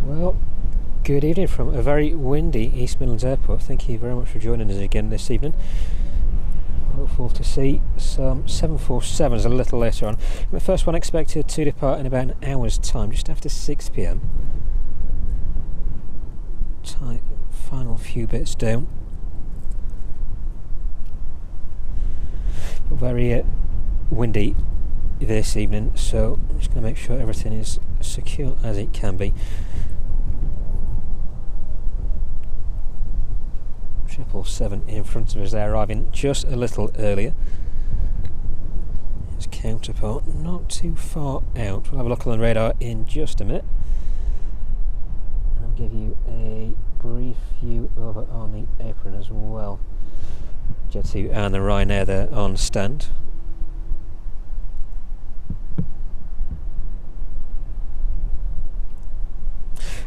Well, good evening from a very windy East Midlands airport. Thank you very much for joining us again this evening. Hopeful to see some 747s a little later on. The first one expected to depart in about an hour's time, just after 6 p.m. Tight final few bits down. But very windy this evening, so I'm just going to make sure everything is secure as it can be. 777 in front of us there, arriving just a little earlier. Its counterpart not too far out. We'll have a look on the radar in just a minute, and I'll give you a brief view over on the Apron as well. Jet2 and the Ryanair there on stand.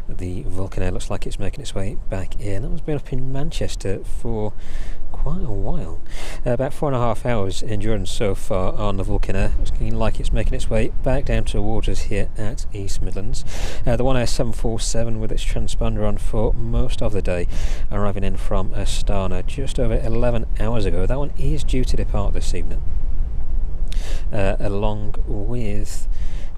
The Vulcan Air looks like it's making its way back in. That one's been up in Manchester for quite a while. About 4.5 hours endurance so far on the Vulcan Air. It's looking like it's making its way back down towards us here at East Midlands. The One Air 747 with its transponder on for most of the day, arriving in from Astana just over 11 hours ago. That one is due to depart this evening, along with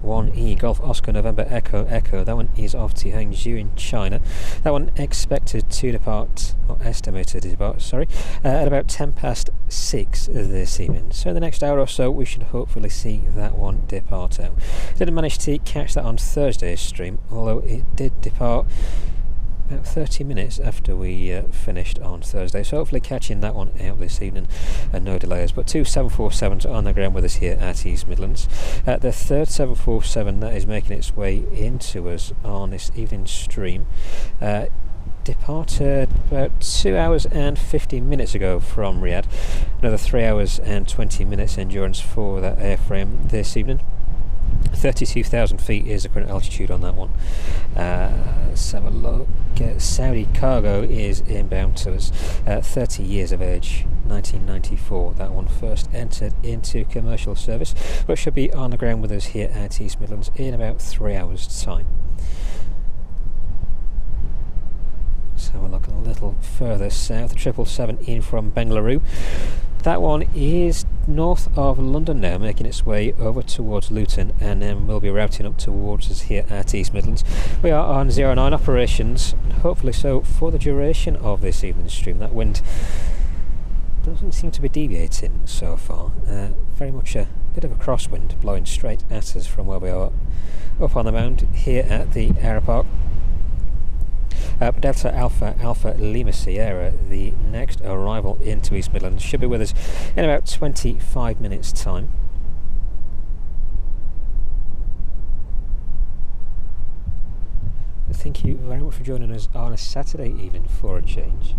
1E Golf Oscar November Echo Echo. That one is off to Hangzhou in China. That one expected to depart, or estimated to depart, sorry, at about 6:10 this evening. So in the next hour or so we should hopefully see that one depart out. Didn't manage to catch that on Thursday's stream, although it did depart about 30 minutes after we finished on Thursday, so hopefully catching that one out this evening and no delays. But 2 747s on the ground with us here at East Midlands. The third 747 that is making its way into us on this evening stream departed about 2 hours and 50 minutes ago from Riyadh. Another 3 hours and 20 minutes endurance for that airframe this evening. 32,000 feet is the current altitude on that one. Let's have a look. Saudia Cargo is inbound to us. 30 years of age, 1994. That one first entered into commercial service, but should be on the ground with us here at East Midlands in about 3 hours' time. Let's have a look a little further south. The 777 in from Bengaluru. That one is north of London now, making its way over towards Luton, and then we'll be routing up towards us here at East Midlands. We are on 09 operations, and hopefully so for the duration of this evening's stream. That wind doesn't seem to be deviating so far. Very much a bit of a crosswind blowing straight at us from where we are up on the mount here at the aeropark. Delta Alpha Alpha Lima Sierra, the next arrival into East Midlands, should be with us in about 25 minutes time. Thank you very much for joining us on a Saturday evening for a change.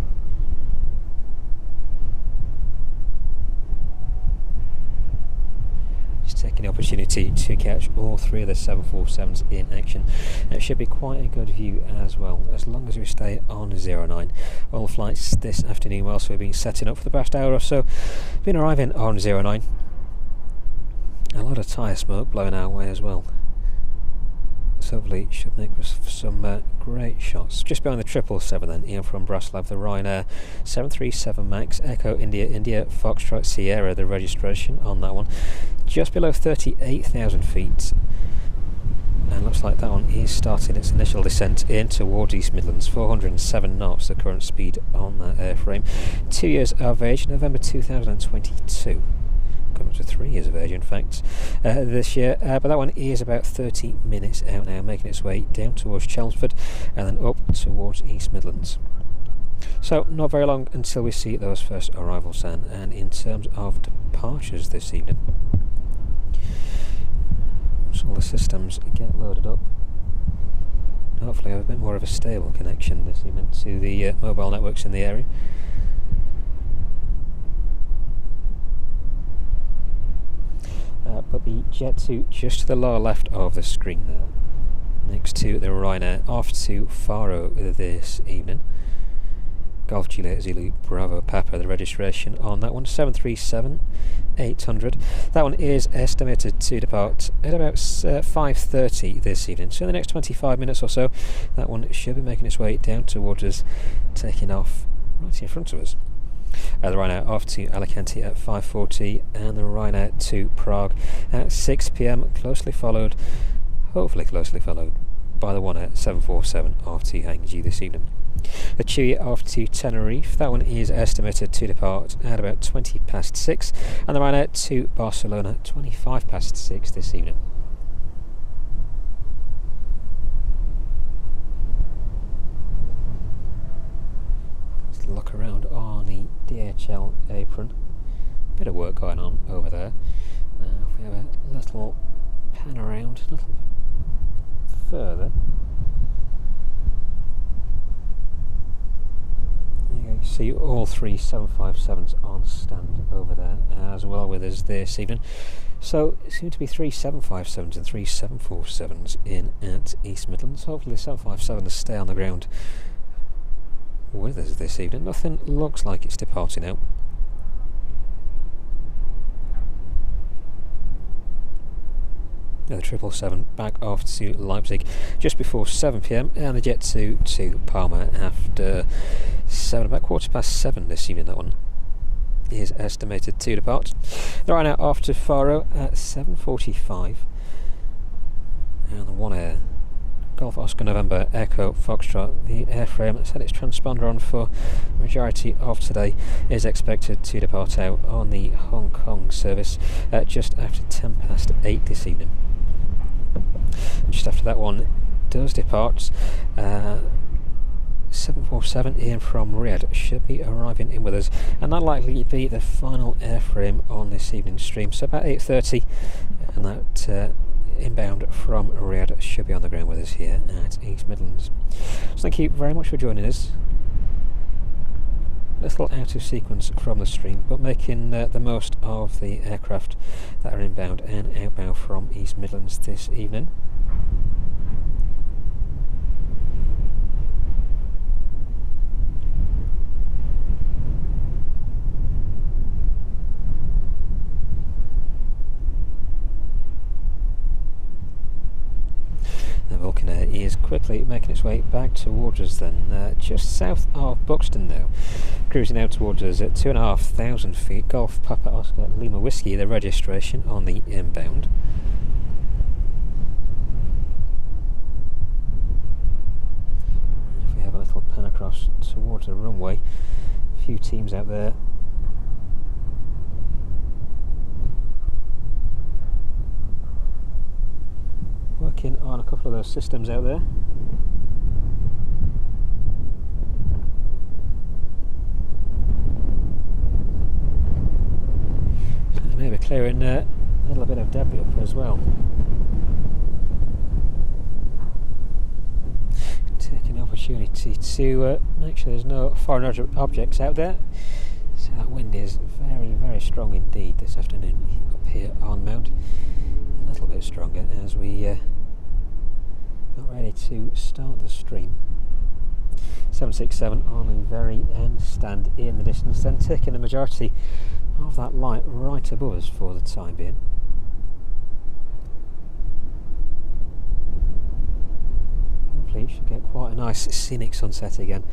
Taking the opportunity to catch all three of the 747s in action. It should be quite a good view as well, as long as we stay on 09. All flights this afternoon whilst we've been setting up for the past hour or so, been arriving on 09. A lot of tyre smoke blowing our way as well. Midlands. Hopefully it should make us some great shots. Just behind the 777 then, Ian from Braslav, the Ryanair 737 MAX, Echo India, India, Foxtrot Sierra, the registration on that one. Just below 38,000 feet. And looks like that one is starting its initial descent in towards East Midlands. 407 knots, the current speed on that airframe. 2 years of age, November 2022. Up to 3 years of age in fact this year, but that one is about 30 minutes out now, making its way down towards Chelmsford and then up towards East Midlands. So not very long until we see those first arrivals then. And in terms of departures this evening, so all the systems get loaded up. Hopefully have a bit more of a stable connection this evening to the mobile networks in the area. But the Jet2 just to the lower left of the screen there, next to the Ryanair, off to Faro this evening. Golf Juliet Zulu Bravo Papa, the registration on that one, 737-800. That one is estimated to depart at about 5:30 this evening. So in the next 25 minutes or so, that one should be making its way down towards us, taking off right in front of us. The Ryanair off to Alicante at 5:40 and the Ryanair to Prague at 6 p.m, closely followed, hopefully closely followed, by the one at 747 off to Hangzhou this evening. The TUI off to Tenerife, that one is estimated to depart at about 20 past 6 and the Ryanair to Barcelona 25 past 6 this evening. Look around on the DHL Apron, bit of work going on over there. If we have a little pan around a little further, there you go, you see all three 757s on stand over there as well with us this evening. So it seems to be 3 757s and 3 747s in at East Midlands. Hopefully the 757 will stay on the ground with us this evening. Nothing looks like it's departing out. The 777 back off to Leipzig just before 7 p.m. and the Jet2 to Palma after 7, about 7:15 this evening. That one is estimated to depart. The Ryanair off to Faro at 7:45 and the One Air Golf Oscar November Echo Foxtrot, the airframe that's had its transponder on for the majority of today, is expected to depart out on the Hong Kong service just after 10 past 8 this evening. Just after that one does depart, 747 in from Riyadh should be arriving in with us, and that likely to be the final airframe on this evening's stream. So about 8:30, and that inbound from Riyadh should be on the ground with us here at East Midlands. So thank you very much for joining us. Little out of sequence from the stream, but making the most of the aircraft that are inbound and outbound from East Midlands this evening. The Vulcan is quickly making its way back towards us then, just south of Buxton now, cruising out towards us at 2,500 feet. Golf Papa Oscar Lima Whiskey, the registration on the inbound. If we have a little pan across towards the runway, a few teams out there. Working on a couple of those systems out there. So maybe clearing a little bit of debris up as well. Taking the opportunity to make sure there's no foreign objects out there. So that wind is very, very strong indeed this afternoon up here on Mount. A little bit stronger as we got ready to start the stream. 767 on the very end stand in the distance, then taking the majority of that light right above us for the time being. hopefully should get quite a nice scenic sunset again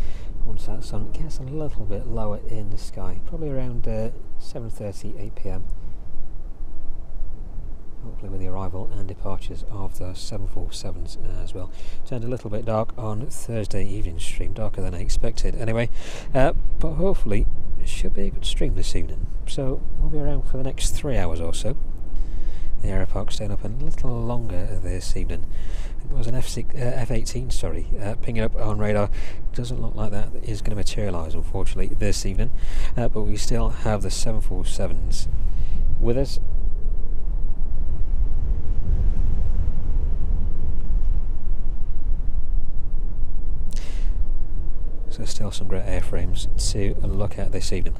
once that sun gets a little bit lower in the sky, probably around 7:30, 8 p.m. Hopefully with the arrival and departures of the 747s as well. Turned a little bit dark on Thursday evening stream, darker than I expected anyway, but hopefully it should be a good stream this evening. So we'll be around for the next 3 hours or so. The aeropark staying up a little longer this evening. I think there was an F-18 pinging up on radar. Doesn't look like that is going to materialise unfortunately this evening, but we still have the 747s with us. So still some great airframes to look at this evening.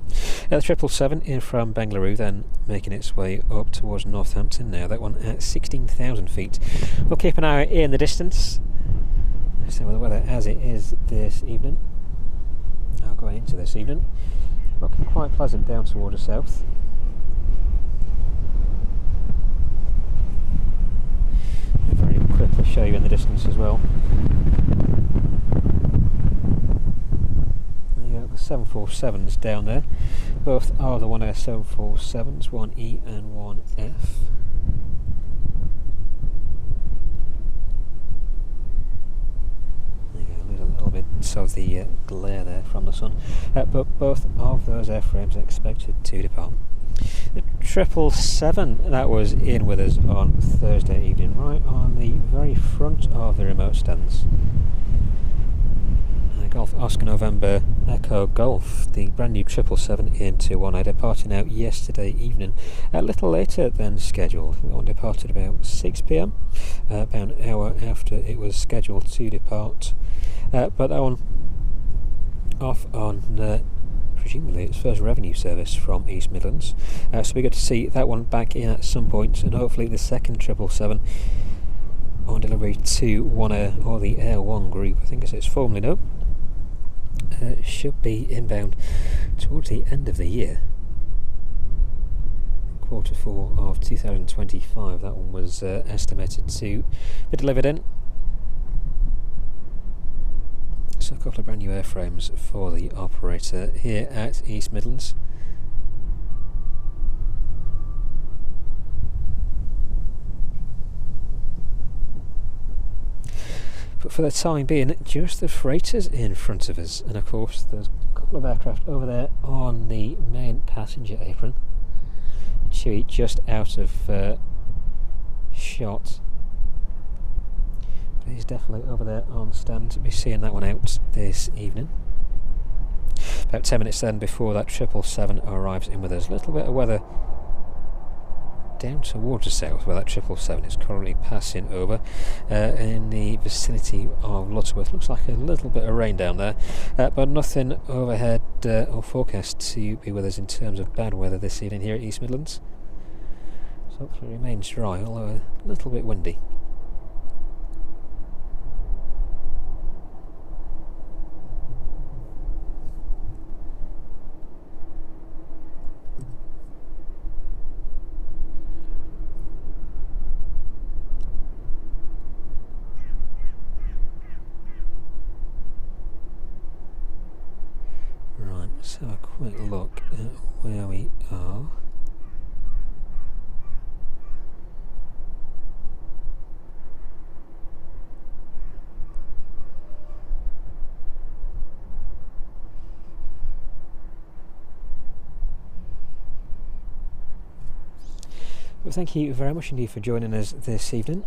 The 777 in from Bengaluru, then making its way up towards Northampton now, that one at 16,000 feet. We'll keep an eye out in the distance. So the weather as it is this evening, going into this evening, looking quite pleasant down towards the south. I'll very quickly show you in the distance as well. 747s down there. Both are the 747s, 1E and 1F. There you go, lose a little bit of the glare there from the sun. But both of those airframes are expected to depart. The 777 that was in with us on Thursday evening, right on the very front of the remote stands. Golf Oscar November Echo Golf, the brand new 777 into 1A, departing out yesterday evening, a little later than scheduled. That one departed about 6 p.m, about an hour after it was scheduled to depart. But that one off on presumably its first revenue service from East Midlands. So we get to see that one back in at some point, and hopefully the second 777 on delivery to One Air, or the Air One group, I think as it's formerly known. Should be inbound towards the end of the year, Q4 of 2025. That one was estimated to be delivered in. So a couple of brand new airframes for the operator here at East Midlands. But for the time being, just the freighters in front of us, and of course there's a couple of aircraft over there on the main passenger apron. Chewy just out of shot, but he's definitely over there on stand. To be seeing that one out this evening. About 10 minutes then before that 777 arrives in with us. A little bit of weather down towards the south where that 777 is currently passing over, in the vicinity of Lutterworth. Looks like a little bit of rain down there, but nothing overhead or forecast to be with us in terms of bad weather this evening here at East Midlands. So hopefully it remains dry, although a little bit windy. Let's have a quick look at where we are. Well, thank you very much indeed for joining us this evening.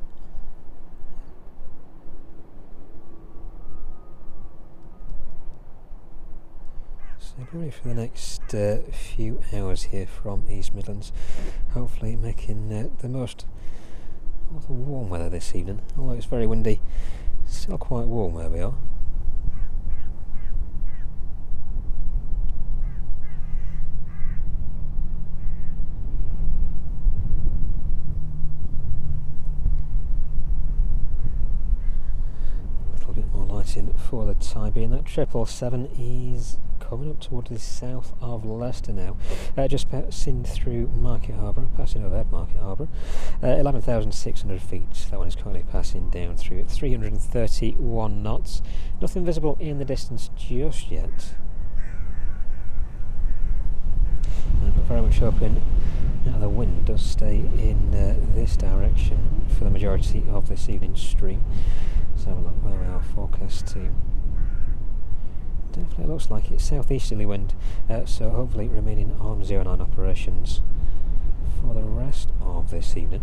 Probably for the next few hours here from East Midlands, hopefully making the most of the warm weather this evening. Although it's very windy, it's still quite warm where we are. A little bit more lighting for the time being. That 777 is coming up towards the south of Leicester now. Just passing through Market Harbour, passing overhead Market Harbour. 11,600 feet. That one is currently passing down through at 331 knots. Nothing visible in the distance just yet. But very much hoping that the wind does stay in this direction for the majority of this evening's stream. Let's have a look where we are forecast to. Definitely looks like it's southeasterly wind, so hopefully remaining on 09 operations for the rest of this evening.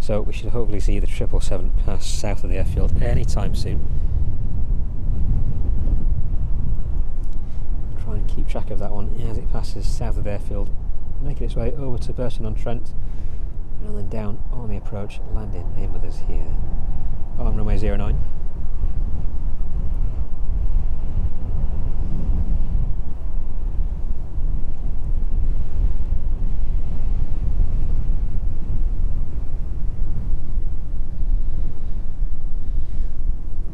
So we should hopefully see the 777 pass south of the airfield anytime soon. Try and keep track of that one as it passes south of the airfield, making its way over to Burton-on-Trent, and then down on the approach, landing in with us here on runway 09.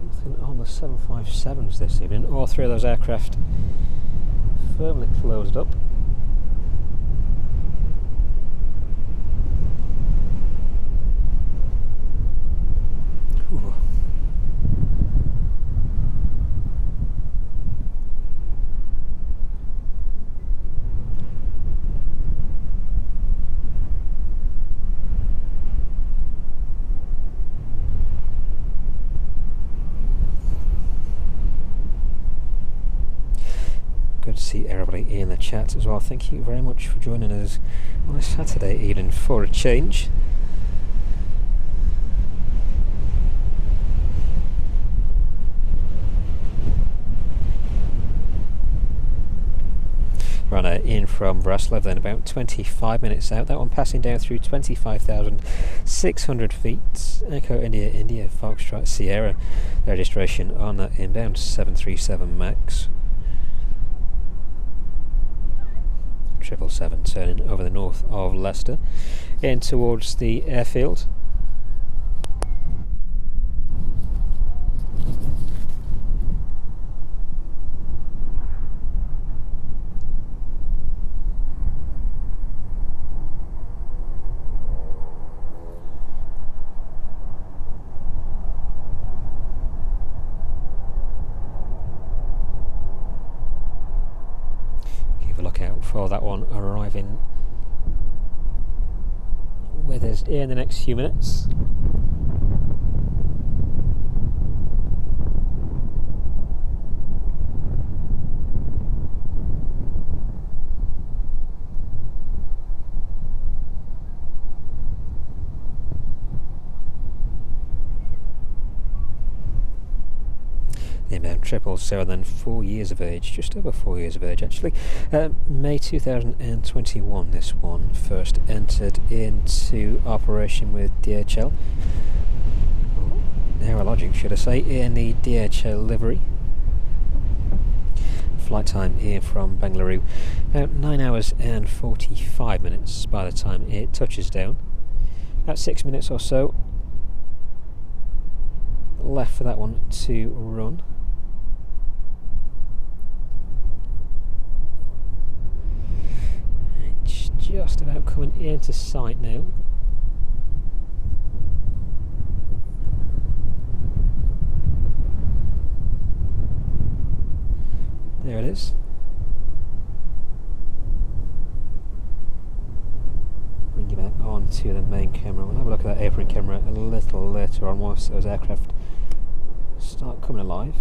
Nothing on the 757s this evening. All three of those aircraft firmly closed up. Ooh. Good to see everybody in the chat as well. Thank you very much for joining us on a Saturday evening for a change. Ryanair in from Breslau, then about 25 minutes out. That one passing down through 25,600 feet. Echo India India Foxtrot Sierra. Registration on that inbound 737 MAX. 777 turning over the north of Leicester in towards the airfield. Look out for that one arriving with us in the next few minutes. The inbound 777, then 4 years of age, just over 4 years of age actually. May 2021 this one first entered into operation with DHL, Aerologic should I say, in the DHL livery. Flight time in from Bengaluru, about 9 hours and 45 minutes by the time it touches down. About 6 minutes or so left for that one to run. It's just about coming into sight now. There it is. Bring you back onto the main camera. We'll have a look at that apron camera a little later on once those aircraft start coming alive.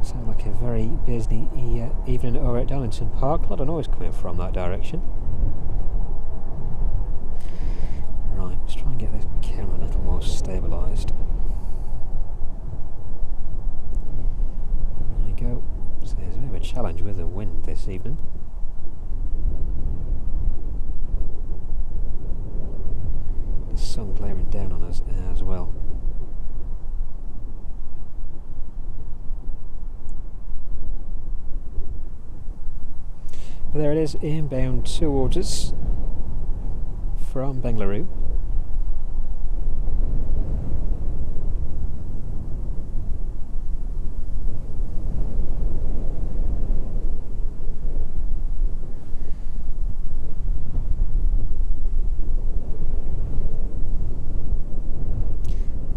Sounds like a very busy evening over at Darlington Park. A lot of noise coming from that direction. Right, let's try and get this camera a little more stabilised. There you go. So there's a bit of a challenge with the wind this evening. The sun glaring down on us as well. But there it is, inbound towards us from Bengaluru.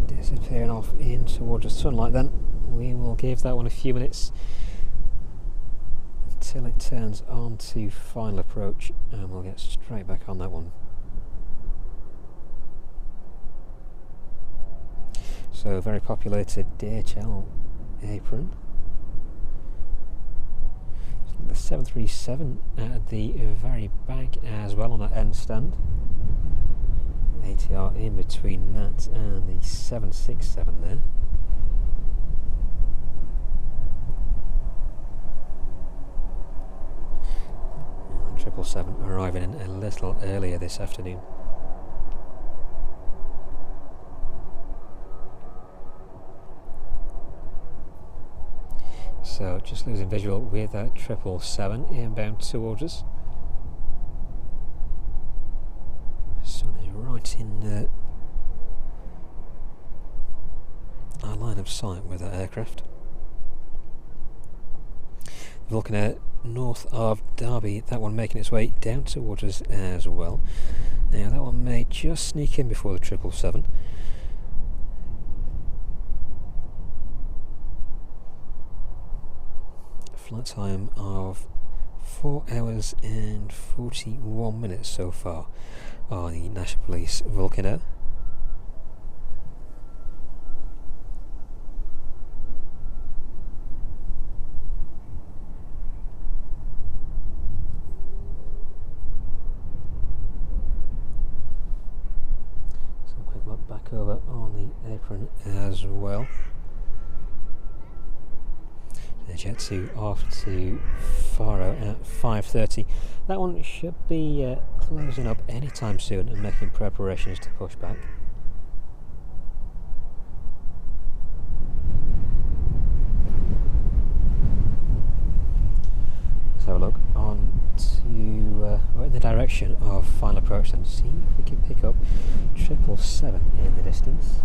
Disappearing off in towards the sunlight then. We will give that one a few minutes until it turns on to final approach, and we'll get straight back on that one. So very populated DHL Apron. The 737 at the very back as well on that end stand. ATR in between that and the 767 there. 777 arriving in a little earlier this afternoon. So just losing visual with that 777 inbound towards us. Sun is right in our line of sight with that aircraft. Vulcan north of Derby, that one making its way down towards us as well. Now that one may just sneak in before the 777. Flight time of 4 hours and 41 minutes so far on the National Police Vulcan Air. So a quick look back over on the Apron as well. Jet2 off to Faro at 5:30. That one should be closing up anytime soon and making preparations to push back. Let's have a look on to in the direction of final approach and see if we can pick up 777 in the distance.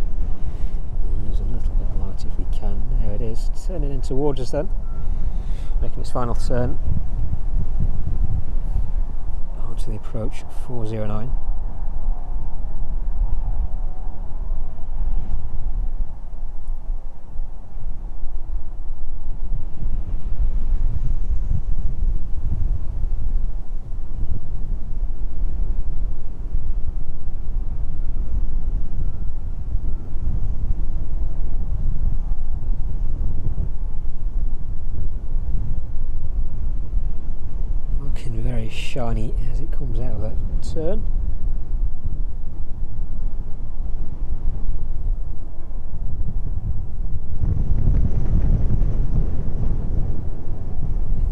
Use a little bit of light if we can. There it is, turning in towards us then, making its final turn onto the approach 409. Very shiny as it comes out of that turn.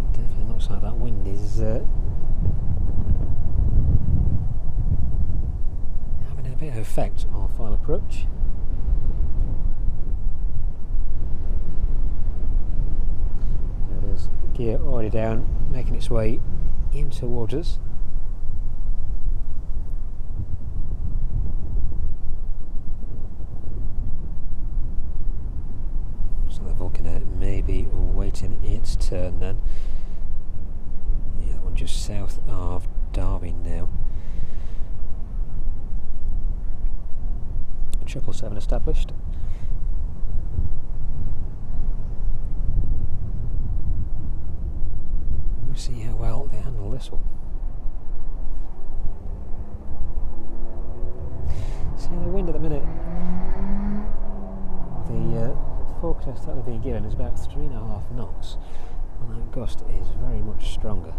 It definitely looks like that wind is having a bit of effect on final approach. There it is, gear already down, making its way in towards us. So the Vulcan may be waiting its turn then. Yeah, that one just south of Derby now. 777 established. See how well they handle this one. See the wind at the minute. The forecast that we're being given is about 3.5 knots, and that gust is very much stronger.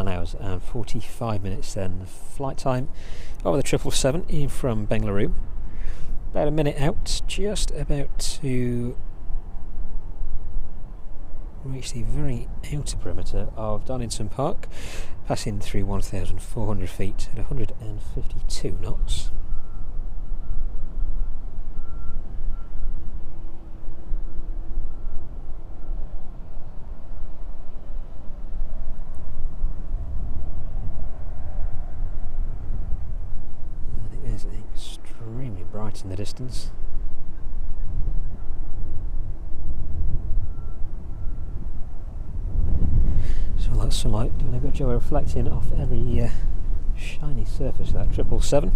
Hours and 45 minutes then. Flight time over the 777 in from Bengaluru. About a minute out, just about to reach the very outer perimeter of Darlington Park, passing through 1,400 feet at 152 knots. And it is extremely bright in the distance. So that sunlight doing a good job of reflecting off every shiny surface of that 777.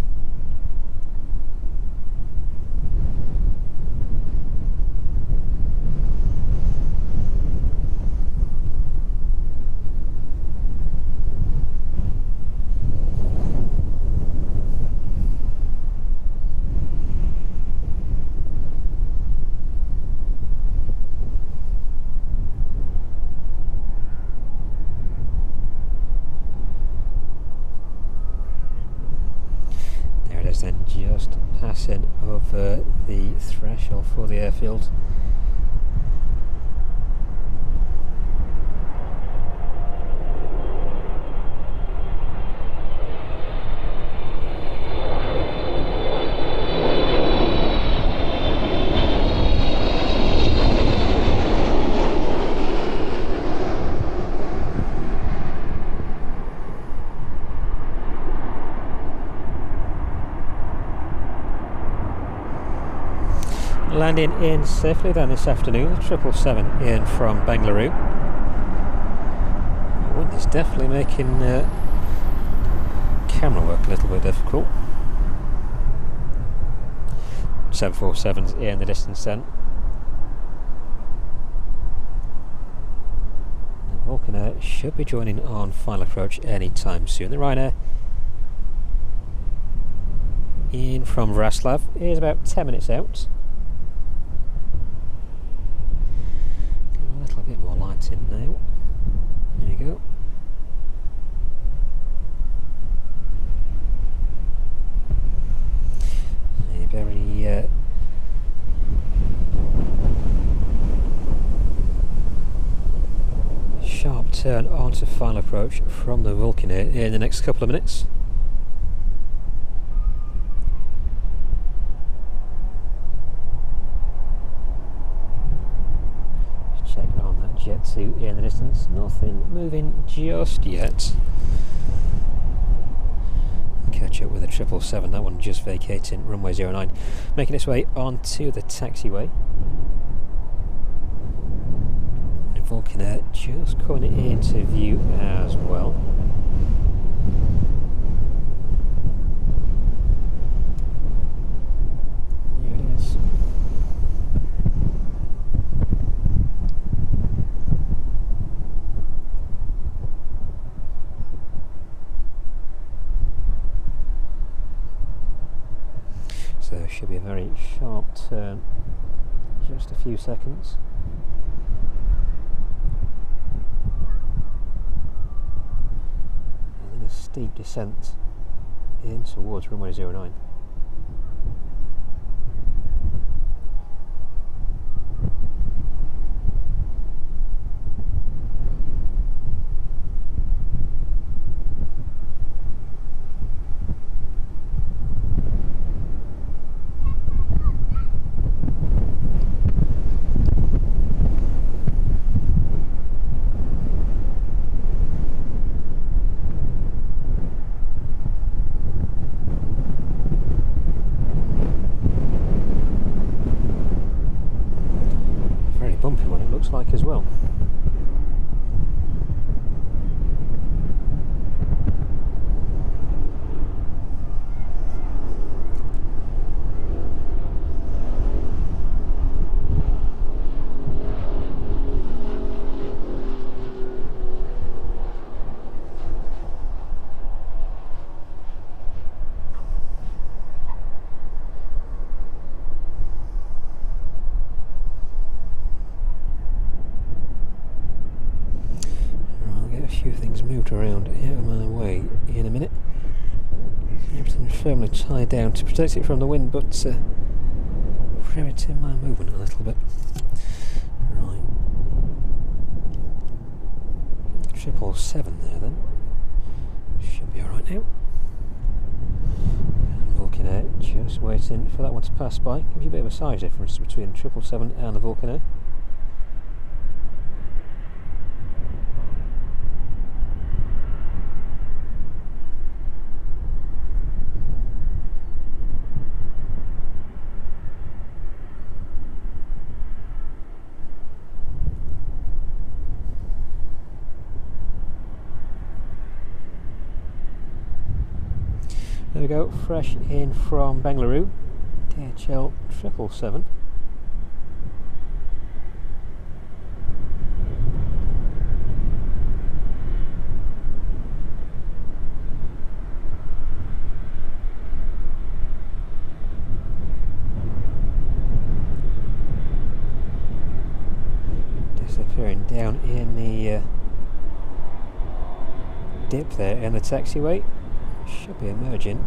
Then just passing over the threshold for the airfield. Landing in safely then this afternoon, the 777 in from Bengaluru. The wind is definitely making camera work a little bit difficult. 747's in the distance then. The Vulcan should be joining on final approach anytime soon. The Ryanair in from Vraslav is about 10 minutes out. A bit more light in now. There you go. A very sharp turn onto final approach from the Vulcan in the next couple of minutes. Jet2 in the distance, nothing moving just yet. Catch up with the 777, that one just vacating runway 09, making its way onto the taxiway. And Vulcan just coming into view as well. Here it is. So should be a very sharp turn, just a few seconds. And then a steep descent in towards runway 09. Bumpy one it looks like as well. A few things moved around out of my way in a minute. Everything's firmly tied down to protect it from the wind, but limiting my movement a little bit. Right. 777 there then. Should be alright now. Vulcan Air, just waiting for that one to pass by. Gives you a bit of a size difference between 777 and the Vulcan Air. There we go, fresh in from Bengaluru, DHL 777. Disappearing down in the dip there in the taxiway. Should be emerging.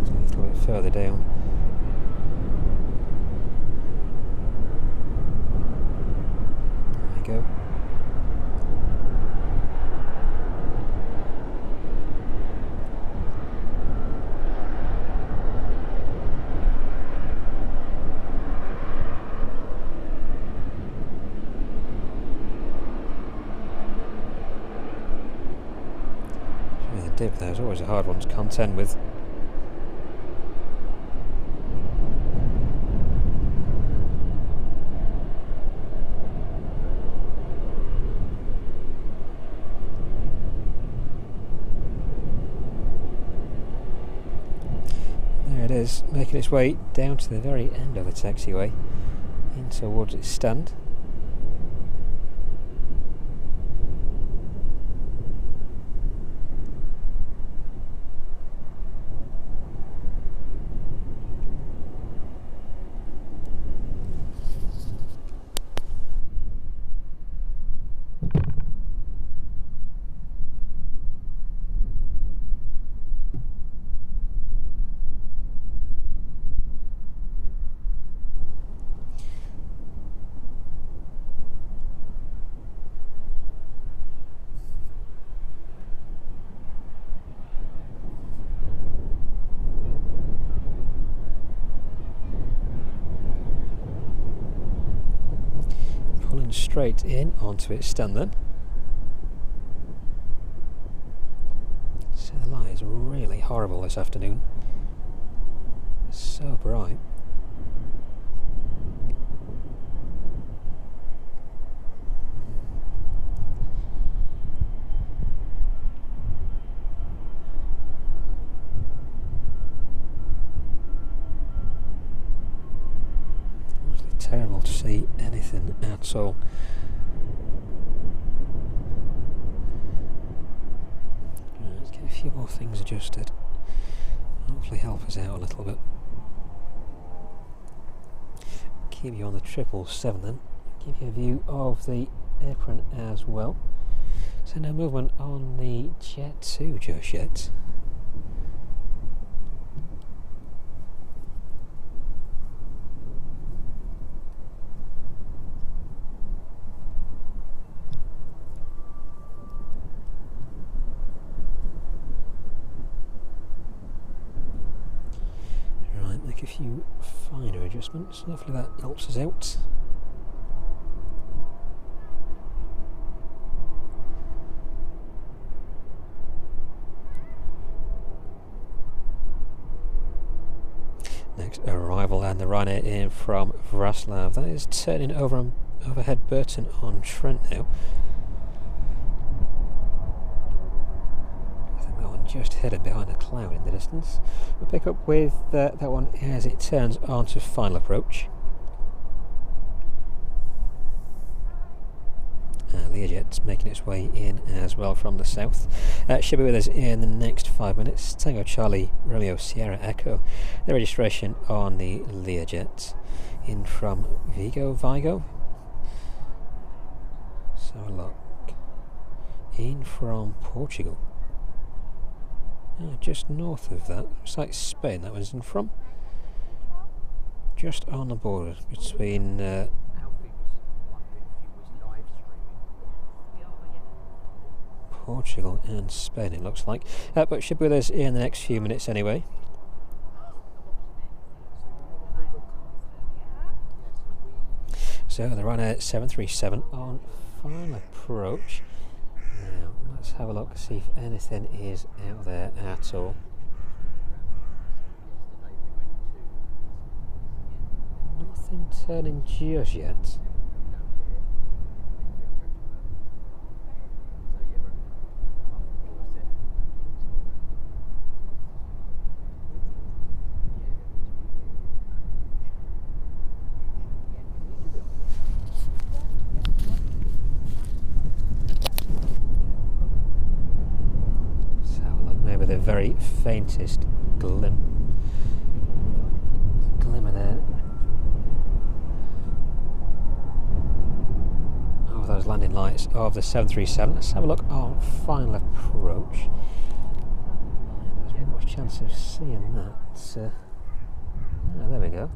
It's a little bit further down. There we go. Dip there's always a hard one to contend with. There it is, making its way down to the very end of the taxiway, in towards its stand. Straight in onto its stand then. So the light is really horrible this afternoon. It's so bright. Honestly terrible to see anything at all. A few more things adjusted. Hopefully help us out a little bit. Keep you on the 777 then. Give you a view of the Apron as well. So no movement on the Jet2 just yet. A few finer adjustments, hopefully that helps us out. Next arrival, and the Ryanair in from Vraslav. That is turning over on overhead Burton on Trent now. Just hidden behind a cloud in the distance. We'll pick up with that one as it turns onto final approach. Learjet's making its way in as well from the south. Should be with us in the next 5 minutes. Tango Charlie Romeo Sierra Echo. The registration on the Learjet in from Vigo. So look, in from Portugal. Just north of that. It's like Spain that was in from. just on the border between Portugal and Spain, it looks like. But should be with us in the next few minutes anyway. So the Ryanair 737 on final approach. Now let's have a look, see if anything is out there at all. Nothing turning just yet. The very faintest glimmer there of those landing lights of the 737. Let's have a look on final approach. There's not much chance of seeing that. Oh, there we go.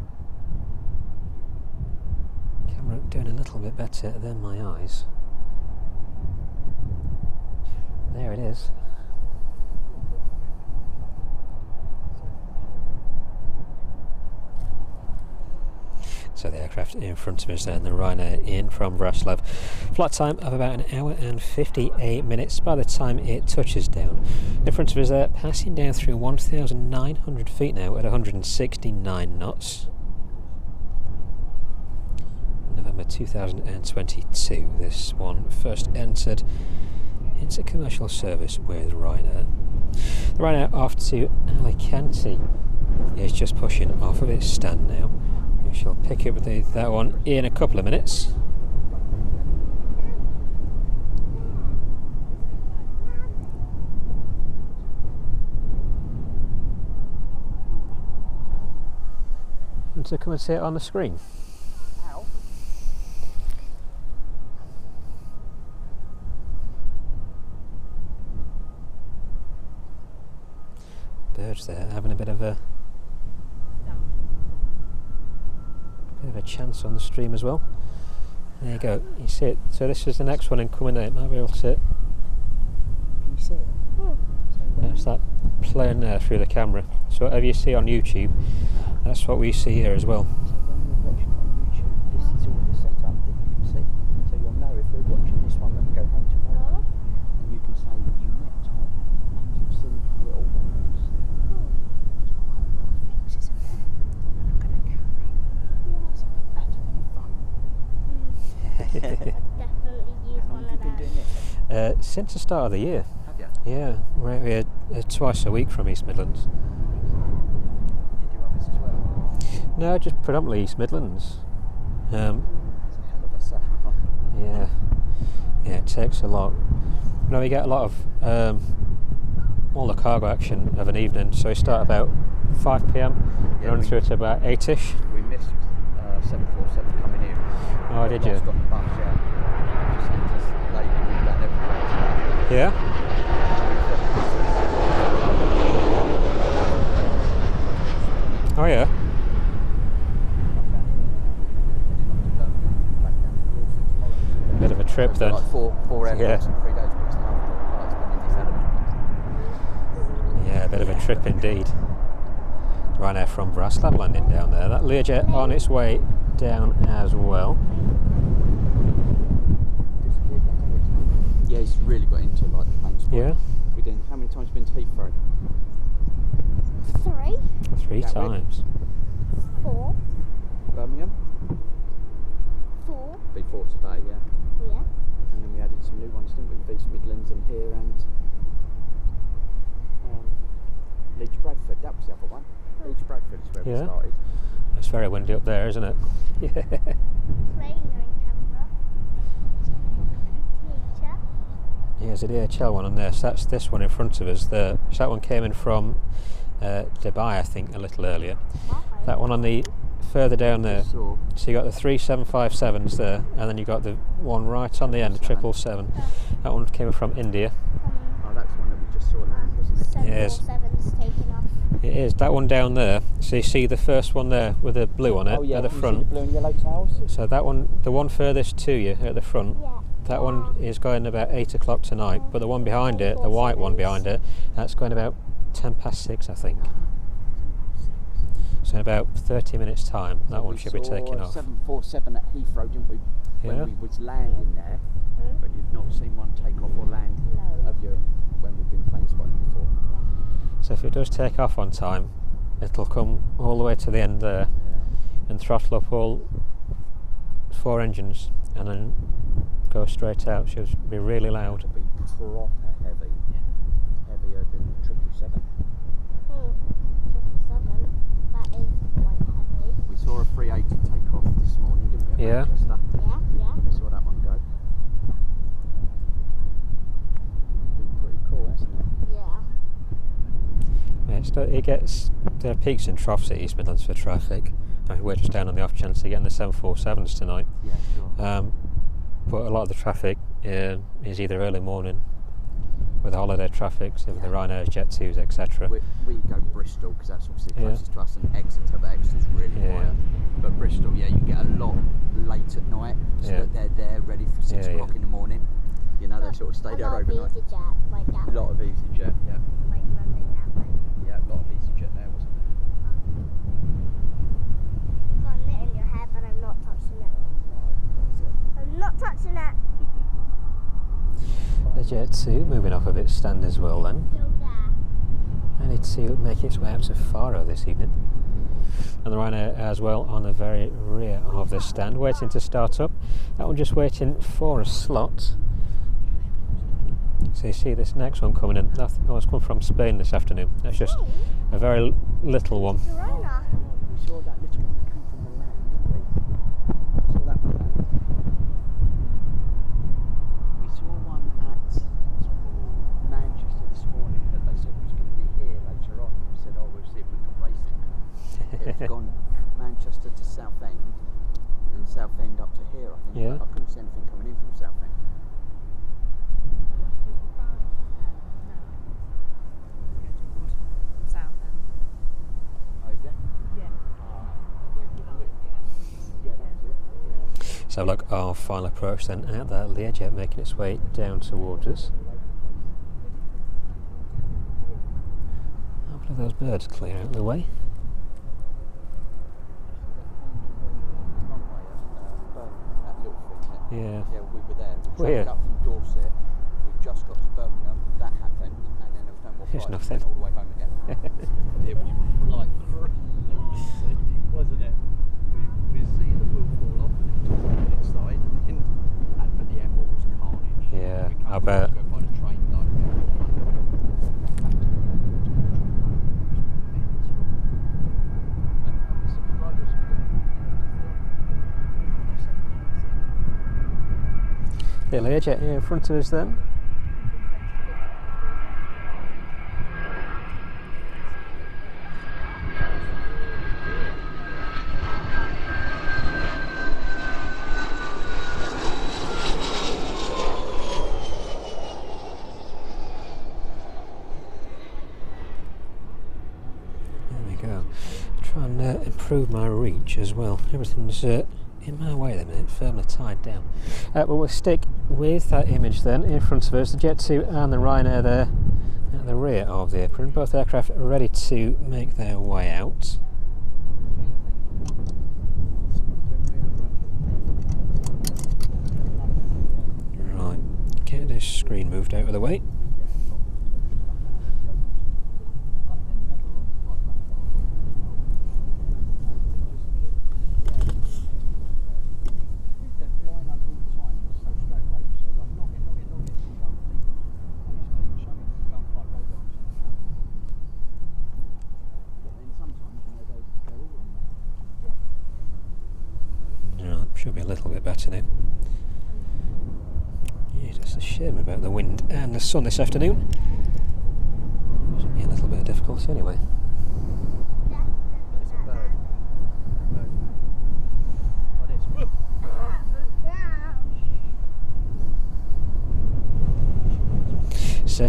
Camera doing a little bit better than my eyes. There it is. So the aircraft in front of us there, and the Ryanair in from Wrocław. Flight time of about an hour and 58 minutes by the time it touches down. In front of us there, passing down through 1,900 feet now at 169 knots. November 2022, this one first entered into commercial service with Ryanair. The Ryanair off to Alicante is just pushing off of its stand now. We shall pick up that one in a couple of minutes. And so come and see it on the screen. Birds there having a bit of a chance on the stream as well. There you go, you see it. So this is the next one incoming there. It might be able to. Can you see it? That's that playing there through the camera. So whatever you see on YouTube, that's what we see here as well. So when we're watching it on YouTube, this is all the setup that you can see. So you'll know if we're watching this one when we go home tomorrow, and you can say that you met Tom and you've seen how it all works. There's quite a lot of things, isn't there? Look at the camera. It's better than a phone. Definitely use one of been doing this? Since the start of the year. Have you? Yeah, we're here twice a week from East Midlands. You do others as well? No, just predominantly East Midlands. It's a hell of a setup. Yeah, it takes a lot. You know, we get a lot of all the cargo action of an evening, so we start about 5 p.m, run through to about 8ish. We missed 747 coming in. Oh, did you? Got the bus, yeah. Just sent us late, we let everyone today. Yeah? Oh yeah? Bit of a trip then. Like four aircrafts in 3 days. Yeah, a bit of a trip indeed. Ryanair from Wrocław landing down there. That Learjet on its way down as well. Yeah, he's really got into like the plane sport. Yeah. We did. How many times have you been to Heathrow? 3. 3 times. 4. Birmingham? 4. Before today, yeah. Yeah. And then we added some new ones, didn't we? East Midlands and here and Leeds Bradford. That was the other one. Leeds Bradford is where we started. It's very windy up there, isn't it? Yeah. Playing on camera. Teacher. Yeah, there's a DHL one on there. So that's this one in front of us. So that one came in from Dubai, I think, a little earlier. That one on the further down there. So you got the 3 757s there, and then you got the one right on the end, the 777. That one came from India. Oh, that's one that we just saw land, wasn't it? Yes. 747's taken off. It is, that one down there. So you see the first one there with the blue on it Oh yeah, at the can you see front. the blue and yellow towers? So that one, the one furthest to you at the front, Yeah. that one is going about 8 o'clock tonight, but the one behind it, the white one behind it, that's going about 6:10, I think. So in about 30 minutes time, that one should be taking off. 747 at Heathrow, didn't we? Yeah. When we was landing there, but you've not seen one take off or land, No. have you? When we've been plane spotting before. So if it does take off on time, it'll come all the way to the end there and throttle up all 4 engines and then go straight out. She'll be really loud. It'll be proper heavy, heavier than 777. 777. That is quite heavy. We saw a 380 take off this morning, didn't we? At Yeah. Manchester? Yeah. We saw that one go. Been pretty cool, hasn't it? Yeah. It gets, there are peaks and troughs at East Midlands for traffic. I mean, we're just down on the off chance of getting the 747s tonight. Yeah, sure. But a lot of the traffic is either early morning with the holiday traffic, so with the Ryanair, Jet2s, etc. We go Bristol because that's obviously Yeah. closest to us, and Exeter, but Exeter's really Yeah. quiet. But Bristol, yeah, you get a lot late at night, so Yeah. that they're there ready for 6 Yeah, o'clock yeah. in the morning. You know, they sort of stay A there lot of overnight. EasyJet, like that. A lot of EasyJet, yeah. Like London Gatwick. Yeah, a lot of EasyJet there, wasn't there? You've got a knit in your hair, but I'm not touching it. I'm not touching it. The Jet2 moving off of its stand as well then. Still there. Ready to make its way out to Faro this evening. And the Ryanair as well on the very rear of the stand, waiting to start up. That one just waiting for a slot. So you see this next one coming in. That one's come from Spain this afternoon. That's just a very little one. Corona. We saw that little one that came from the land, didn't we? Saw that one land. We saw one at Manchester this morning that they said was going to be here later on. We said, oh, we'll see if we can race it. It's gone Manchester to Southend and Southend up to here, I think. Yeah. But I couldn't see anything coming in from Southend. Oh, is there? Yeah, that's it. So look, our final approach then at that Learjet making its way down towards us. Hopefully those birds clear out of the way. Yeah. Yeah, we were there. We Weird. travelled up from Dorset. We just got to Birmingham. That happened, and then there was no more There's flights. nothing. We went all the way home again. It was like crazy, wasn't it? We see the wheel fall off and it took the inside, but the airport was carnage. Yeah, We come I bet. to go by the train like back to the airport to go train home. It was mental. And the subscribers have The Learjet here in front of us then. There we go. Try and improve my reach as well. Everything's in my way at the minute, firmly tied down. But we'll stick with that image then in front of us, the Jet2 and the Ryanair there at the rear of the Apron. Both aircraft are ready to make their way out. Right, get this screen moved out of the way. Right, should be a little bit better now. Yeah, just a shame about the wind and the sun this afternoon. Should be a little bit of difficulty anyway. It's a bird. Oh, there's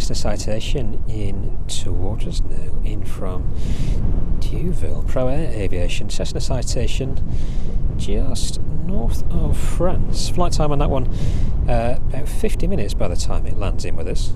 Cessna citation in towards us now, in from Deauville. Pro Air Aviation, Cessna citation just north of France. Flight time on that one, about 50 minutes by the time it lands in with us.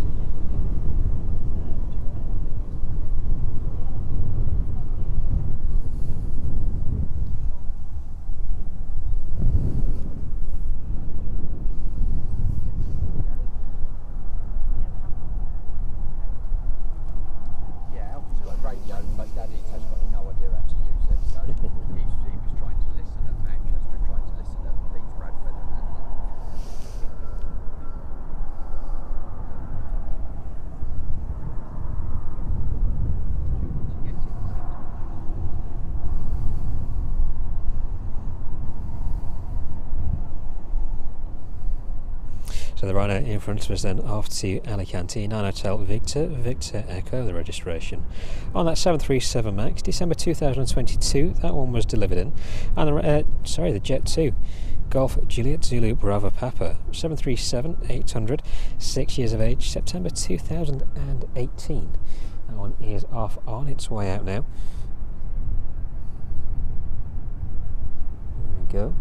So the Ryanair in front of us then off to Alicante, 9 Hotel Victor, Victor Echo, the registration. On that 737 MAX, December 2022, that one was delivered in. And the Jet2, Golf Juliet Zulu Bravo Papa, 737-800, 6 years of age, September 2018. That one is off on its way out now. There we go.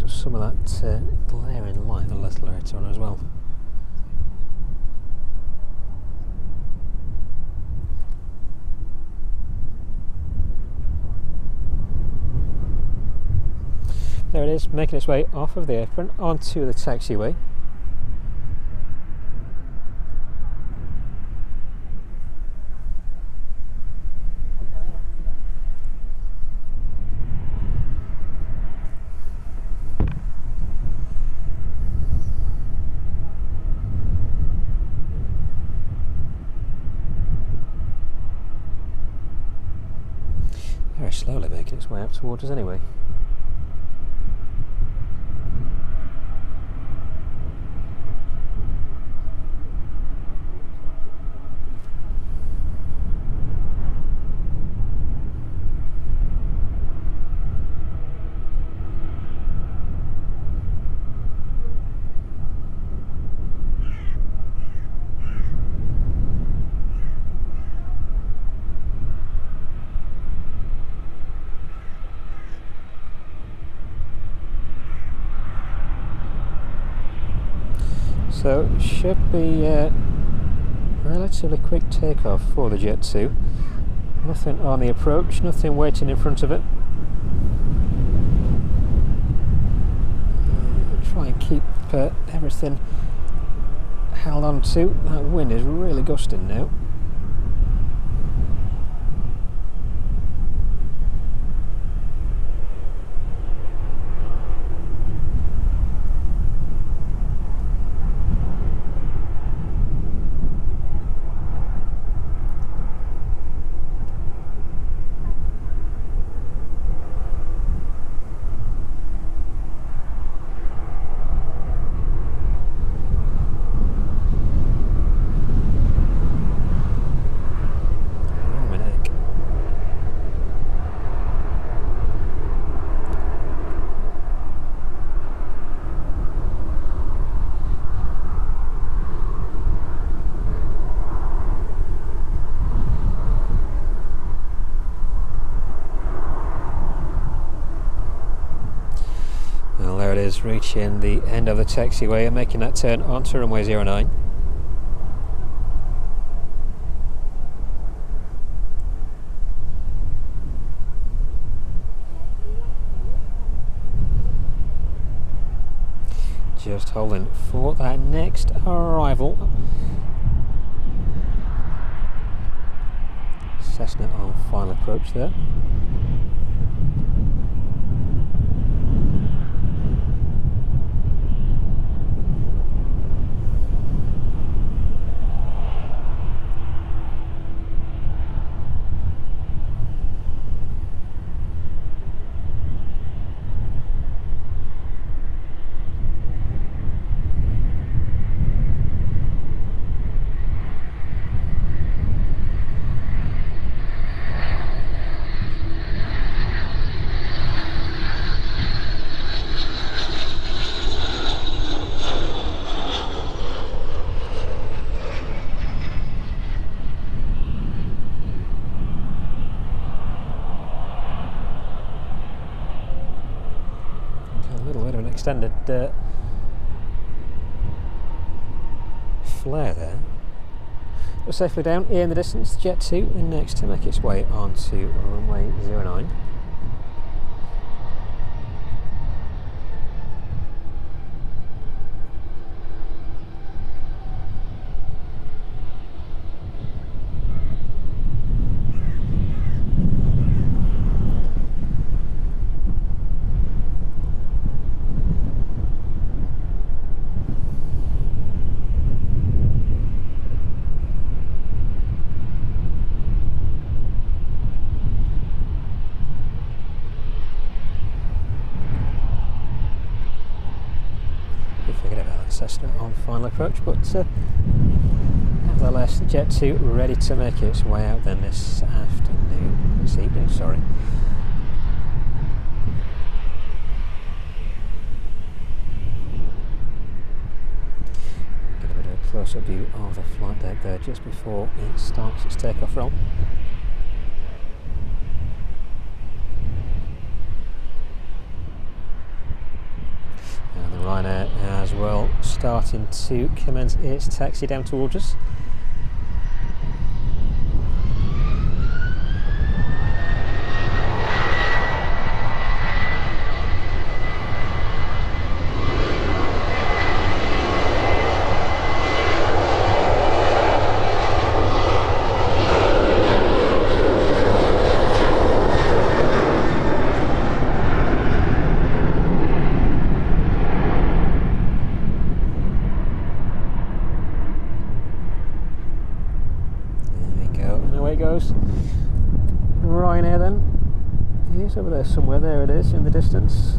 Some of that glaring light a little later on as well. There it is, making its way off of the apron onto the taxiway. Very slowly making its way up towards us anyway. So should be relatively quick takeoff for the Jet2. Nothing on the approach, nothing waiting in front of it. Try and keep everything held on to. That wind is really gusting now. Is reaching the end of the taxiway and making that turn onto runway 09. Just holding for that next arrival. Cessna on final approach there. extended flare there. We're safely down here in the distance. Jet2 next to make its way onto runway 09. Cessna on final approach, but nevertheless Jet2 ready to make its way out then this evening, sorry. Get a bit of a closer view of the flight deck there just before it starts its takeoff roll. Ryanair as well starting to commence its taxi down towards us. Ryanair then, he's over there somewhere, there it is in the distance.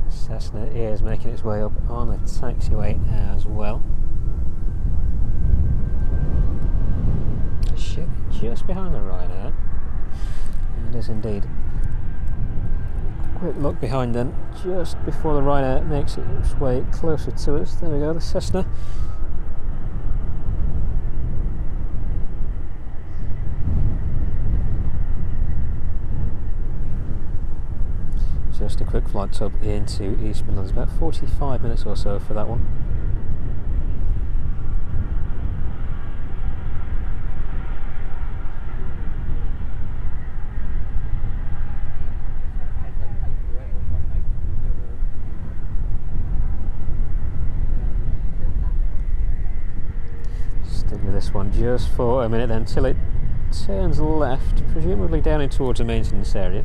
Cessna is making its way up on the taxiway as well. Ship just behind the Ryanair. It is indeed. Quick look behind then, just before the Ryanair makes its way closer to us. There we go, the Cessna. Just a quick flight tub into East Midlands, about 45 minutes or so for that one. Stick with this one just for a minute then, till it turns left, presumably down in towards the maintenance area.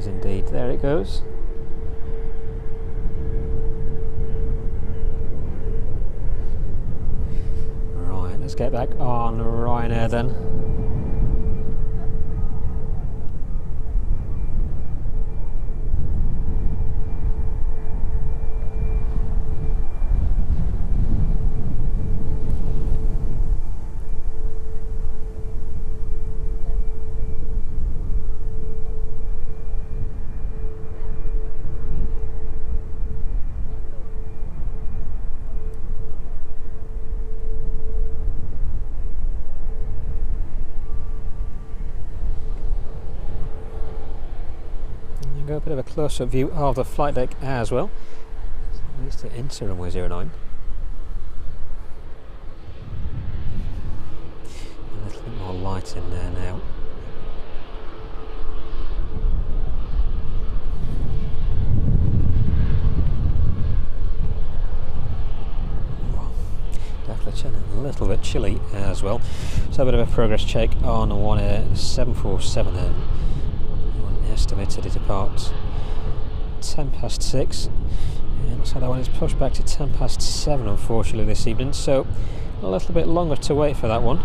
Indeed, there it goes. Right, let's get back on Ryanair then. Go a bit of a closer view of the flight deck as well. At least to enter runway 09. A little bit more light in there now. Definitely a little bit chilly as well. So a bit of a progress check on one Air 747 then. estimated to depart 6:10. And looks like that one is pushed back to 7:10 unfortunately this evening, so a little bit longer to wait for that one.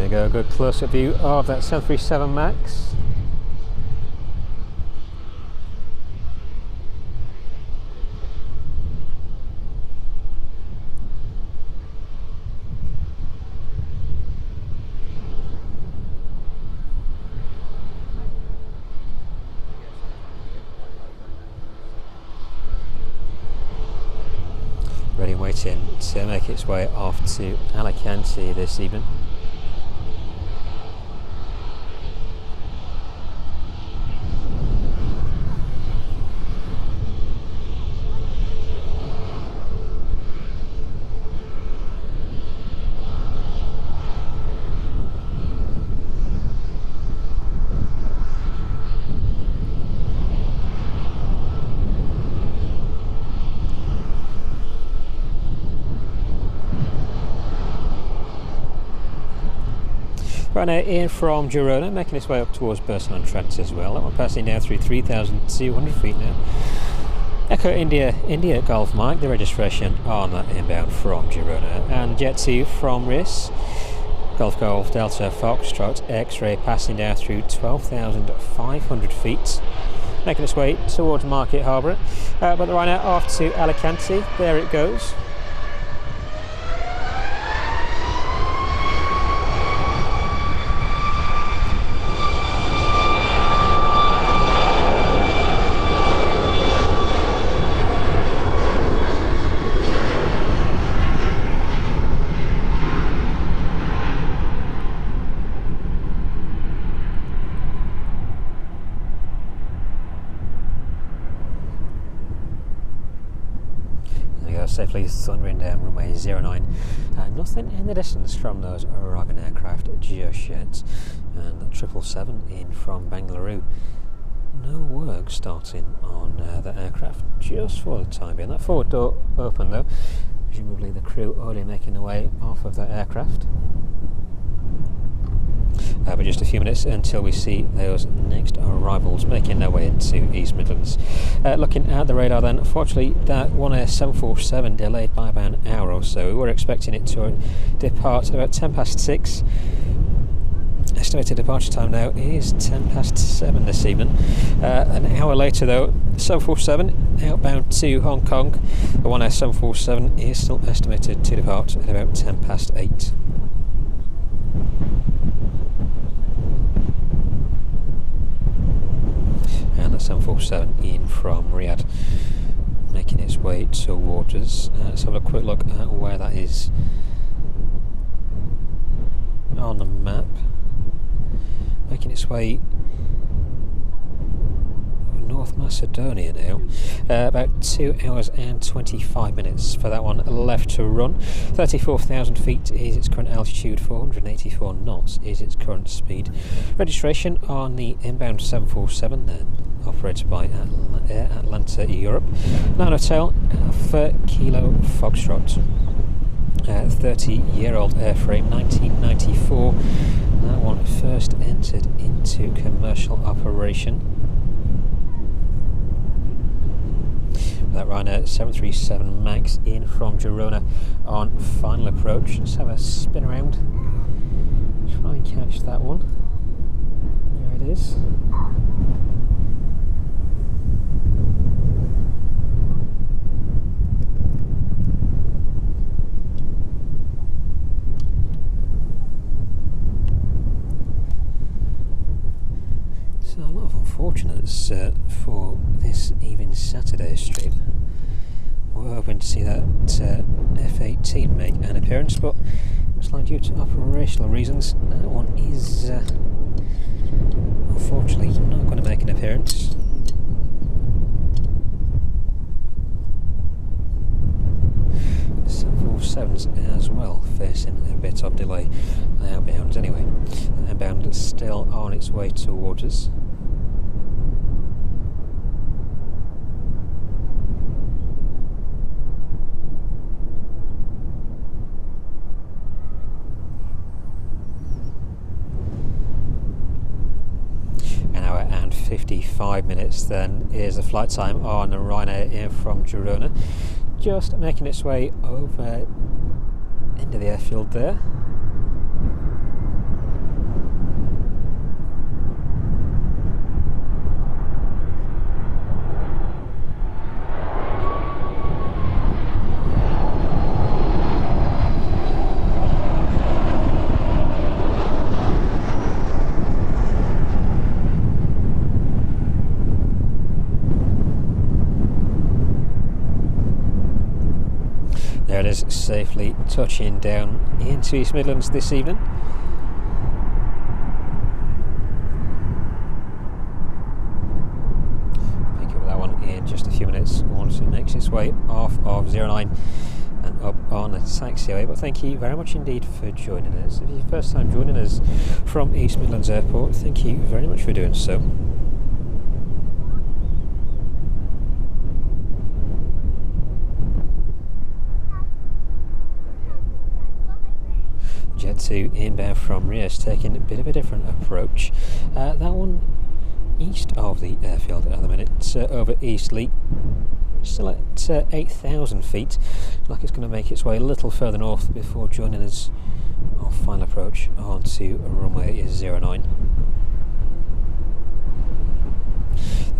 Go a good close-up view of that 737 MAX. Ready and waiting to make its way off to Alicante this evening. Ryanair in from Girona, making its way up towards Burton-on-Trent as well. That one passing now through 3,200 feet now. Echo India Golf Mike, the registration on that inbound from Girona. And Jet2 from Riss, Golf Delta Foxtrot X-Ray passing down through 12,500 feet. Making its way towards Market Harbour. But the Ryanair off to Alicante, there it goes. Safely thundering down runway 09. Nothing in the distance from those arriving aircraft just yet. And 777 in from Bengaluru. No work starting on the aircraft just for the time being. That forward door open though. Presumably the crew already making their way off of that aircraft. But just a few minutes until we see those next arrivals making their way into East Midlands. Looking at the radar then, unfortunately that one Air 747 delayed by about an hour or so. We were expecting it to depart about 6:10. Estimated departure time now is 7:10 this evening. An hour later though, 747 outbound to Hong Kong. The one Air 747 is still estimated to depart at about 8:10. And the 747 in from Riyadh, making its way towards us. Let's have a quick look at where that is on the map. Making its way North Macedonia now. About 2 hours and 25 minutes for that one left to run. 34,000 feet is its current altitude, 484 knots is its current speed. Registration on the inbound 747 then, operated by Air Atlanta Europe. 9 Hotel Alpha Kilo Foxtrot. 30-year-old airframe, 1994. That one first entered into commercial operation. That Ryanair 737 MAX in from Girona on final approach. Let's have a spin around. Try and catch that one. There it is. Midlands for this evening Saturday stream. We're hoping to see that F-18 make an appearance, but looks like due to operational reasons that one is unfortunately not going to make an appearance. Sevens as well, facing a bit of delay. Outbound anyway. Outbound still on its way towards us. An hour and 55 minutes then is the flight time on Ryanair in from Girona. Just making its way over into the airfield there. There it is, safely touching down into East Midlands this evening. Pick up that one in just a few minutes once it makes its way off of 09 and up on the taxiway. But thank you very much indeed for joining us. If it's your first time joining us from East Midlands Airport, thank you very much for doing so. Jet2 inbound from Riyadh, taking a bit of a different approach. That one east of the airfield at the minute, over Eastleigh, still at 8,000 feet. Like it's going to make its way a little further north before joining us on final approach onto runway 09.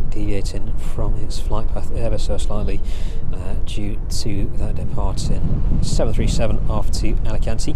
Deviating from its flight path ever so slightly due to that departing 737 off to Alicante.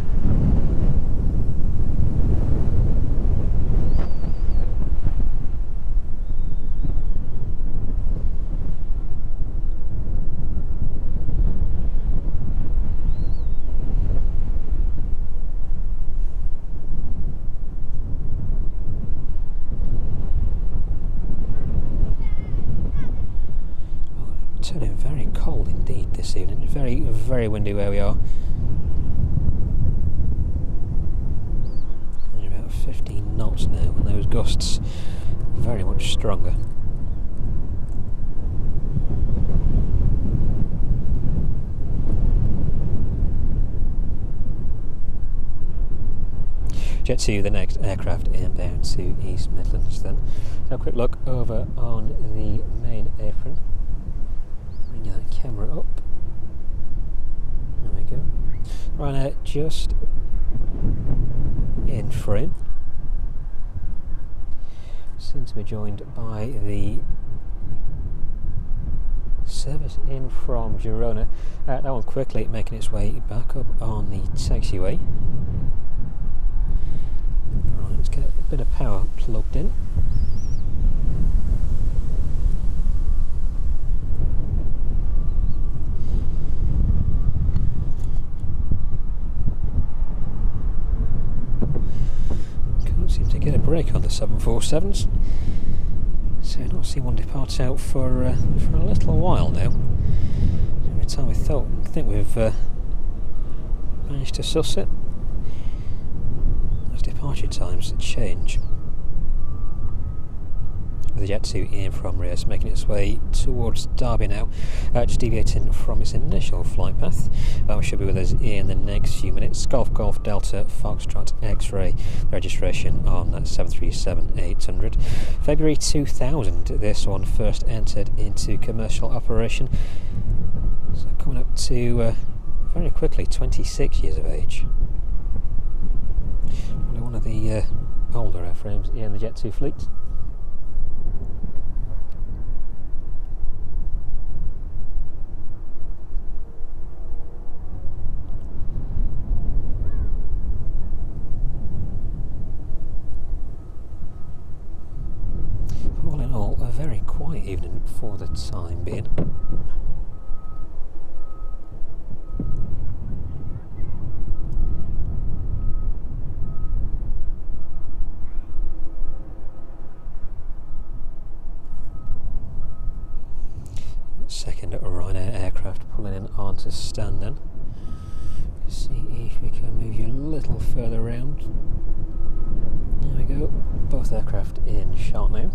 Turning very cold indeed this evening. Very, very windy where we are. Only about 15 knots now, and those gusts very much stronger. Jet2, the next aircraft inbound to East Midlands then. So a quick look over on the main apron. Bring that camera up. There we go. Ryanair just in frame. Soon to be joined by the service in from Girona. That one quickly making its way back up on the taxiway. Right, let's get a bit of power plugged in. Seem to get a break on the 747s, so I've not seen one depart out for a little while now. Every time we think we've managed to suss it, those departure times change. With the Jet2 in from Riyadh making its way towards Derby now, just deviating from its initial flight path. That should be with us in the next few minutes. Golf Golf Delta Foxtrot X-Ray, the registration on that 737-800. February 2000, this one first entered into commercial operation. So coming up to very quickly 26 years of age. Probably one of the older airframes in the Jet2 fleet. evening for the time being. Second Ryanair aircraft pulling in onto standing. See if we can move you a little further around. There we go, both aircraft in shot now.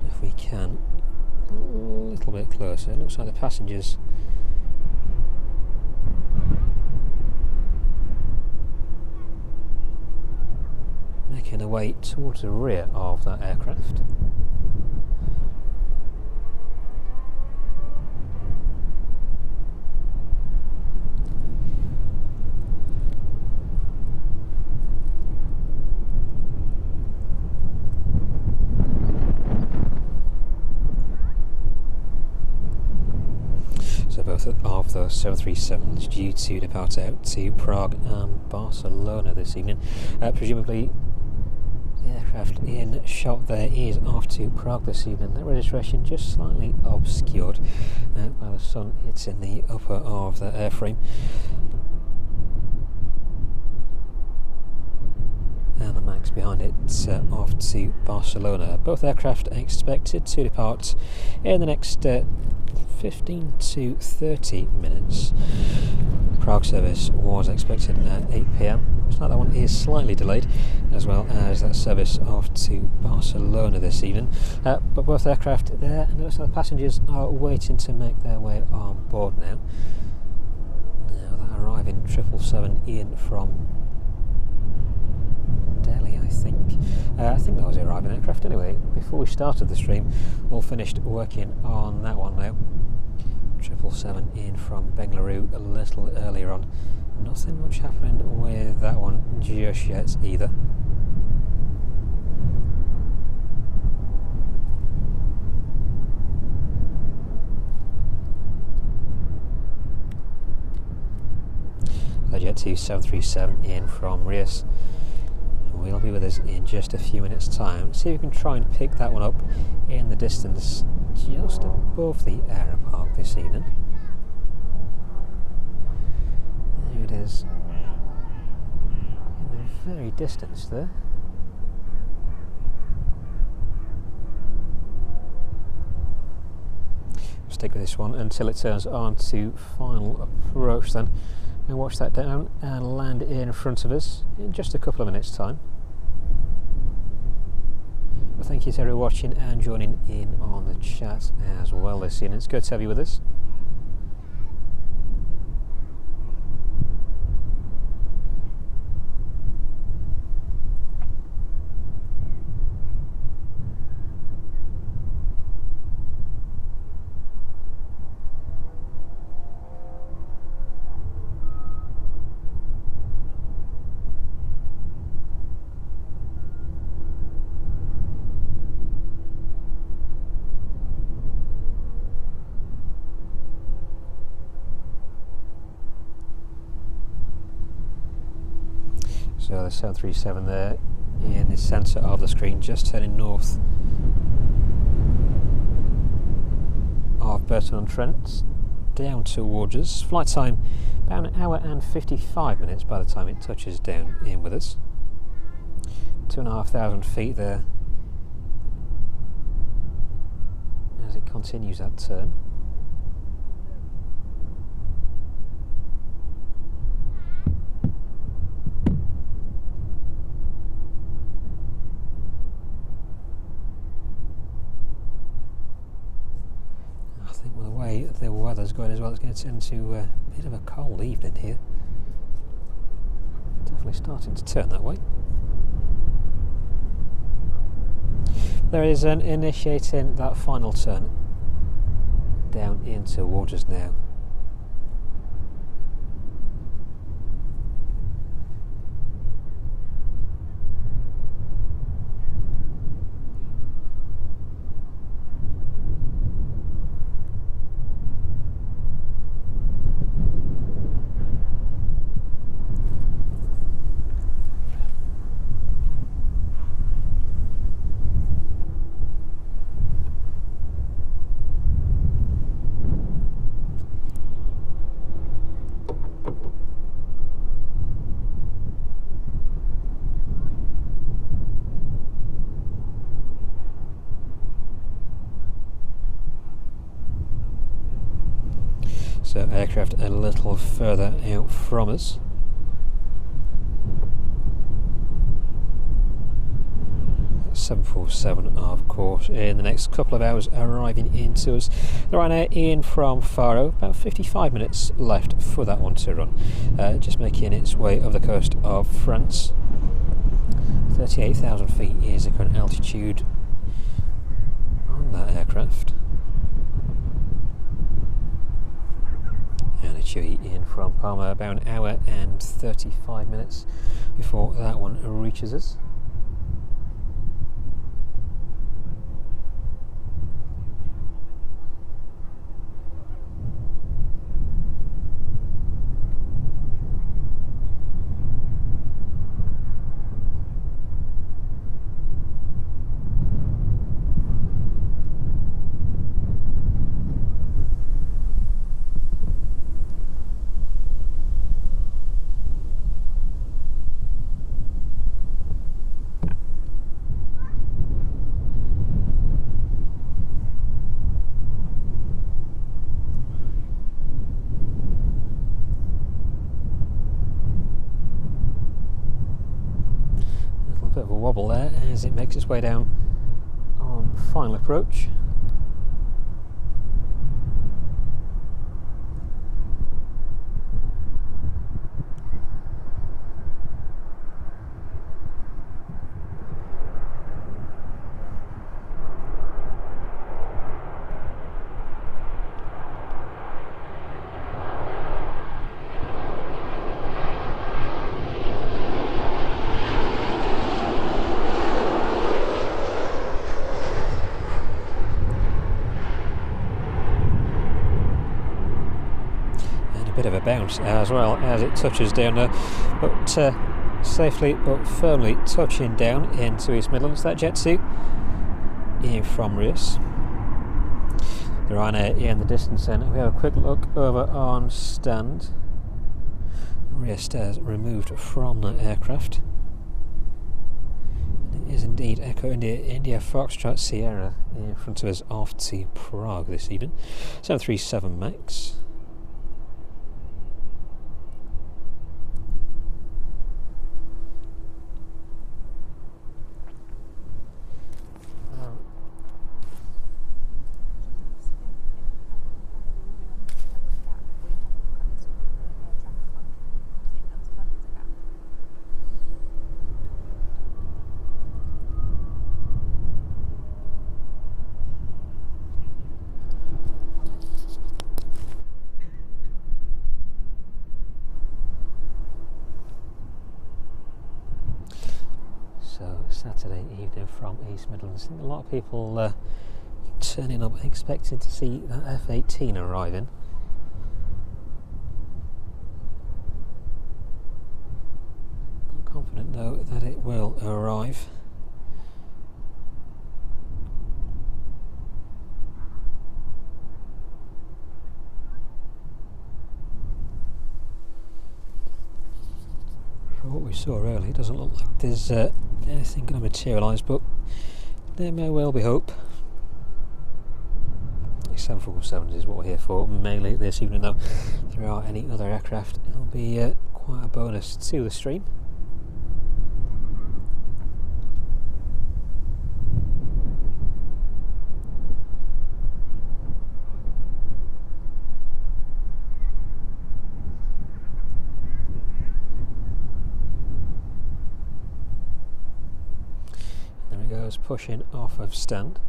If we can, a little bit closer, it looks like the passengers making their way towards the rear of that aircraft. So both of those 737s due to depart out to Prague and Barcelona this evening. Presumably the aircraft in shot there is off to Prague this evening. That registration just slightly obscured by the sun hitting the upper of the airframe. And the MAX behind it off to Barcelona. Both aircraft expected to depart in the next 15 to 30 minutes. Prague service was expected at 8 PM. Looks like that one is slightly delayed, as well as that service off to Barcelona this evening. But both aircraft there, and it looks like the passengers are waiting to make their way on board now. Now that arriving 777 in from Delhi, I think that was the arriving aircraft anyway. Before we started the stream, all finished working on that one now. 777 in from Bengaluru a little earlier on. Nothing much happening with that one just yet either. The Jet2 737 in from Rias. We'll be with us in just a few minutes' time. See if we can try and pick that one up in the distance just above the aeropark this evening. There it is, in the very distance there. Stick with this one until it turns on to final approach then, and watch that down and land in front of us in just a couple of minutes' time. Well, thank you to everyone watching and joining in on the chat as well this evening. It's good to have you with us. So the 737 there in the centre of the screen, just turning north of Burton-on-Trent down towards us. Flight time about an hour and 55 minutes by the time it touches down in with us. 2,500 feet there as it continues that turn. The weather's going as well, it's going to turn into a bit of a cold evening here. Definitely starting to turn that way. There is an initiating that final turn down in towards us now. So aircraft a little further out from us. That's 747, of course, in the next couple of hours arriving into us. The Ryanair in from Faro, about 55 minutes left for that one to run. Just making its way over the coast of France. 38,000 feet is the current altitude on that aircraft. And a Chewy in from Palma, about an hour and 35 minutes before that one reaches us. Bit of a wobble there as it makes its way down on final approach. Bit of a bounce as well as it touches down there, but safely but firmly touching down into East Midlands. That Jet2 in from Rios. The Ryanair in the distance, then we have a quick look over on stand. Rear stairs removed from the aircraft. It is indeed Echo India Foxtrot Sierra in front of us off to Prague this evening. 737 MAX. So Saturday evening from East Midlands. I think a lot of people turning up expecting to see that F-18 arriving. I'm confident though that it will arrive. From what we saw earlier, it doesn't look like there's anything going to materialise, but there may well be hope. 747s is what we're here for mainly this evening, though. If there are any other aircraft, it'll be quite a bonus to the stream. There it goes, pushing off of stand.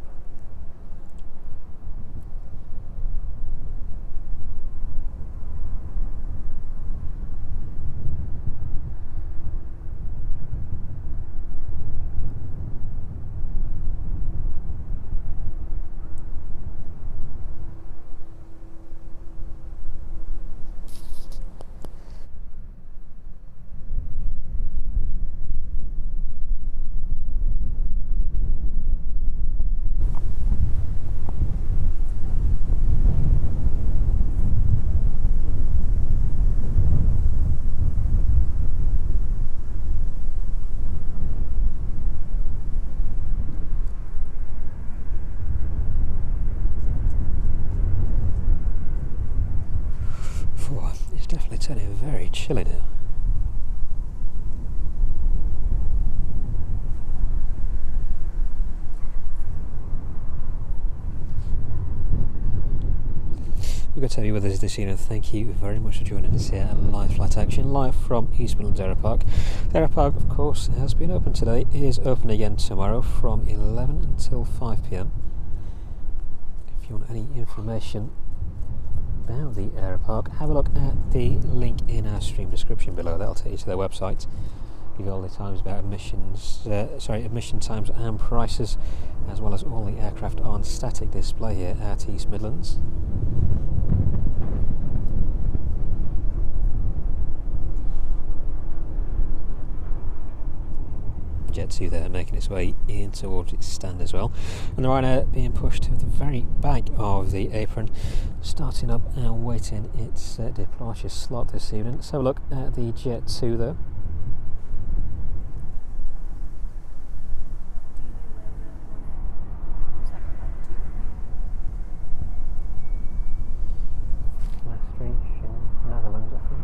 turning very chilly now. We're going to tell you with us this evening. Thank you very much for joining us here at Live Flight Action, live from East Midlands Aero Park. The Aero Park, of course, has been open today, is open again tomorrow from 11 until 5 p.m. If you want any information about the Aero Park, have a look at the link in our stream description below. That'll take you to their website. Give you all the times about admission times and prices, as well as all the aircraft on static display here at East Midlands. Jet2 there making its way in towards its stand as well, and the Ryanair being pushed to the very back of the apron, starting up and waiting its departure slot this evening. Let's have a look at the Jet2 though. Netherlands, I think.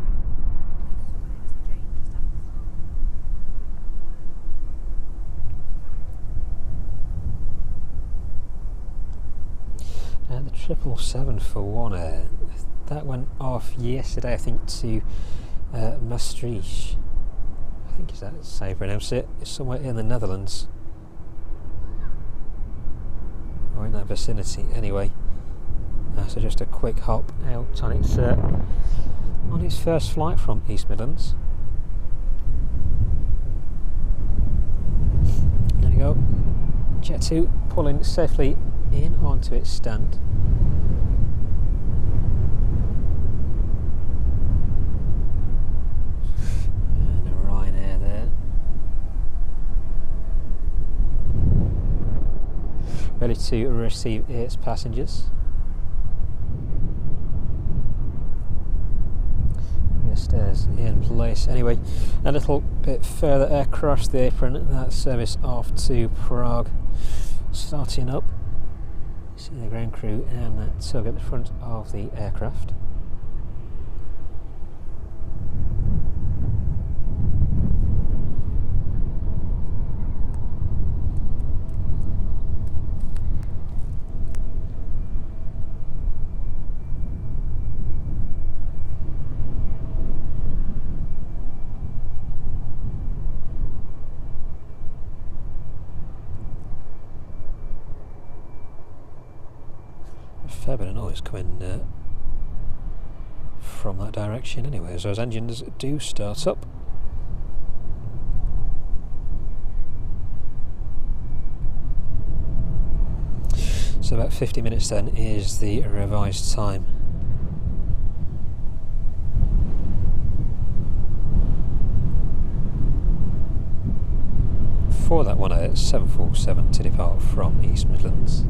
And the 777 for Ryanair, that went off yesterday, I think, to Maastricht. I think is that how you pronounce it? It's somewhere in the Netherlands, or in that vicinity. Anyway, so just a quick hop out on its first flight from East Midlands. There we go. Jet2 pulling safely in onto its stand. And a Ryanair there. Ready to receive its passengers. Stairs in place. Anyway, a little bit further across the apron, that service off to Prague, starting up. See the ground crew and that tug at the front of the aircraft. Fair bit of noise coming from that direction anyway, as those engines do start up. So about 50 minutes then is the revised time. For that one at 747 to depart from East Midlands.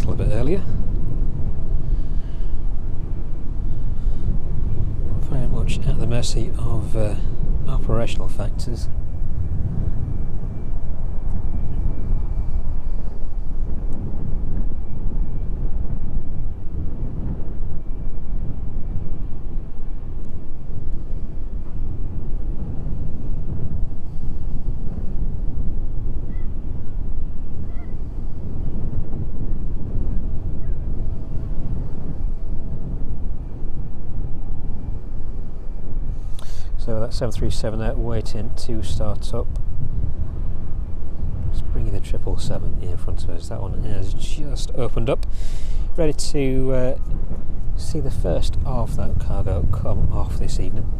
A bit earlier. Very much at the mercy of operational factors. So that 737 there waiting to start up. Just bringing the 777 in front of us. That one has just opened up, ready to see the first of that cargo come off this evening.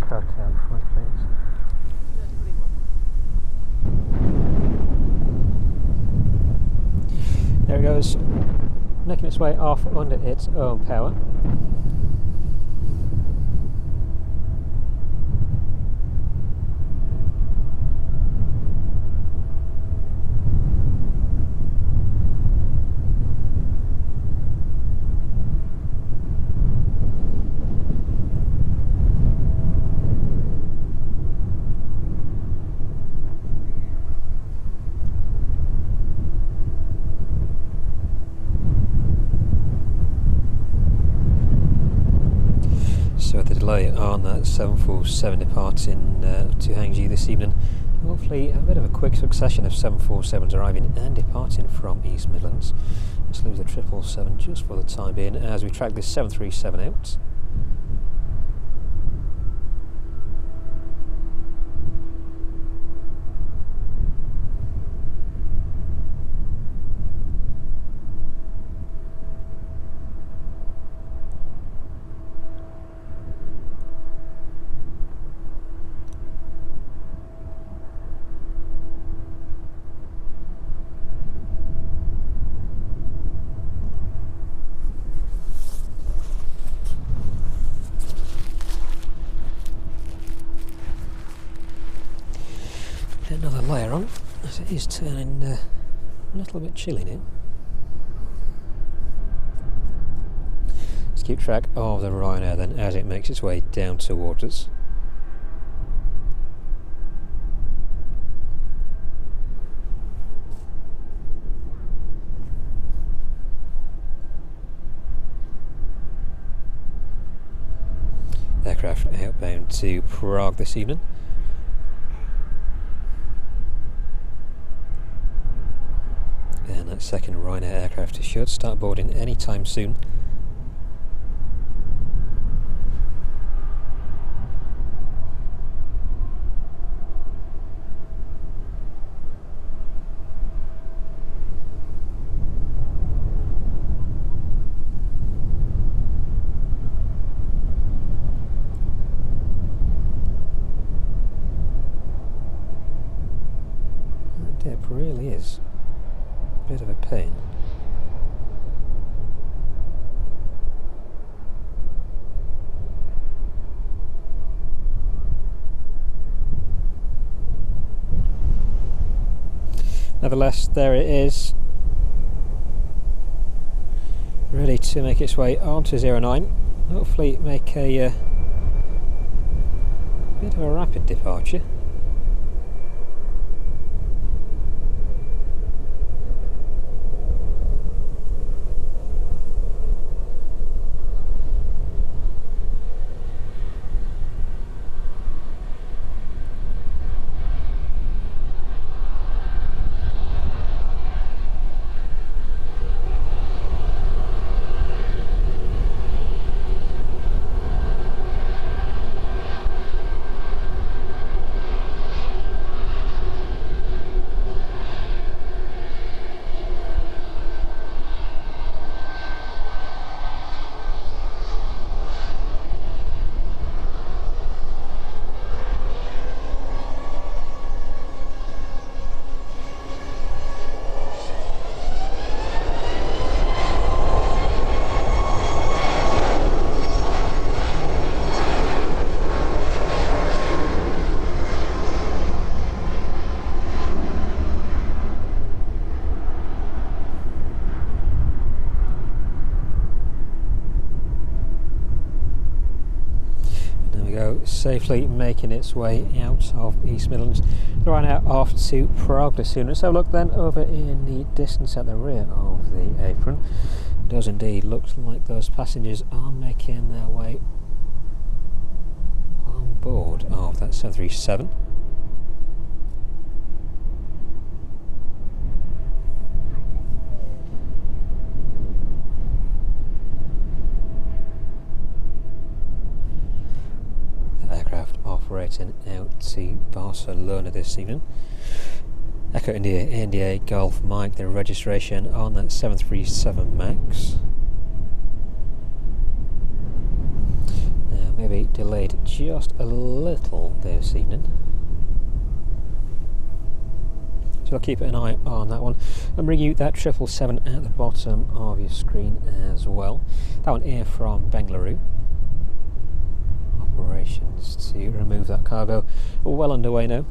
Cut out front, please. goes, making its way off under its own power. So the delay on that 747 departing to Hangzhou this evening. Hopefully a bit of a quick succession of 747s arriving and departing from East Midlands. Let's lose the 777 just for the time being as we track this 737 out. Another layer on, as it is turning a little bit chilly now. Let's keep track of the Ryanair then as it makes its way down towards us. Aircraft outbound to Prague this evening. And that second Ryanair aircraft should start boarding anytime soon. That dip really is a bit of a pain. Nevertheless, there it is, ready to make its way onto 09. Hopefully make a bit of a rapid departure. Safely making its way out of East Midlands. Ryanair off to Prague this soon. Let's have a look then over in the distance at the rear of the Apron. It does indeed look like those passengers are making their way on board of that 737. Operating out to Barcelona this evening. Echo India Golf Mike, the registration on that 737 MAX. Now maybe delayed just a little this evening. So I'll keep an eye on that one and bring you that 777 at the bottom of your screen as well. That one here from Bengaluru. Operations to remove that cargo well underway now.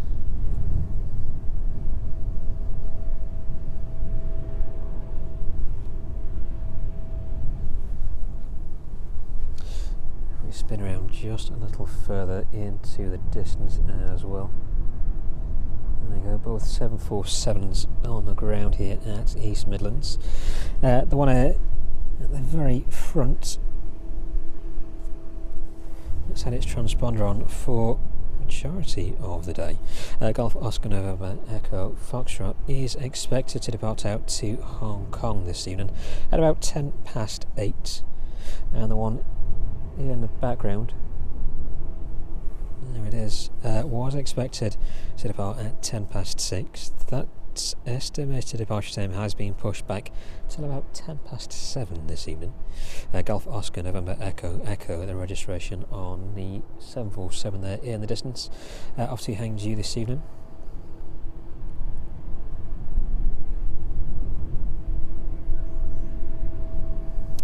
We spin around just a little further into the distance as well. There we go, both 747s on the ground here at East Midlands. The one at the very front has had its transponder on for majority of the day. Golf Oscar November Echo Foxtrot is expected to depart out to Hong Kong this evening at about 8:10. And the one in the background, there it is, was expected to depart at 6:10. That estimated departure time has been pushed back till about 7:10 this evening. Golf Oscar November Echo the registration on the 747 there in the distance, off to Hangzhou this evening.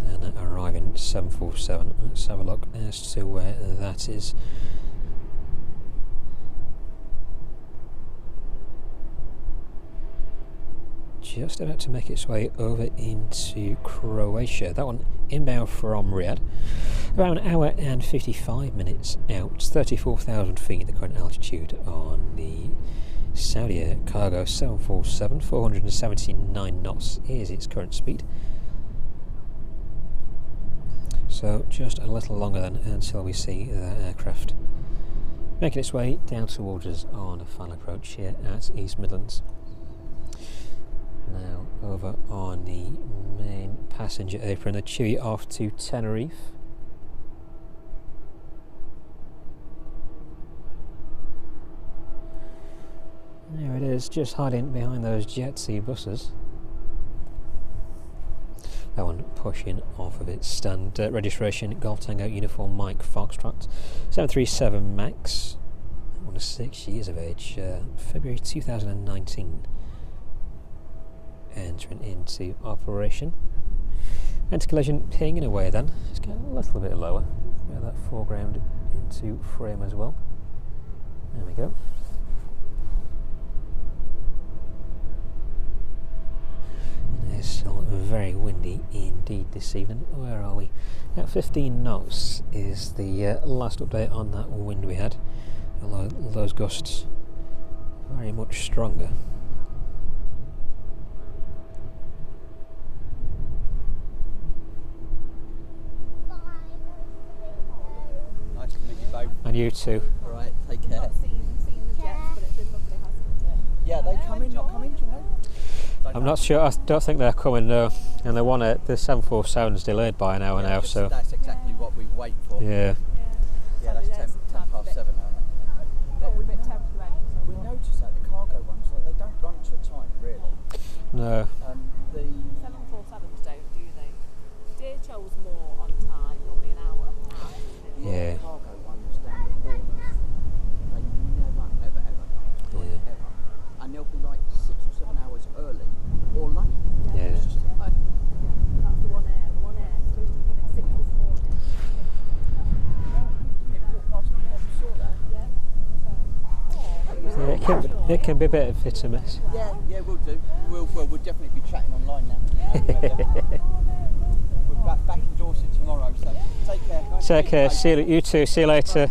And arriving 747, let's have a look as to where that is. Just about to make its way over into Croatia. That one inbound from Riyadh. About an hour and 55 minutes out. 34,000 feet the current altitude on the Saudia Cargo 747. 479 knots is its current speed. So just a little longer then until we see that aircraft making its way down towards us on a final approach here at East Midlands. Now over on the main passenger apron, the Chewy off to Tenerife. There it is, just hiding behind those Jet2 buses. That one pushing off of its stand. Registration Golf Tango Uniform Mike Foxtrot 737 Max. That one is 6 years of age, February 2019. Entering into operation. Anti-collision pinging away then. It's getting a little bit lower. Get that foreground into frame as well. There we go. It's still very windy indeed this evening. Where are we? At 15 knots is the last update on that wind we had. Although those gusts very much stronger. And you too. Alright, take care. Not seen the jets, but it's been lovely, hasn't it? Yeah, they come in, not coming, do you know? I'm not sure, I don't think they're coming now. And the one at the 747's delayed by an hour now, so. That's exactly what we wait for. Yeah. Yeah, that's 10 past 7 now. But we're a bit temporary. We noticed that the cargo ones, like, they don't run to a time, really. No. The 747s don't, do they? DHL's more on time, normally an hour out. Yeah. cargo ones down the corners, they never, ever, ever come. Yeah. Ever. And they'll be like 6 or 7 hours early or late. Yeah. It's just, That's the one air. The one air is supposed to come at 6 this morning. Yeah, it can be a bit of hit and miss. Yeah, we'll do. We'll definitely be chatting online now. We're back in Dorset tomorrow, so take care. Nice Take care, Bye. see you too, see you later.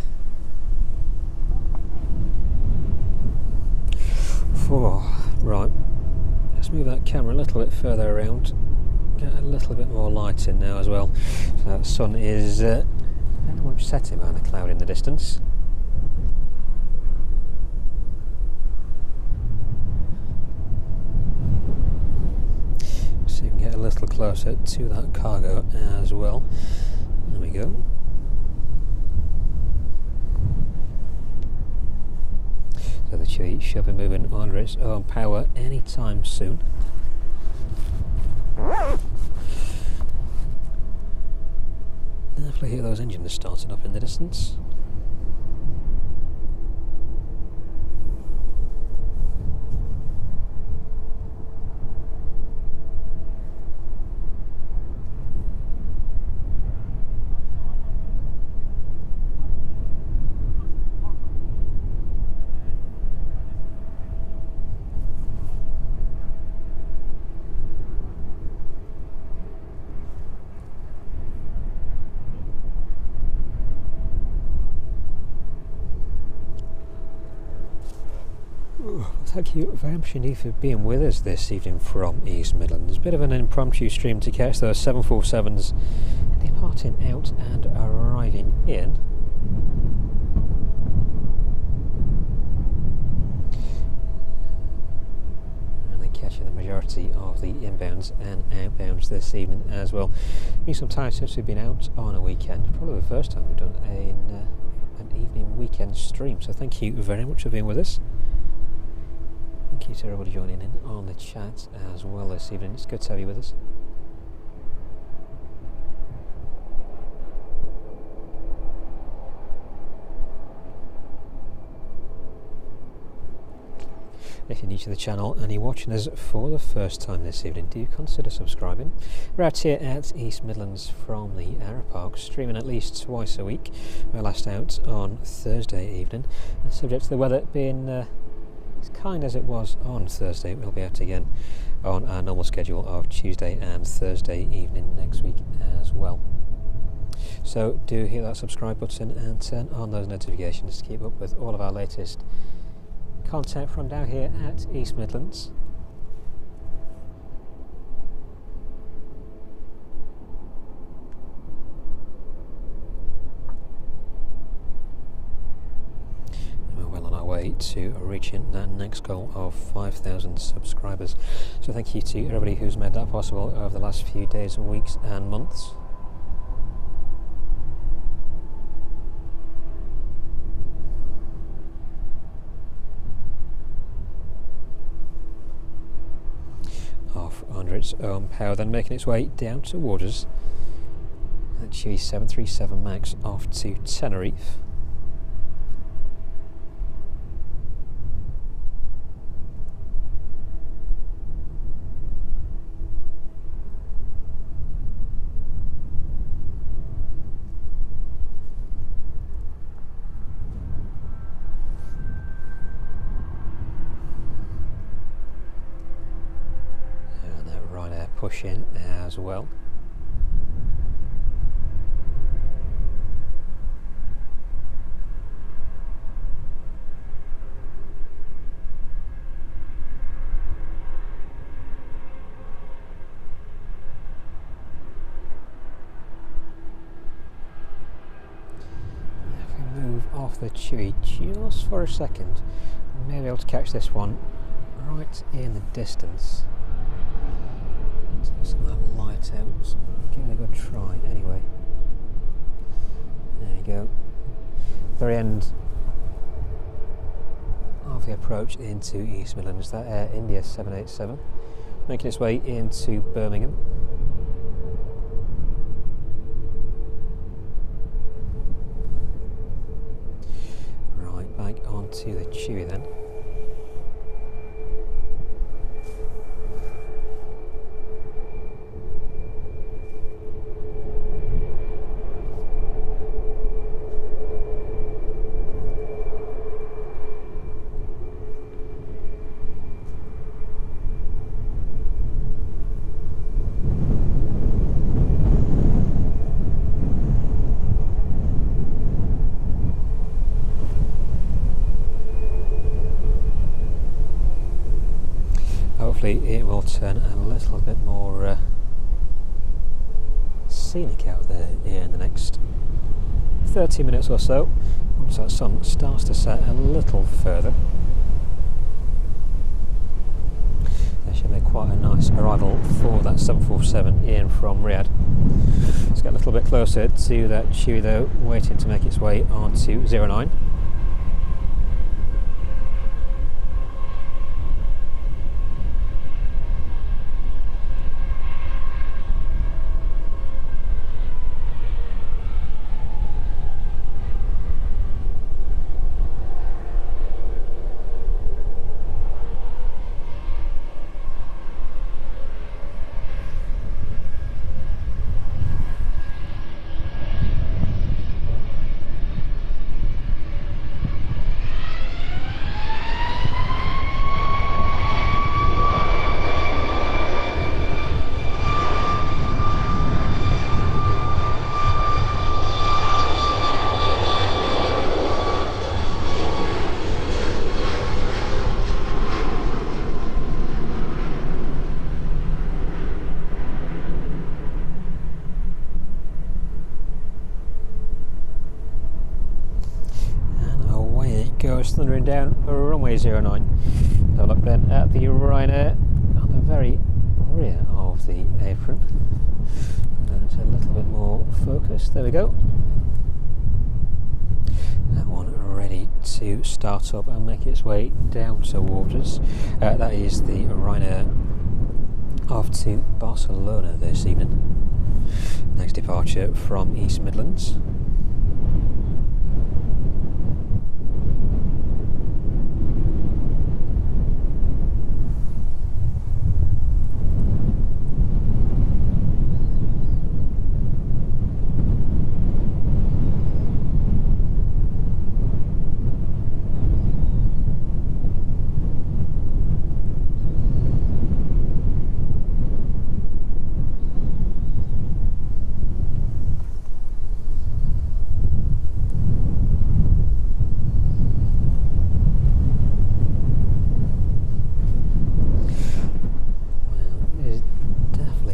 Right, let's move that camera a little bit further around, get a little bit more light in now as well. So the sun is very much setting behind the cloud in the distance. So you can get a little closer to that cargo as well. There we go. So the Chewy should be moving under its own power anytime soon. Definitely hear those engines starting up in the distance. Thank you very much indeed for being with us this evening from East Midlands. Bit of an impromptu stream to catch those 747s departing out and arriving in. And then catching the majority of the inbounds and outbounds this evening as well. Been some time since we've been out on a weekend. Probably the first time we've done an evening weekend stream. So thank you very much for being with us. Thank you to everybody joining in on the chat as well this evening. It's good to have you with us. If you're new to the channel and you're watching us for the first time this evening, do consider subscribing. We're out here at East Midlands from the Aeropark, streaming at least twice a week. We're last out on Thursday evening, and subject to the weather being as kind as it was on Thursday, we'll be out again on our normal schedule of Tuesday and Thursday evening next week as well. So do hit that subscribe button and turn on those notifications to keep up with all of our latest content from down here at East Midlands. Way to reaching that next goal of 5,000 subscribers. So thank you to everybody who's made that possible over the last few days, weeks and months. Off under its own power, then making its way down towards us. That Chewy 737 MAX off to Tenerife. Pushing as well. If we move off the Chewy just for a second, we may be able to catch this one right in the distance. Some of that light out, give it a good try anyway. There you go. Very end of the approach into East Midlands, that Air India 787, making its way into Birmingham. Right, back onto the Chewy then. Hopefully it will turn a little bit more scenic out there in the next 30 minutes or so, once that sun starts to set a little further. That should make quite a nice arrival for that 747 in from Riyadh. Let's get a little bit closer to that Chewy though, waiting to make its way onto 09. goes thundering down runway 09. Have a look then at the Ryanair on the very rear of the apron. And then it's a little bit more focused. There we go. That one ready to start up and make its way down towards us. That is the Ryanair off to Barcelona this evening. Next departure from East Midlands.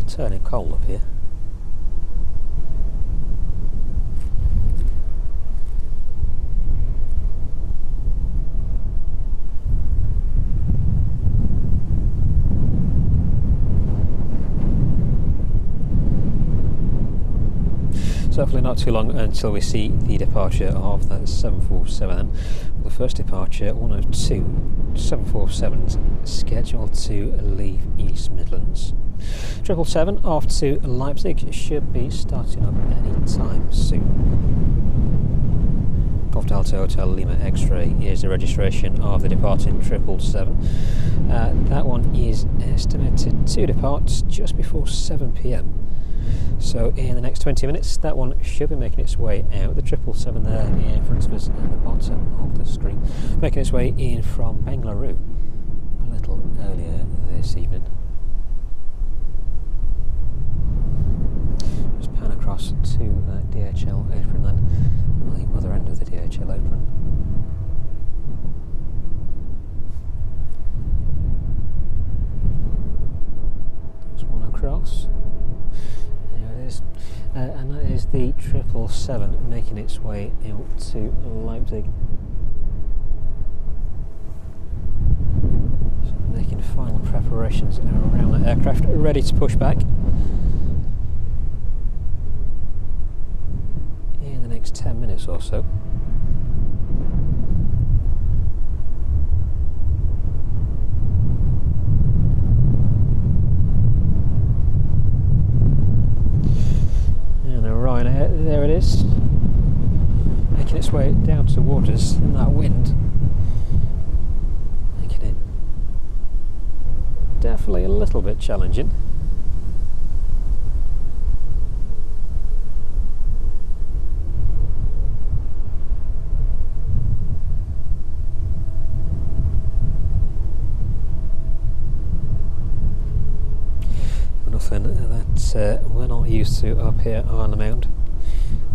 Turning cold up here. So hopefully not too long until we see the departure of that 747. The first departure, one of two 747s scheduled to leave East Midlands. 777 off to Leipzig should be starting up any time soon. Golf Delta Hotel Lima X-Ray is the registration of the departing 777. That one is estimated to depart just before 7 p.m. So in the next 20 minutes that one should be making its way out. The 777 there in front of us at the bottom of the screen, making its way in from Bengaluru a little earlier this evening. Just pan across to that DHL apron then, the other end of the DHL apron. There's one across. There it is. And that is the 777 making its way out to Leipzig. So making final preparations around that aircraft, ready to push back in the next 10 minutes or so. Ryanair, there it is, making its way down towards us in that wind, making it definitely a little bit challenging. Nothing that we're not used to up here on the Mound.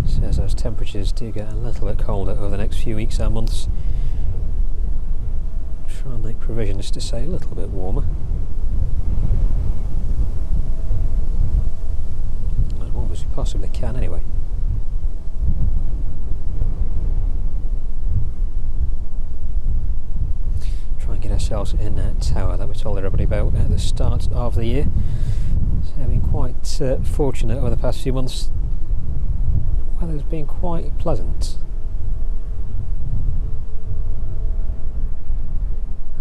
So as those temperatures do get a little bit colder over the next few weeks and months, try and make provisions to stay a little bit warmer. As warm as we possibly can anyway. Try and get ourselves in that tower that we told everybody about at the start of the year. I've been quite fortunate over the past few months. Weather's been quite pleasant,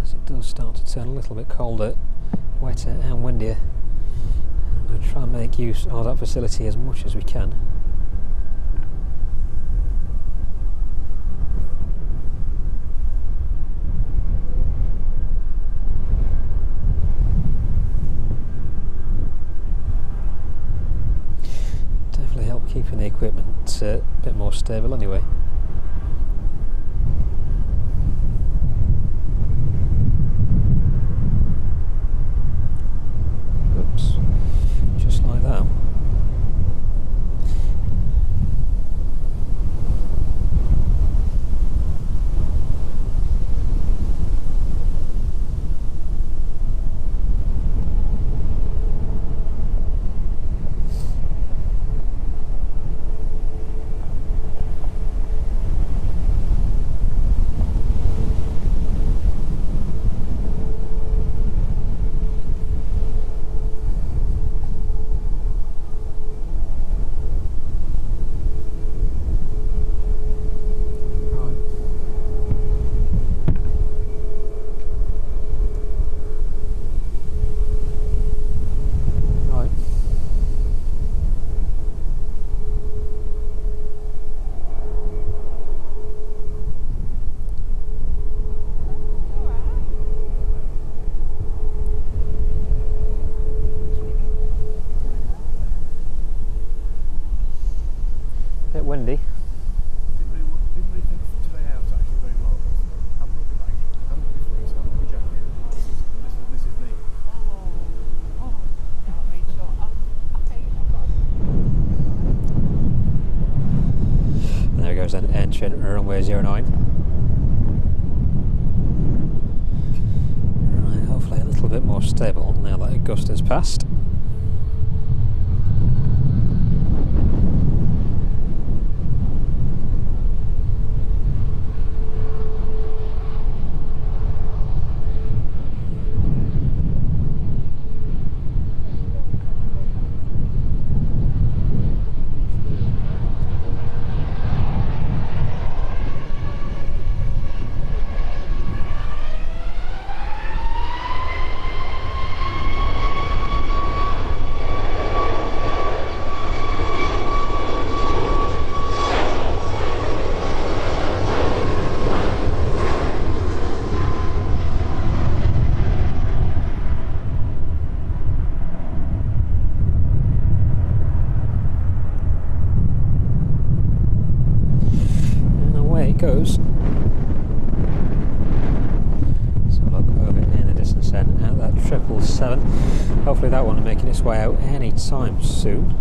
as it does start to turn a little bit colder, wetter and windier. I'm going to try and make use of that facility as much as we can. Keeping the equipment a bit more stable anyway. Oops, just like that. stable now that a gust has passed. Goes. So look over in the distance then at that 777. Hopefully that one making its way out any time soon.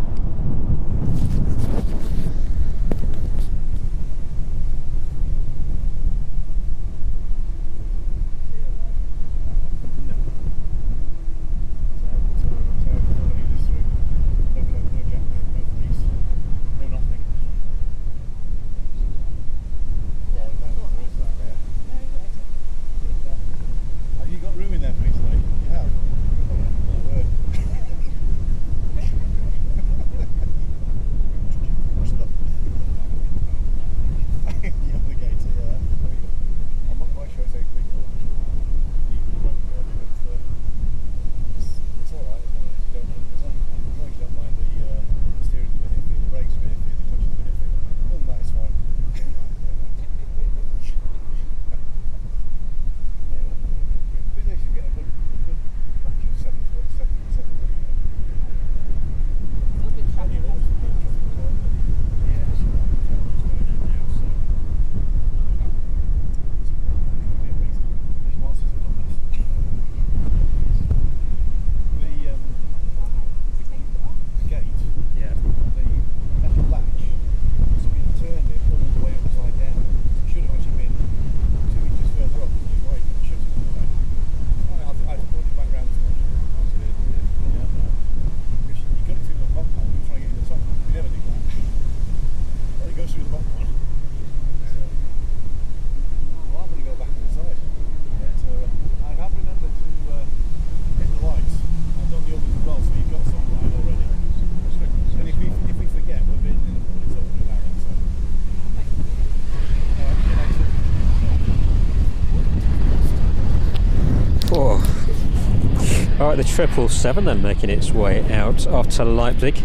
Alright, the 777 then making its way out to Leipzig.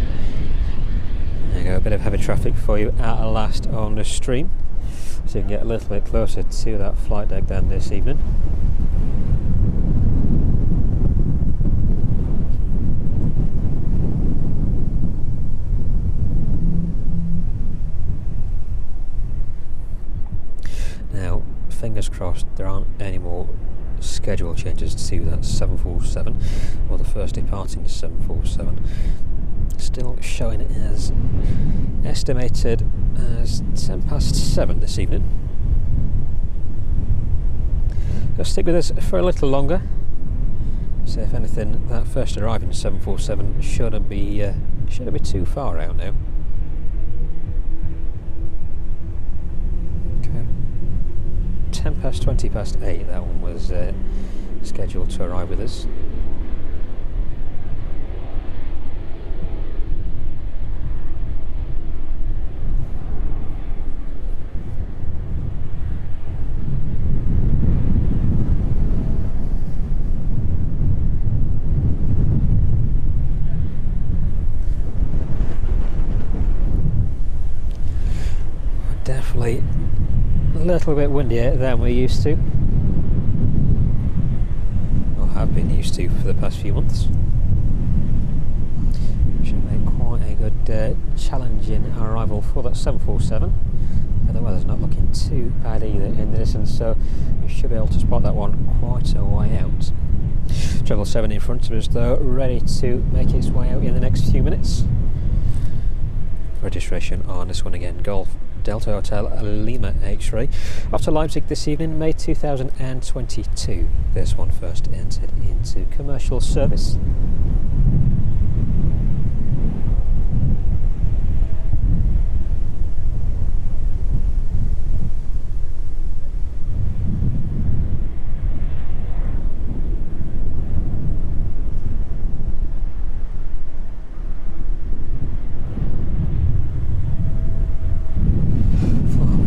There you go, a bit of heavy traffic for you at last on the stream. So you can get a little bit closer to that flight deck then this evening. Now, fingers crossed there aren't any more schedule changes to that 747, or the first departing 747. Still showing it as estimated as 7:10 this evening. I'll stick with us for a little longer. So if anything, that first arriving 747 shouldn't be too far out now. 20:10, that one was scheduled to arrive with us. Definitely a little bit windier than we're used to, or have been used to for the past few months. Should make quite a good challenging arrival for that 747. But the weather's not looking too bad either in the distance, so you should be able to spot that one quite a way out. 777 in front of us though, ready to make its way out in the next few minutes. Registration on this one again, Golf Delta Hotel Lima H3. Off to Leipzig this evening, May 2022. This one first entered into commercial service.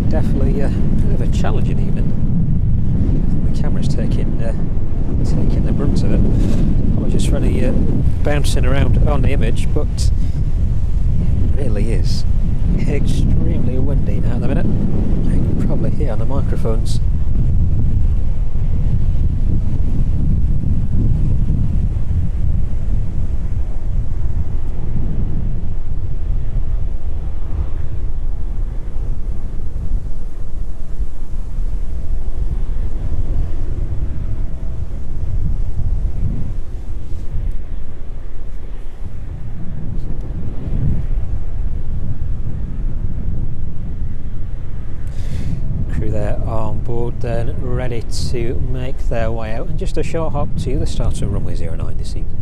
Definitely a bit of a challenging evening. The camera's taking the brunt of it. Apologies for any bouncing around on the image, but it really is extremely windy at the minute. You can probably hear on the microphones. There on board then, ready to make their way out, and just a short hop to the start of runway 09 this evening.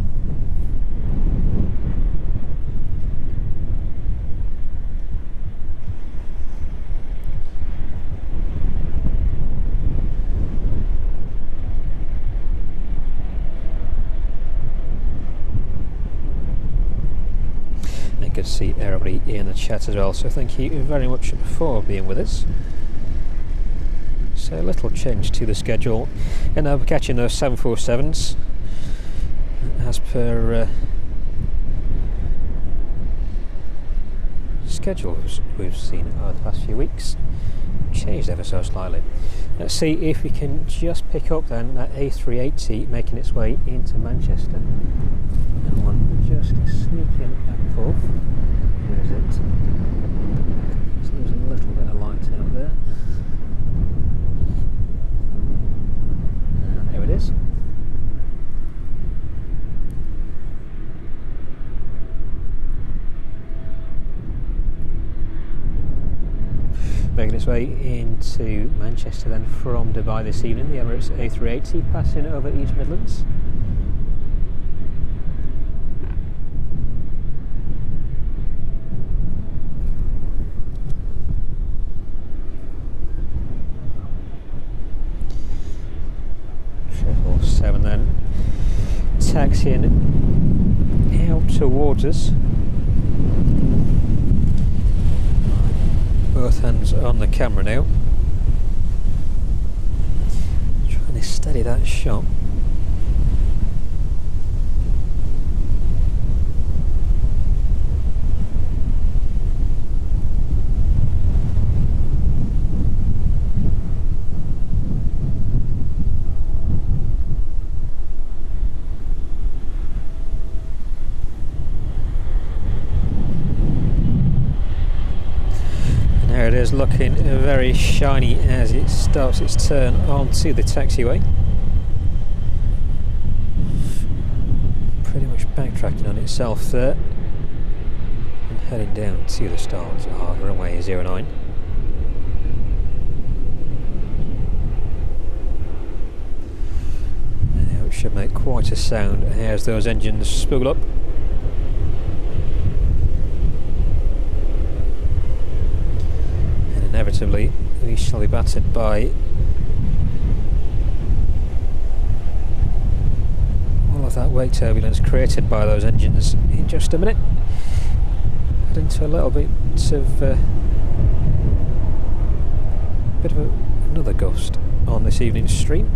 And good to see everybody in the chat as well, so thank you very much for being with us. So a little change to the schedule, and now we're catching those 747s as per schedules we've seen over the past few weeks. Changed ever so slightly. Let's see if we can just pick up then that A380 making its way into Manchester. And one just sneaking above. Where is it? Just losing a little bit of light out there. There it is. Making its way into Manchester then from Dubai this evening, the Emirates A380 passing over East Midlands. Seven then taxiing out towards us. Both hands on the camera now. Trying to steady that shot. There it is, looking very shiny as it starts its turn onto the taxiway. Pretty much backtracking on itself there and heading down to the start of runway 09. Now it should make quite a sound as those engines spool up. Inevitably, we shall be battered by all of that wake turbulence created by those engines in just a minute. Head into a little bit of another gust on this evening's stream.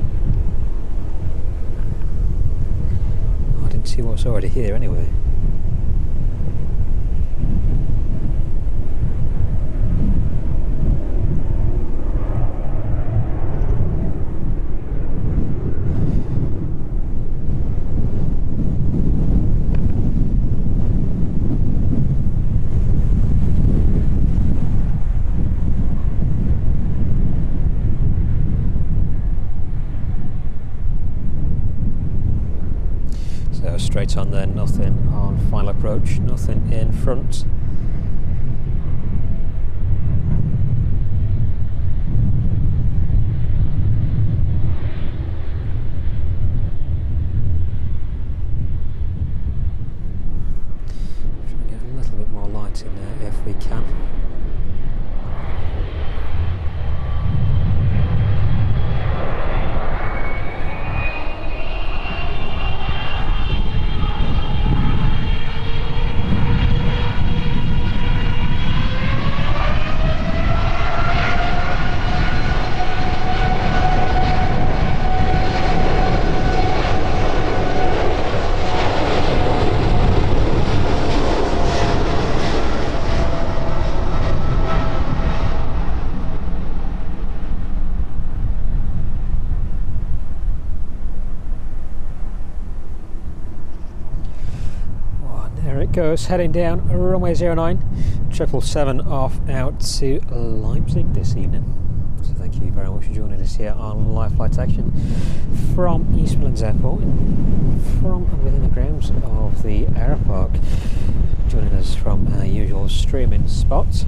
I didn't see what's already here anyway. Straight on there, nothing on final approach, nothing in front. it goes, heading down runway 09, 777 off out to Leipzig this evening. So thank you very much for joining us here on Live Flight Action from East Midlands Airport, from and within the grounds of the aeropark. Joining us from our usual streaming spot.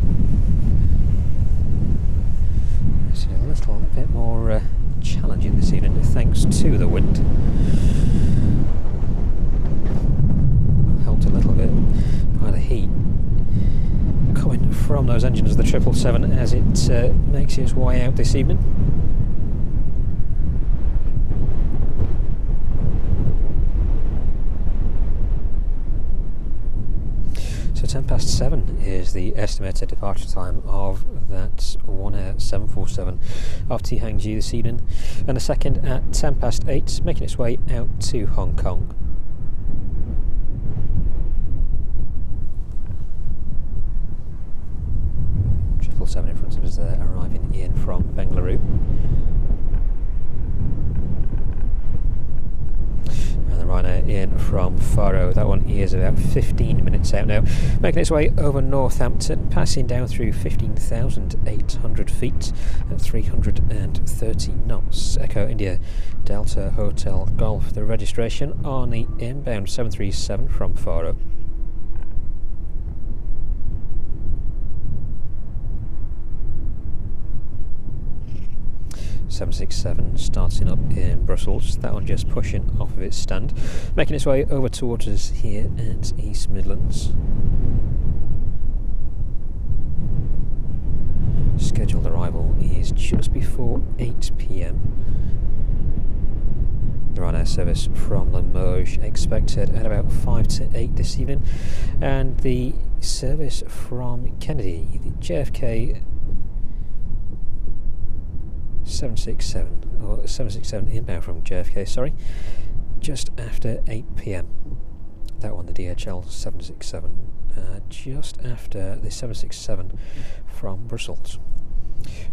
It's a little bit more challenging this evening thanks to the wind. Helped a little bit by the heat coming from those engines of the 777 as it makes its way out this evening. So 7:10 is the estimated departure time of that One Air 747 off to Hangzhou this evening, and the second at 8:10, making its way out to Hong Kong. Seven in front of us there, arriving in from Bengaluru. And the Ryanair in from Faro, that one is about 15 minutes out now, making its way over Northampton, passing down through 15,800 feet at 330 knots. Echo India Delta Hotel Golf, the registration on the inbound 737 from Faro. .767 starting up in Brussels, that one just pushing off of its stand, making its way over towards us here at East Midlands. Scheduled arrival is just before 8 p.m. The Ryanair service from Limoges expected at about 5 to 8 this evening, and the service from Kennedy, the JFK 767 inbound from JFK, sorry, just after 8 p.m. That one, the DHL 767, just after the 767 from Brussels.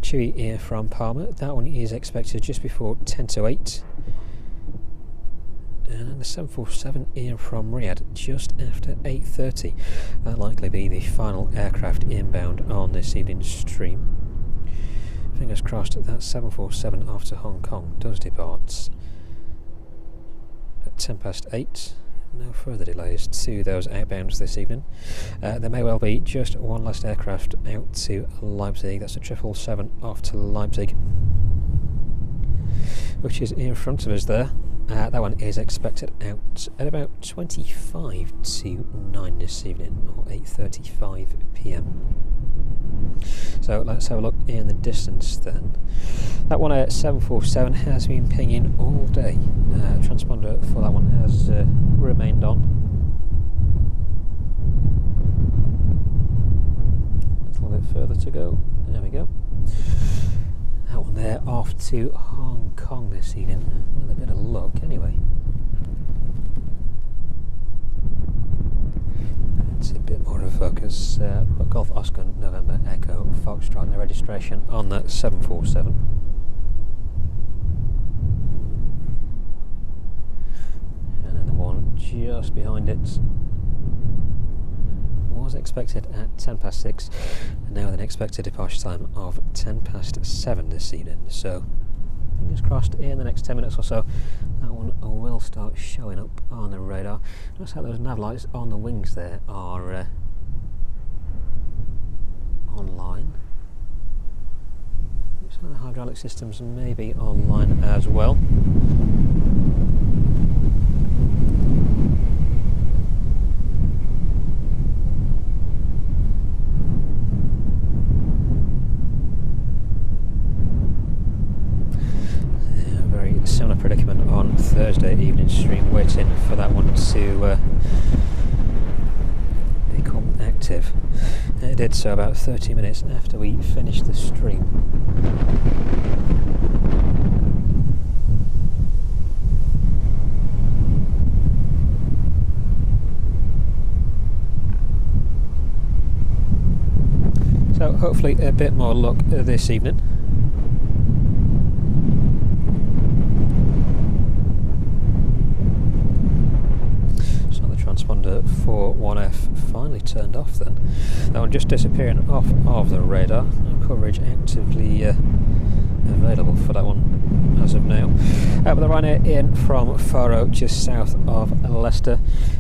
Chewy Air from Palma, that one is expected just before 10 to 8. And the 747 Air from Riyadh just after 8:30. That'll likely be the final aircraft inbound on this evening's stream. Fingers crossed that 747 off to Hong Kong does depart at 8:10. No further delays to those outbounds this evening. There may well be just one last aircraft out to Leipzig. That's a 777 off to Leipzig, which is in front of us there. That one is expected out at about 25 to 9 this evening, or 8:35 p.m. So let's have a look in the distance then. That one at 747 has been pinging all day. Transponder for that one has remained on. A little bit further to go. There we go. That one there off to Hong Kong this evening. With a bit of luck anyway. It's a bit more of a focus. Golf Oscar November Echo Foxtrot, the registration on that 747. And then the one just behind it was expected at 10:06, and now with an expected departure time of 10:07 this evening. So fingers crossed in the next 10 minutes or so that one will start showing up on the radar. Notice how those nav lights on the wings there are online. Looks like the hydraulic systems may be online as well. Similar predicament on Thursday evening stream, waiting for that one to become active. It did so about 30 minutes after we finished the stream. So hopefully a bit more luck this evening. G-ONEF finally turned off then. That one just disappearing off of the radar. No coverage actively available for that one as of now. But the Ryanair in from Faro, just south of Leicester.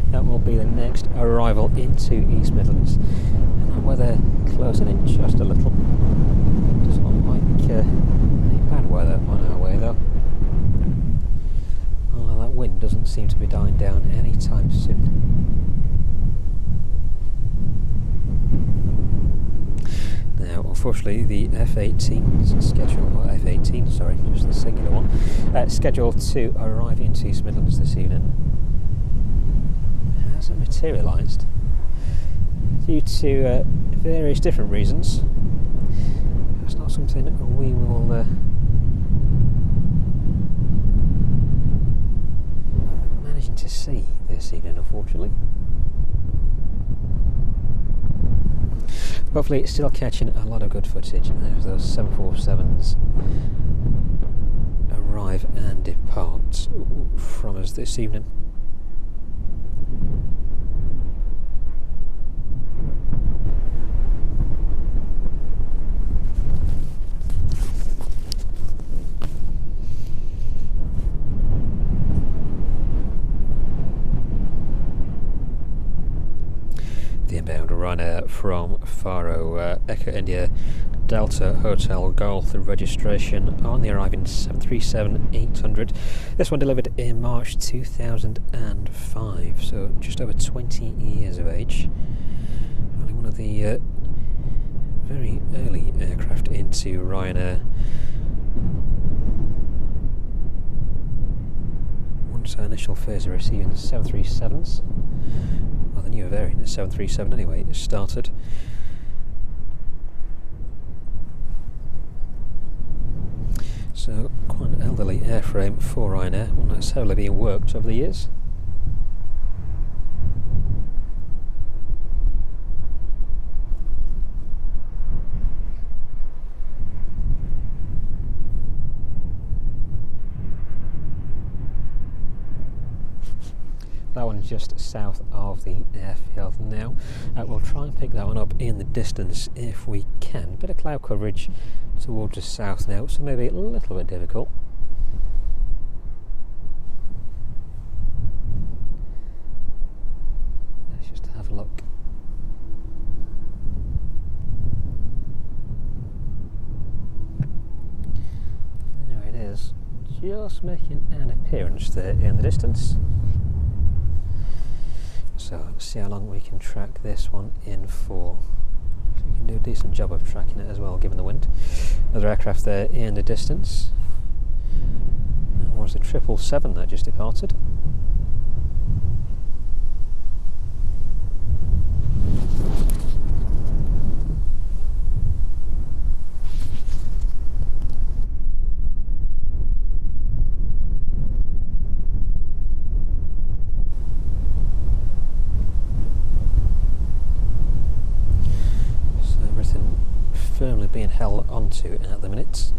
That will be the next arrival into East Midlands. And weather closing in just a little. Doesn't look like any bad weather on our way though. Oh, that wind doesn't seem to be dying down anytime soon. Now, unfortunately, the F-18 schedule, or F-18, sorry, just the singular one, scheduled to arrive into East Midlands this evening hasn't materialised due to various different reasons. That's not something we will managing to see this evening, unfortunately. Hopefully it's still catching a lot of good footage as those 747s arrive and depart from us this evening. The inbound Ryanair from Faro, Echo India Delta Hotel Golf, the registration on the arriving 737-800. This one delivered in March 2005, so just over 20 years of age. Only one of the very early aircraft into Ryanair. Once our initial phase of receiving 737s. Well, the newer variant is 737 anyway, it started. So, quite an elderly airframe for Ryanair, one that's heavily been worked over the years. That one just south of the airfield now. We'll try and pick that one up in the distance if we can. Bit of cloud coverage towards the south now, so maybe a little bit difficult. Let's just have a look. There it is, just making an appearance there in the distance. So let's see how long we can track this one in for. So we can do a decent job of tracking it as well, given the wind. Another aircraft there in the distance. That was the 777 that just departed. Firmly being held onto at the minute.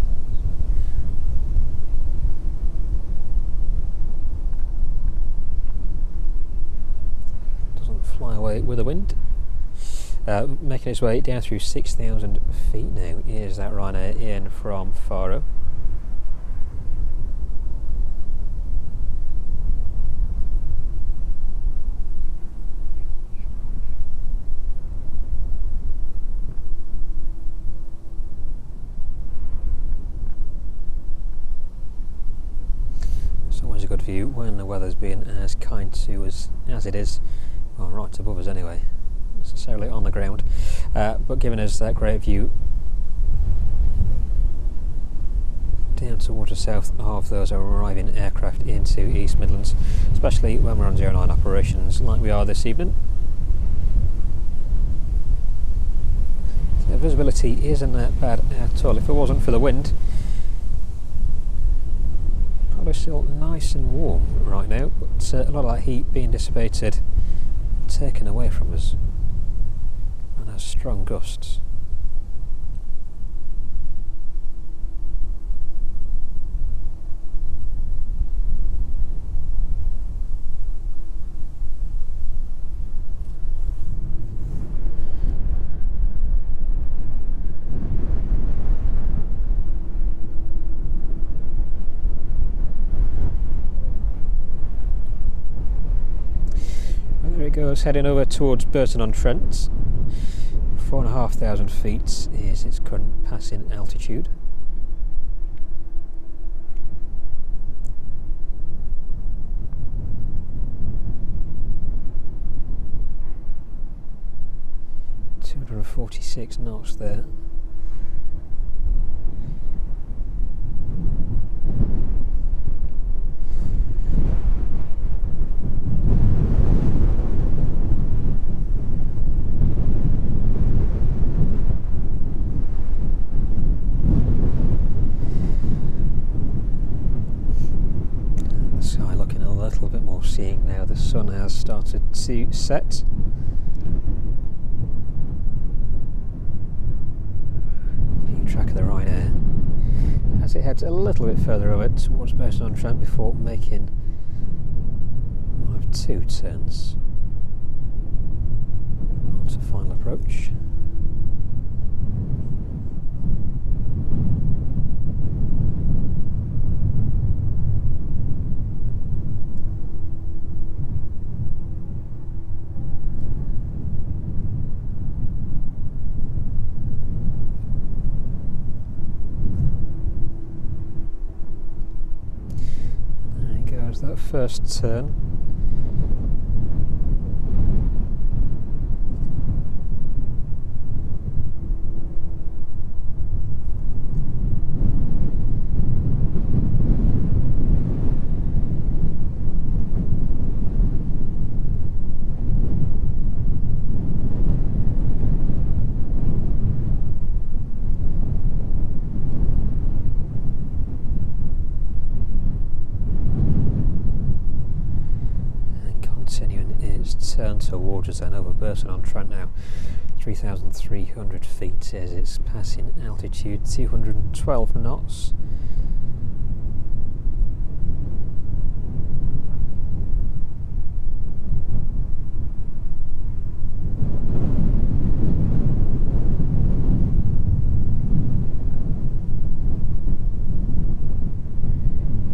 Doesn't fly away with the wind. Making its way down through 6,000 feet now is that Ryanair in from Faro. Always a good view when the weather's been as kind to us as it is, well, right above us anyway, necessarily on the ground, but giving us that great view down towards the south of those arriving aircraft into East Midlands, especially when we're on 09 operations like we are this evening. So visibility isn't that bad at all. If it wasn't for the wind, probably still nice and warm right now, but a lot of that heat being dissipated, taken away from us, and has strong gusts. it goes, heading over towards Burton-on-Trent. 4,500 feet is its current passing altitude. .246 knots there. The sky looking a little bit more scenic now the sun has started to set. Track of the Ryanair as it heads a little bit further over towards Burton-on-Trent before making one of two turns onto final approach. That first turn. Turn towards us and over Burton-on-Trent now. 3,300 feet is its passing altitude, 212 knots.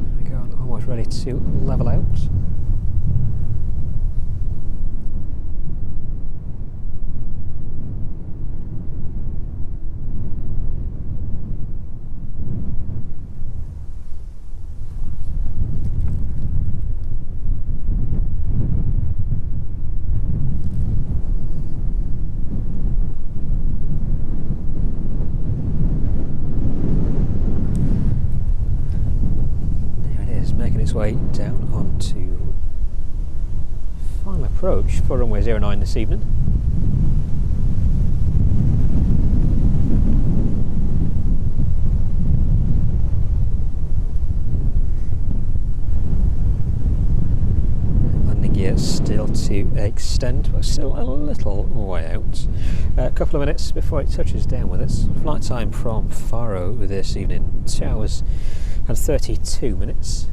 There we go, almost ready to level out. Way down onto final approach for runway 09 this evening. Landing gear still to extend, but still a little way out. A couple of minutes before it touches down with us. Flight time from Faro this evening, 2 hours and 32 minutes.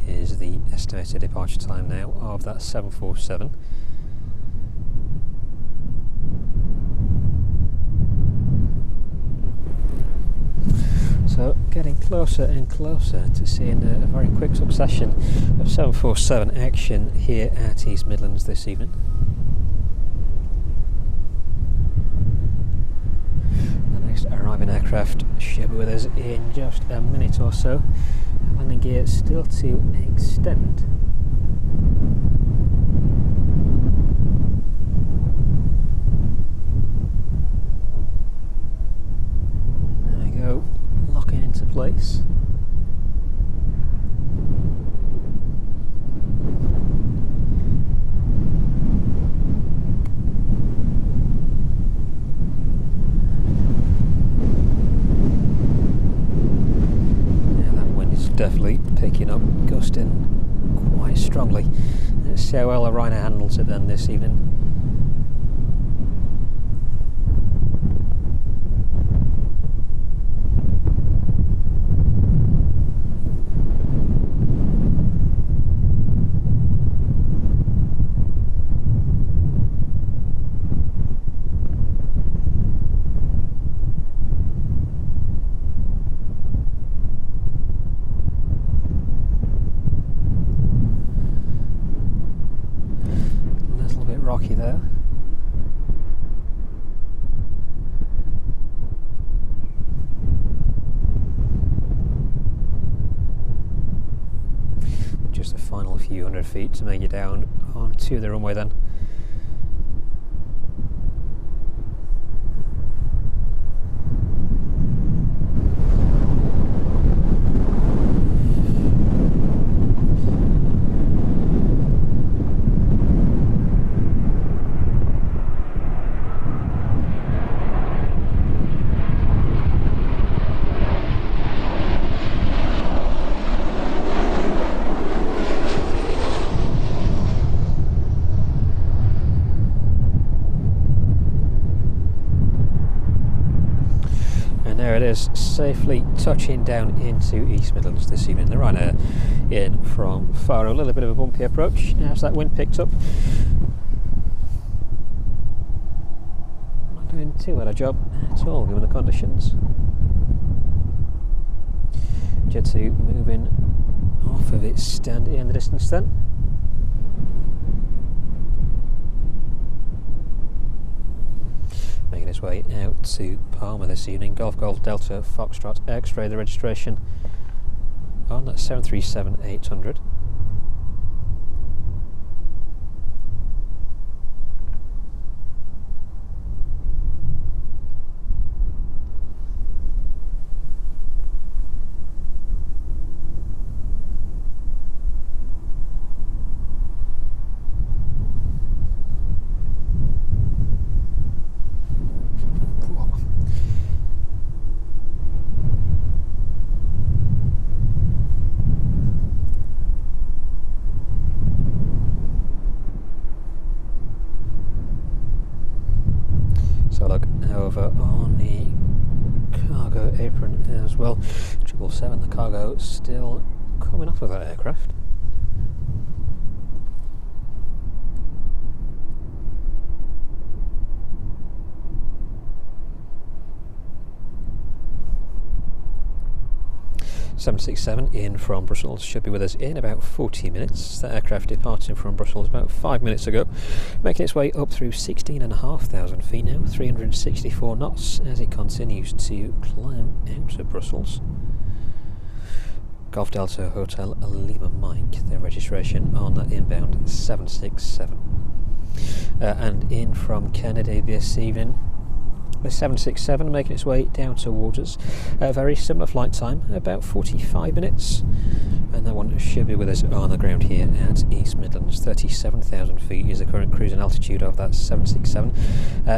Is the estimated departure time now of that 747. So getting closer and closer to seeing a very quick succession of 747 action here at East Midlands this evening. The next arriving aircraft should be with us in just a minute or so. Landing gear still to extend. There we go, locking into place. Definitely picking up, gusting quite quite strongly. Let's see how well the Ryanair handles it then this evening. Rocky there. Just a final few hundred feet to make it down onto the runway then. There it is, safely touching down into East Midlands this evening. The Ryanair in from Faro, a little bit of a bumpy approach as that wind picked up. Not doing too bad a job at all given the conditions. Jet2 moving off of its stand in the distance then. Making its way out to Palma this evening. Golf Golf Delta Foxtrot X-ray, the registration on that 737-800. So look over on the cargo apron as well. 777, the cargo still coming off of that aircraft. .767 in from Brussels should be with us in about 40 minutes. That aircraft departing from Brussels about 5 minutes ago, making its way up through 16,500 feet now, 364 knots as it continues to climb out of Brussels. Golf Delta Hotel Lima Mike, their registration on that inbound 767. And in from Kennedy this evening, the 767 making its way down towards us. A very similar flight time, about 45 minutes. And that one should be with us on the ground here at East Midlands. 37,000 feet is the current cruising altitude of that 767.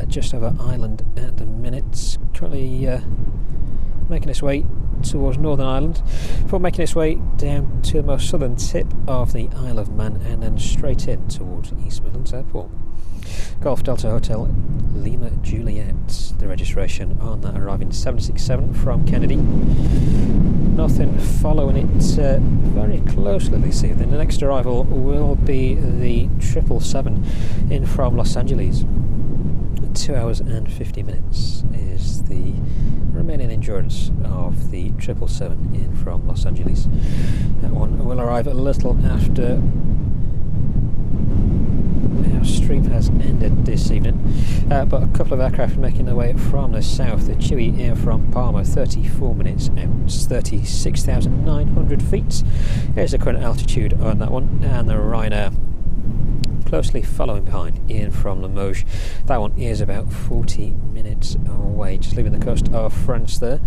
Just over Ireland at the minute. Currently making its way towards Northern Ireland, before making its way down to the most southern tip of the Isle of Man and then straight in towards East Midlands Airport. Golf Delta Hotel Lima Juliet, the registration on that arriving 767 from Kennedy. Nothing following it very closely this evening. The next arrival will be the 777 in from Los Angeles. 2 hours and 50 minutes is the remaining endurance of the 777 in from Los Angeles. That one will arrive a little after our stream has ended this evening, but a couple of aircraft making their way from the south. The Chewy Air from Palma, 34 minutes out, 36,900 feet. Here's the current altitude on that one, and the Ryanair closely following behind in from Limoges. That one is about 40 minutes away, just leaving the coast of France there.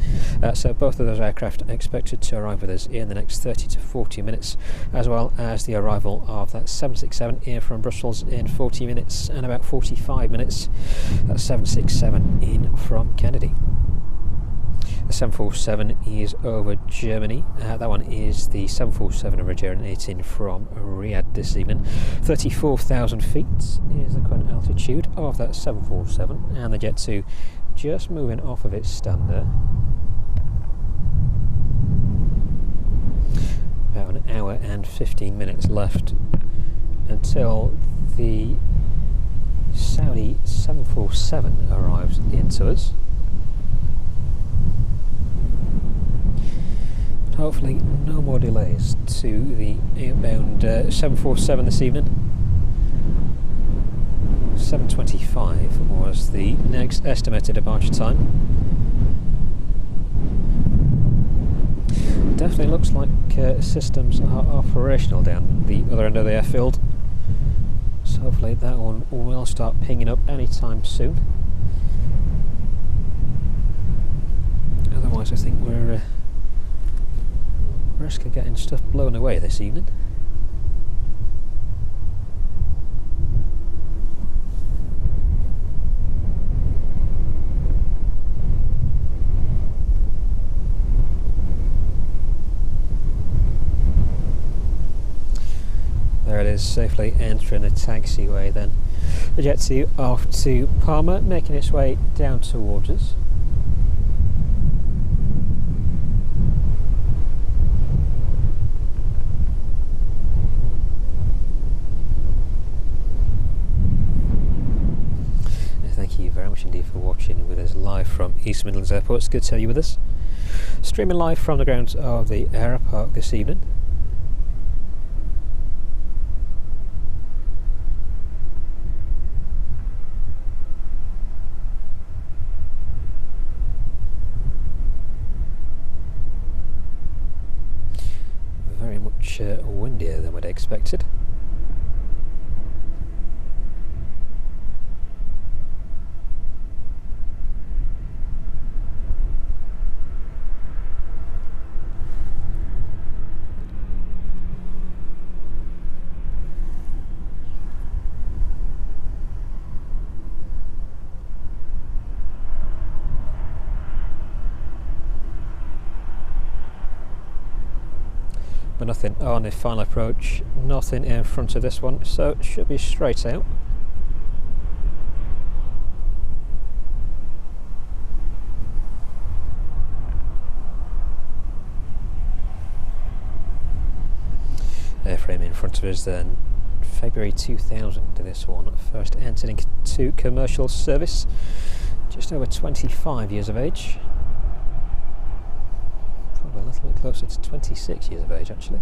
So both of those aircraft expected to arrive with us in the next 30 to 40 minutes, as well as the arrival of that 767 in from Brussels in 40 minutes and about 45 minutes. That 767 in from Kennedy. The 747 is over Germany. That one is the 747 over Germany 18 from Riyadh this evening. 34,000 feet is the current altitude of that 747, and the Jet2 just moving off of its stand there. About an hour and 15 minutes left until the Saudi 747 arrives into us. Hopefully no more delays to the outbound 747 this evening. 7:25 was the next estimated departure time. Definitely looks like systems are operational down the other end of the airfield. So hopefully that one will start pinging up anytime soon. Otherwise I think we're risk of getting stuff blown away this evening. There it is, safely entering the taxiway then. The Jet2 off to Palma, making its way down towards us. Thank you very much indeed for watching with us live from East Midlands Airport. It's good to have you with us. Streaming live from the grounds of the aeropark this evening. Very much windier than we'd expected. But nothing on the final approach, nothing in front of this one, so it should be straight out. Airframe in front of us then, February 2000 to this one, first entered into commercial service, just over 25 years of age. A little bit closer to 26 years of age actually.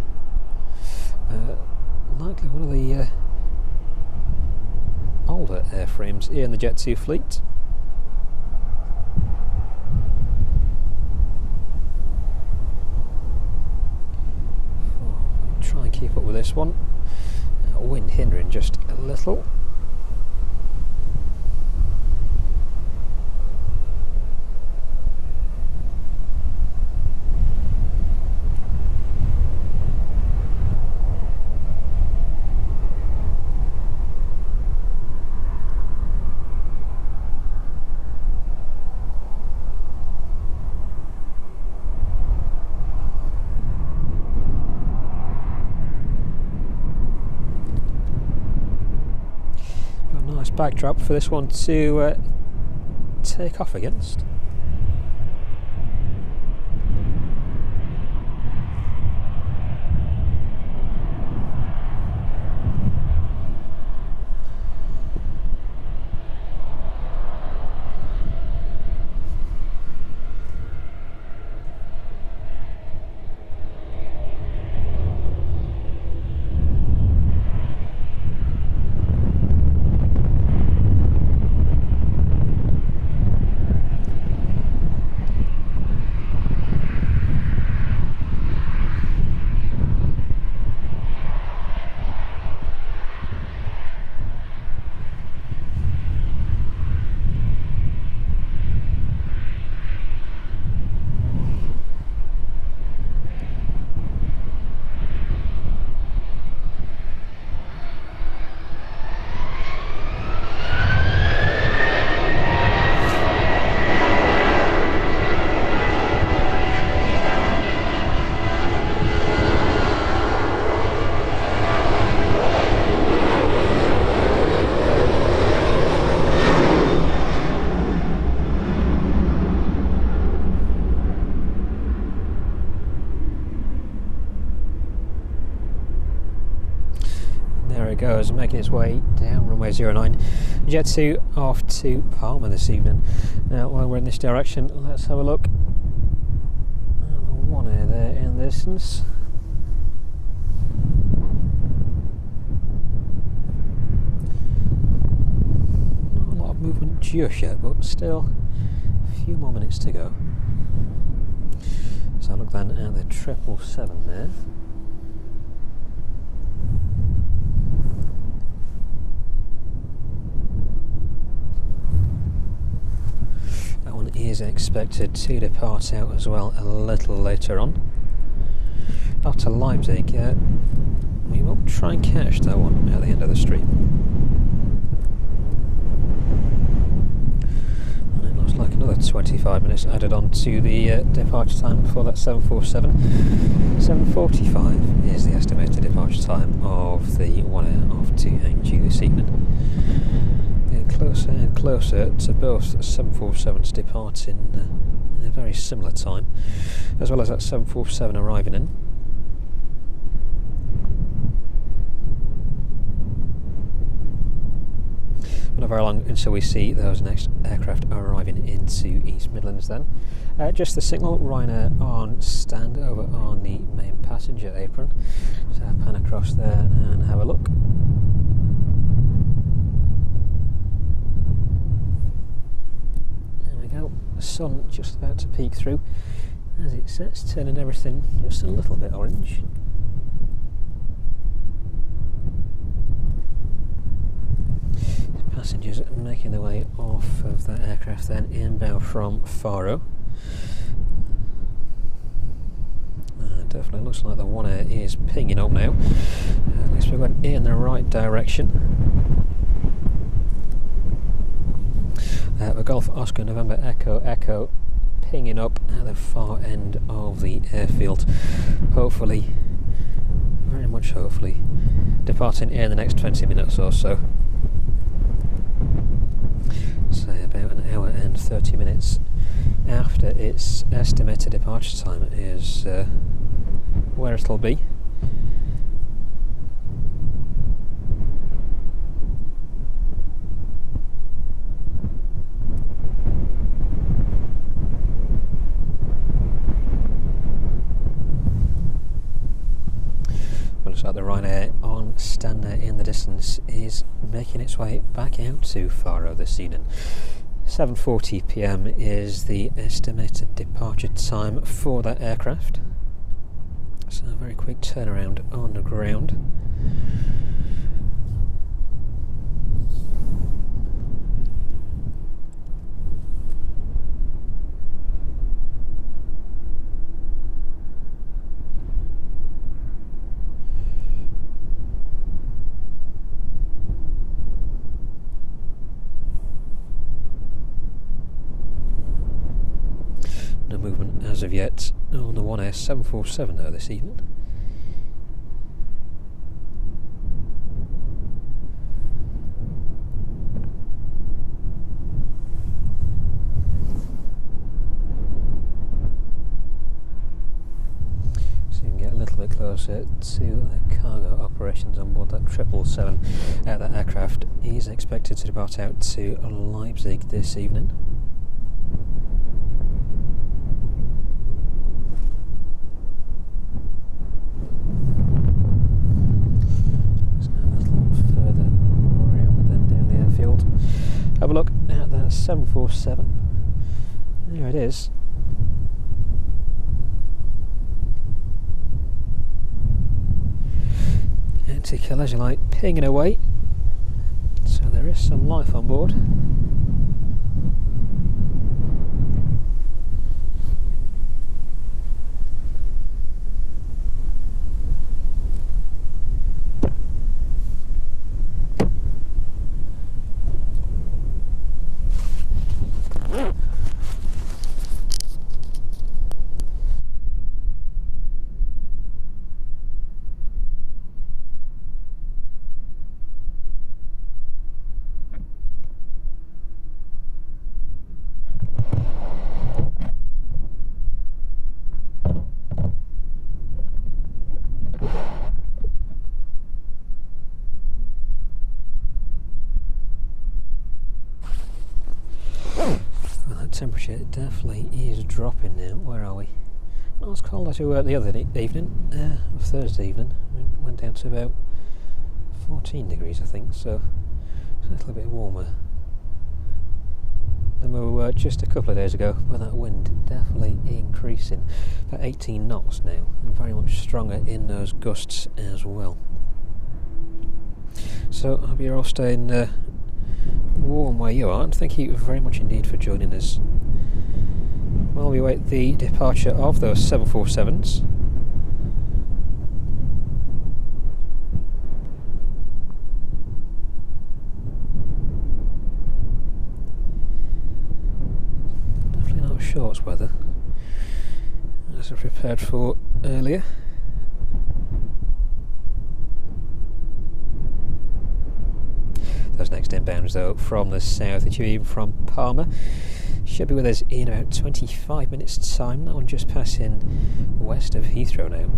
Likely one of the older airframes here in the Jet2 fleet. Try and keep up with this one. Wind hindering just a little. Backdrop for this one to take off against. There it goes, making its way down runway 09. Jet2 off to Palma this evening. Now, while we're in this direction, let's have a look at the one air there in the distance. Not a lot of movement just yet, but still a few more minutes to go. So look then at the 777 there. That one is expected to depart out as well a little later on. After Leipzig, we will try and catch that one at the end of the street. Like another 25 minutes added on to the departure time for that 747. 7:45 is the estimated departure time of the one air off to Hangzhou this evening. Getting closer and closer to both 747s departing in a very similar time, as well as that 747 arriving in. Not very long until we see those next aircraft arriving into East Midlands then. Just the signal, Ryanair on stand over on the main passenger apron. So I'll pan across there and have a look. There we go, the sun just about to peek through as it sets, turning everything just a little bit orange. Passengers making their way off of that aircraft then inbound from Faro. Definitely looks like the one air is pinging up now. At least we're going in the right direction. The Golf Oscar November Echo Echo pinging up at the far end of the airfield. Hopefully, very much hopefully, departing in the next 20 minutes or so. Say about an hour and 30 minutes after its estimated departure time is where it'll be. Looks like the Ryanair on stand there in the distance is making its way back out to Faro this evening. 7:40 PM is the estimated departure time for that aircraft. So a very quick turnaround on the ground. No movement as of yet on the one air 747 though this evening. So you can get a little bit closer to the cargo operations on board that 777. That aircraft is expected to depart out to Leipzig this evening. Have a look at that 747. There it is. Anti-collision light pinging away. So there is some life on board. temperature definitely is dropping now. Where are we? Not as cold as we were the other evening, Thursday evening. We went down to about 14 degrees, I think, so it's a little bit warmer than we were just a couple of days ago, but that wind definitely increasing. About 18 knots now, and very much stronger in those gusts as well. So I hope you're all staying warm where you are, and thank you very much indeed for joining us while we await the departure of those 747s. Definitely not shorts weather as I prepared for earlier. Those next inbounds though from the south, the tube from Palma should be with us in about 25 minutes time. That one just passing west of Heathrow now,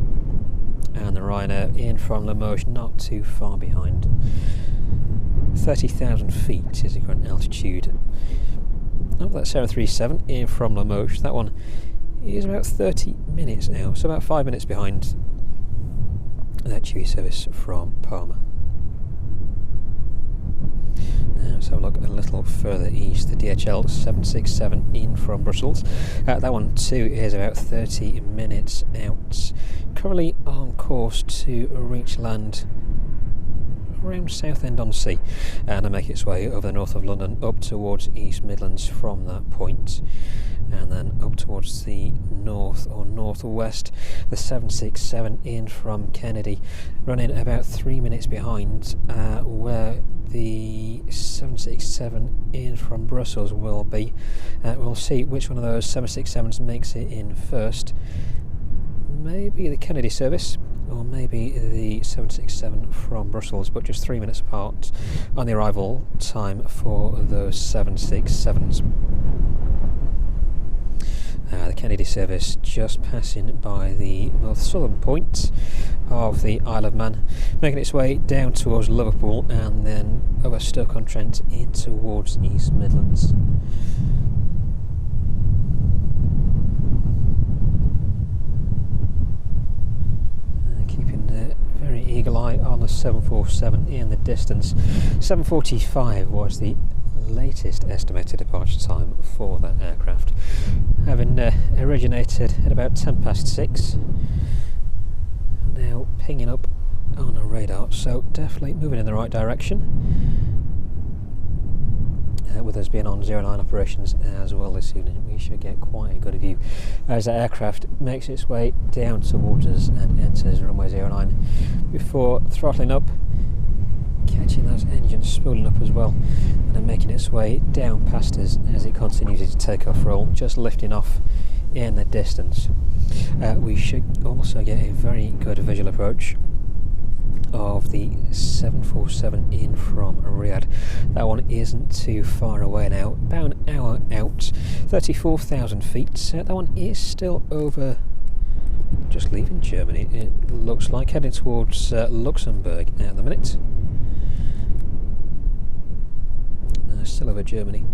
and the Ryanair in from Limoges not too far behind. 30,000 feet is the current altitude of that 737 in from Limoges. That one is about 30 minutes out, so about 5 minutes behind that Chewy service from Palma. Now let's have a look a little further east. The DHL 767 in from Brussels. That one too is about 30 minutes out. Currently on course to reach land around Southend-on-Sea and make its way over the north of London up towards East Midlands from that point, and then up towards the north or northwest. The 767 in from Kennedy running about 3 minutes behind where the 767 in from Brussels will be. We'll see which one of those 767s makes it in first. Maybe the Kennedy service, or maybe the 767 from Brussels, but just 3 minutes apart on the arrival time for those 767s. The Kennedy service just passing by the most southern point of the Isle of Man, making its way down towards Liverpool and then over Stoke-on-Trent in towards East Midlands. Keeping the very eagle eye on the 747 in the distance. 7:45 was the latest estimated departure time for that aircraft, having originated at about 6:10, now pinging up on the radar, so definitely moving in the right direction. With us being on 09 operations as well this evening, we should get quite a good view as that aircraft makes its way down towards us and enters runway 09 before throttling up, catching those engines spooling up as well, and then making its way down past us as it continues its takeoff roll, just lifting off in the distance. We should also get a very good visual approach of the 747 in from Riyadh. That one isn't too far away now, about an hour out, 34,000 feet. That one is still over, just leaving Germany, it looks like, heading towards Luxembourg at the minute. Still over Germany.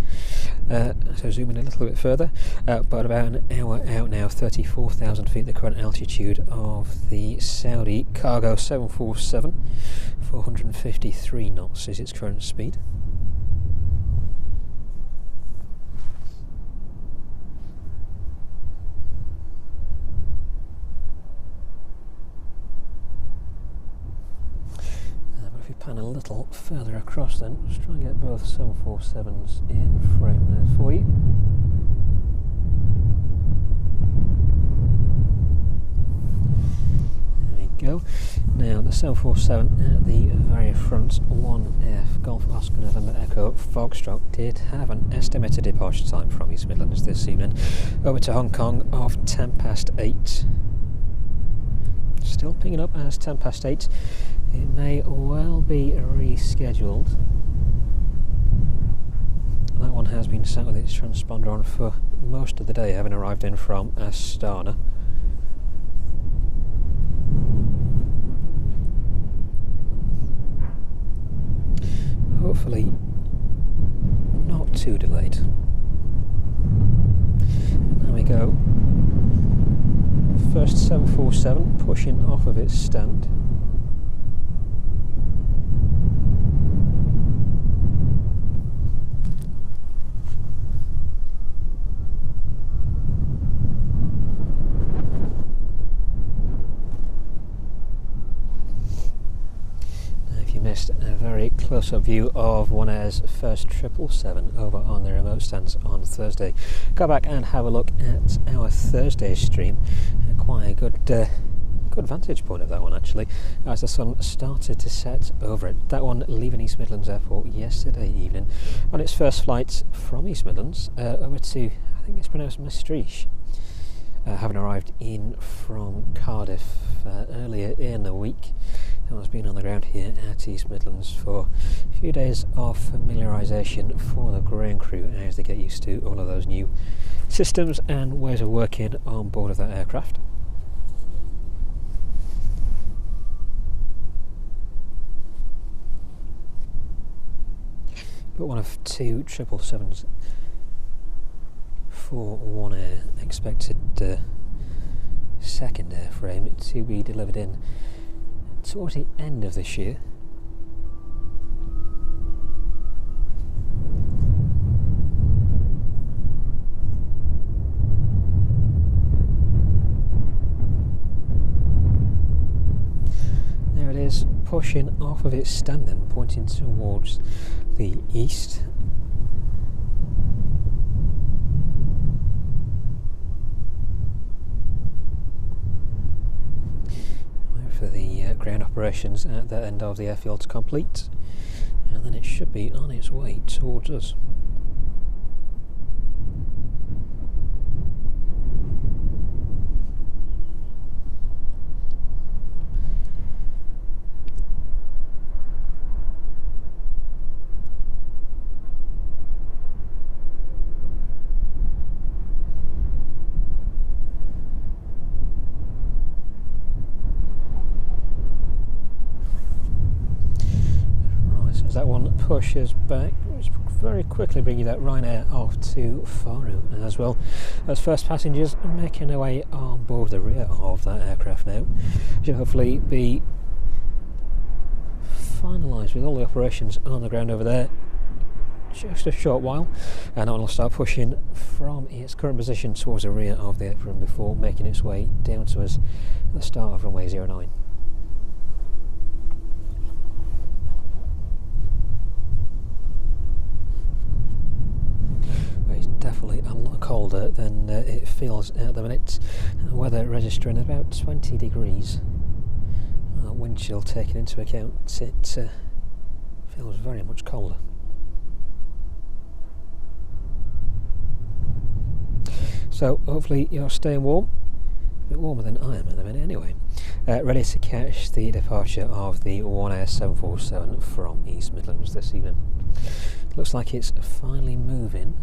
So zooming a little bit further, but about an hour out now, 34,000 feet, the current altitude of the Saudi Cargo 747, 453 knots is its current speed. Pan a little further across then, let's try and get both 747s in frame there for you. There we go. Now the 747 at the very front, 1F Golf Oscar November Echo Foxtrot, did have an estimated departure time from East Midlands this evening over to Hong Kong of 8:10. Still pinging up as 8:10. It may well be rescheduled. That one has been sat with its transponder on for most of the day, having arrived in from Astana. Hopefully not too delayed. go. First 747 pushing off of its stand. Missed a very close-up view of One Air's first 777 over on the remote stands on Thursday. Go back and have a look at our Thursday stream. Quite a good vantage point of that one actually, as the sun started to set over it. That one leaving East Midlands Airport yesterday evening on its first flight from East Midlands over to, I think it's pronounced Maastricht. Having arrived in from Cardiff earlier in the week. I was been on the ground here at East Midlands for a few days of familiarisation for the ground crew as they get used to all of those new systems and ways of working on board of that aircraft. But one of two 777s for One Air, expected second airframe to be delivered in towards the end of this year. There it is, pushing off of its stand and pointing towards the east. For the ground operations at the end of the airfield to complete, and then it should be on its way towards us. That one pushes back, very quickly bringing that Ryanair off to Faru, as well as first passengers making their way on board the rear of that aircraft now. Should hopefully be finalised with all the operations on the ground over there just a short while, and it will start pushing from its current position towards the rear of the Apron before making its way down to us at the start of runway 09. It's definitely a lot colder than it feels at the minute. Weather registering about 20 degrees. Wind chill taken into account, it feels very much colder. So hopefully you're staying warm, a bit warmer than I am at the minute anyway. Ready to catch the departure of the One Air 747 from East Midlands this evening. Looks like it's finally moving,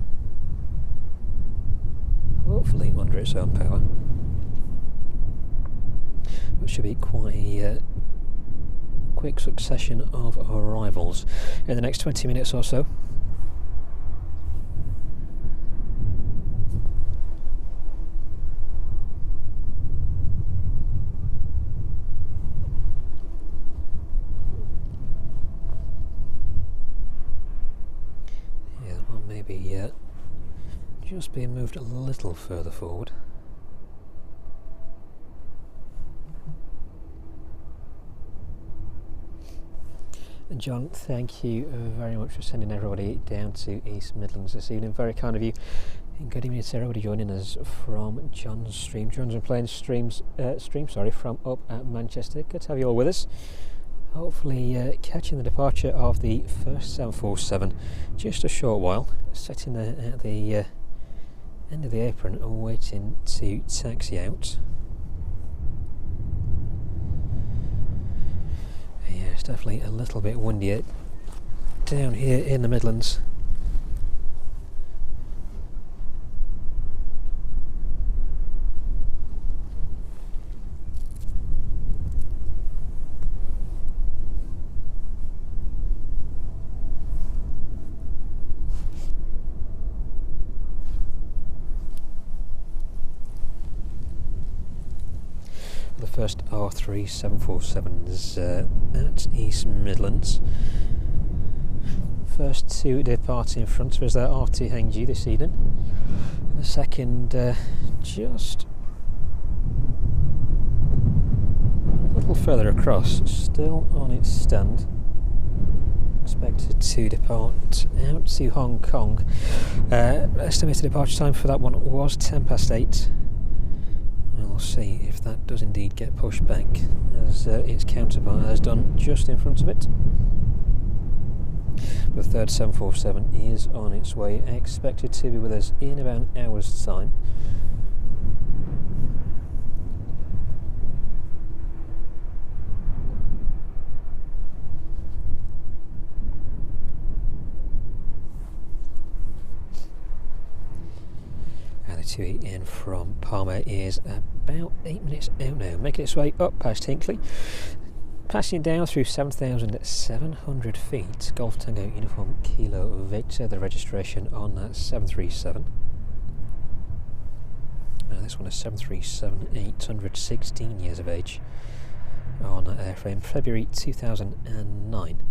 hopefully under its own power. It should be quite a quick succession of arrivals in the next 20 minutes or so. Yeah, well, maybe just being moved a little further forward. And John, thank you very much for sending everybody down to East Midlands this evening. Very kind of you. And good evening to everybody joining us from John's stream. John's and Planes stream from up at Manchester. Good to have you all with us. Hopefully catching the departure of the first 747 just a short while, sitting there at the end of the Apron and waiting to taxi out. Yeah, it's definitely a little bit windier down here in the Midlands. first R3 747s at East Midlands. First to depart in front was that RT Hengji this evening. The second just a little further across, still on its stand. Expected to depart out to Hong Kong. Estimated departure time for that one was 8:10. We'll see if that does indeed get pushed back, as its counterpart has done just in front of it. The third 747 is on its way, expected to be with us in about an hour's time. And the 2 in from Palma is about 8 minutes out now, making its way up past Hinkley. Passing down through 7,700 feet, Golf Tango Uniform Kilo Victor, the registration on that 737. This one is 737-800, 16 years of age on that airframe, February 2009.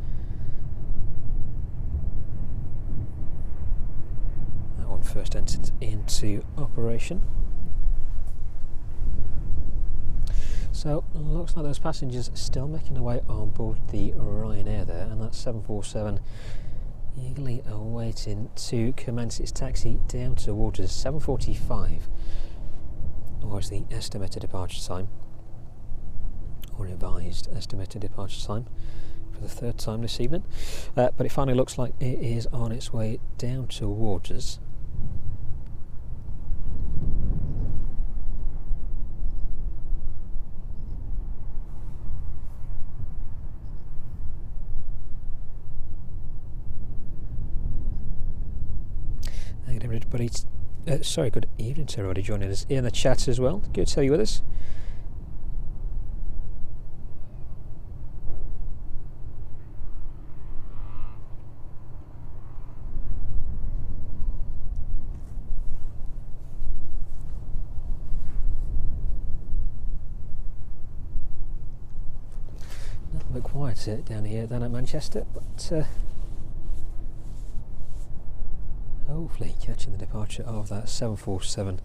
That one first entered into operation. So, looks like those passengers still making their way on board the Ryanair there, and that 747 eagerly awaiting to commence its taxi down towards us. 7:45 was the estimated departure time, or revised estimated departure time, for the third time this evening. But it finally looks like it is on its way down towards us. Everybody, sorry, good evening to everybody joining us in the chat as well. Good to have you with us. A little bit quieter down here than at Manchester, but hopefully catching the departure of that 747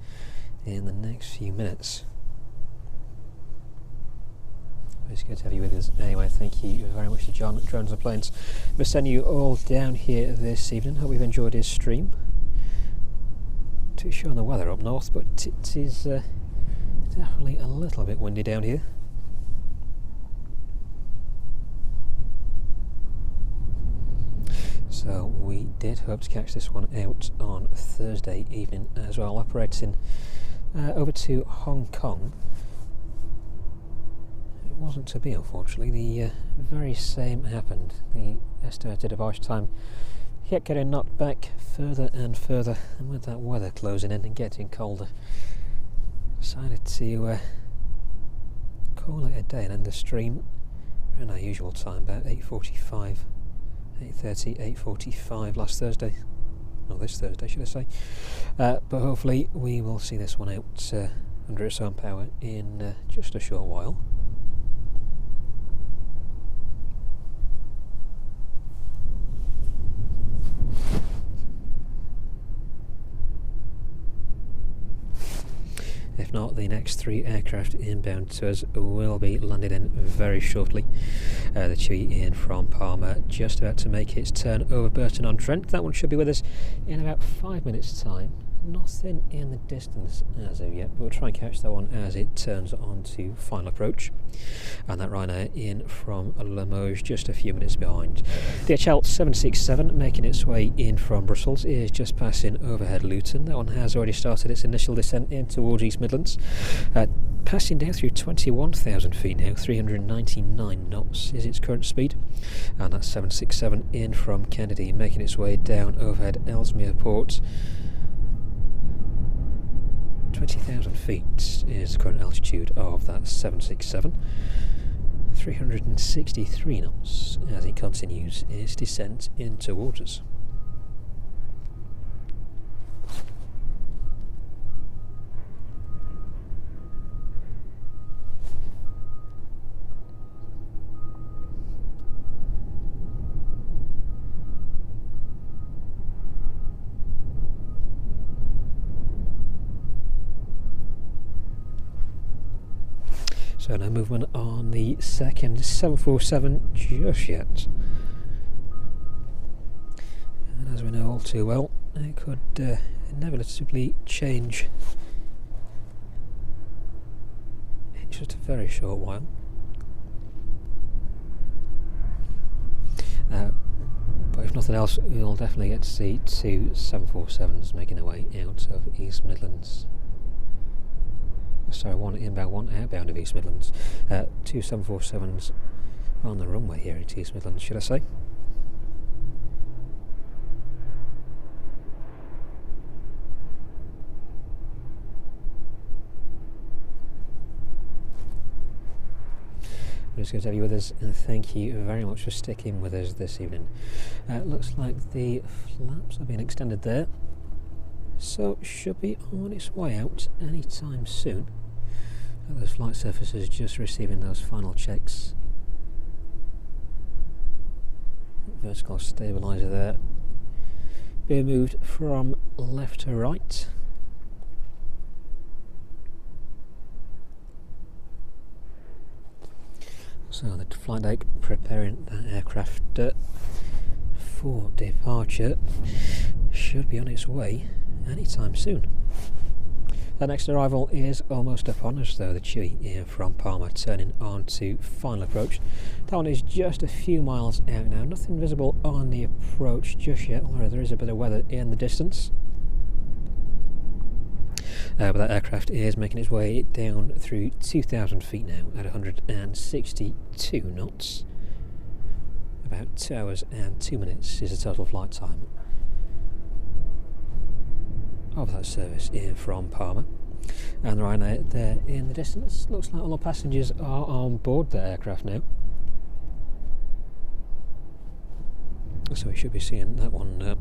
in the next few minutes. It's good to have you with us anyway. Thank you very much to John at Drones and Planes for sending you all down here this evening. Hope you've enjoyed his stream. Too sure on the weather up north, but it is definitely a little bit windy down here. So we did hope to catch this one out on Thursday evening as well, operating over to Hong Kong. It wasn't to be, unfortunately. The very same happened. The estimated departure time kept getting knocked back further and further, and with that weather closing in and getting colder, decided to call it a day and end the stream around our usual time, about 8:45. 8:30, 8:45 last Thursday, or this Thursday should I say, but hopefully we will see this one out under its own power in just a short while. If not, the next 3 aircraft inbound to us will be landed in very shortly. The 2 in from Palma just about to make its turn over Burton-on-Trent. That one should be with us in about 5 minutes' time. Nothing in the distance as of yet, but we'll try and catch that one as it turns on to final approach. And that Ryanair in from Limoges just a few minutes behind. The HL 767 making its way in from Brussels is just passing overhead Luton. That one has already started its initial descent in towards East Midlands. Passing down through 21,000 feet now, 399 knots is its current speed. And that 767 in from Kennedy making its way down overhead Ellesmere Port. 20,000 feet is the current altitude of that 767. 363 knots as it continues its descent in towards us. So no movement on the second 747 just yet. And as we know all too well, it could inevitably change in just a very short while. But if nothing else, we'll definitely get to see two 747s making their way out of East Midlands. Sorry, one inbound, one outbound of East Midlands. Two 747s on the runway here at East Midlands, should I say. I'm just going to have you with us, and thank you very much for sticking with us this evening. Looks like the flaps are being extended there, so should be on its way out anytime soon. Those flight surfaces just receiving those final checks. Vertical stabiliser there being moved from left to right. So the flight deck preparing that aircraft for departure, should be on its way anytime soon. The next arrival is almost upon us though, the Chewy here from Palma turning on to final approach. That one is just a few miles out now, nothing visible on the approach just yet, although there is a bit of weather in the distance. But that aircraft is making its way down through 2,000 feet now at 162 knots. About 2 hours and 2 minutes is the total flight time of that service in from Palma. And the Ryanair there in the distance. Looks like all the passengers are on board the aircraft now. So we should be seeing that one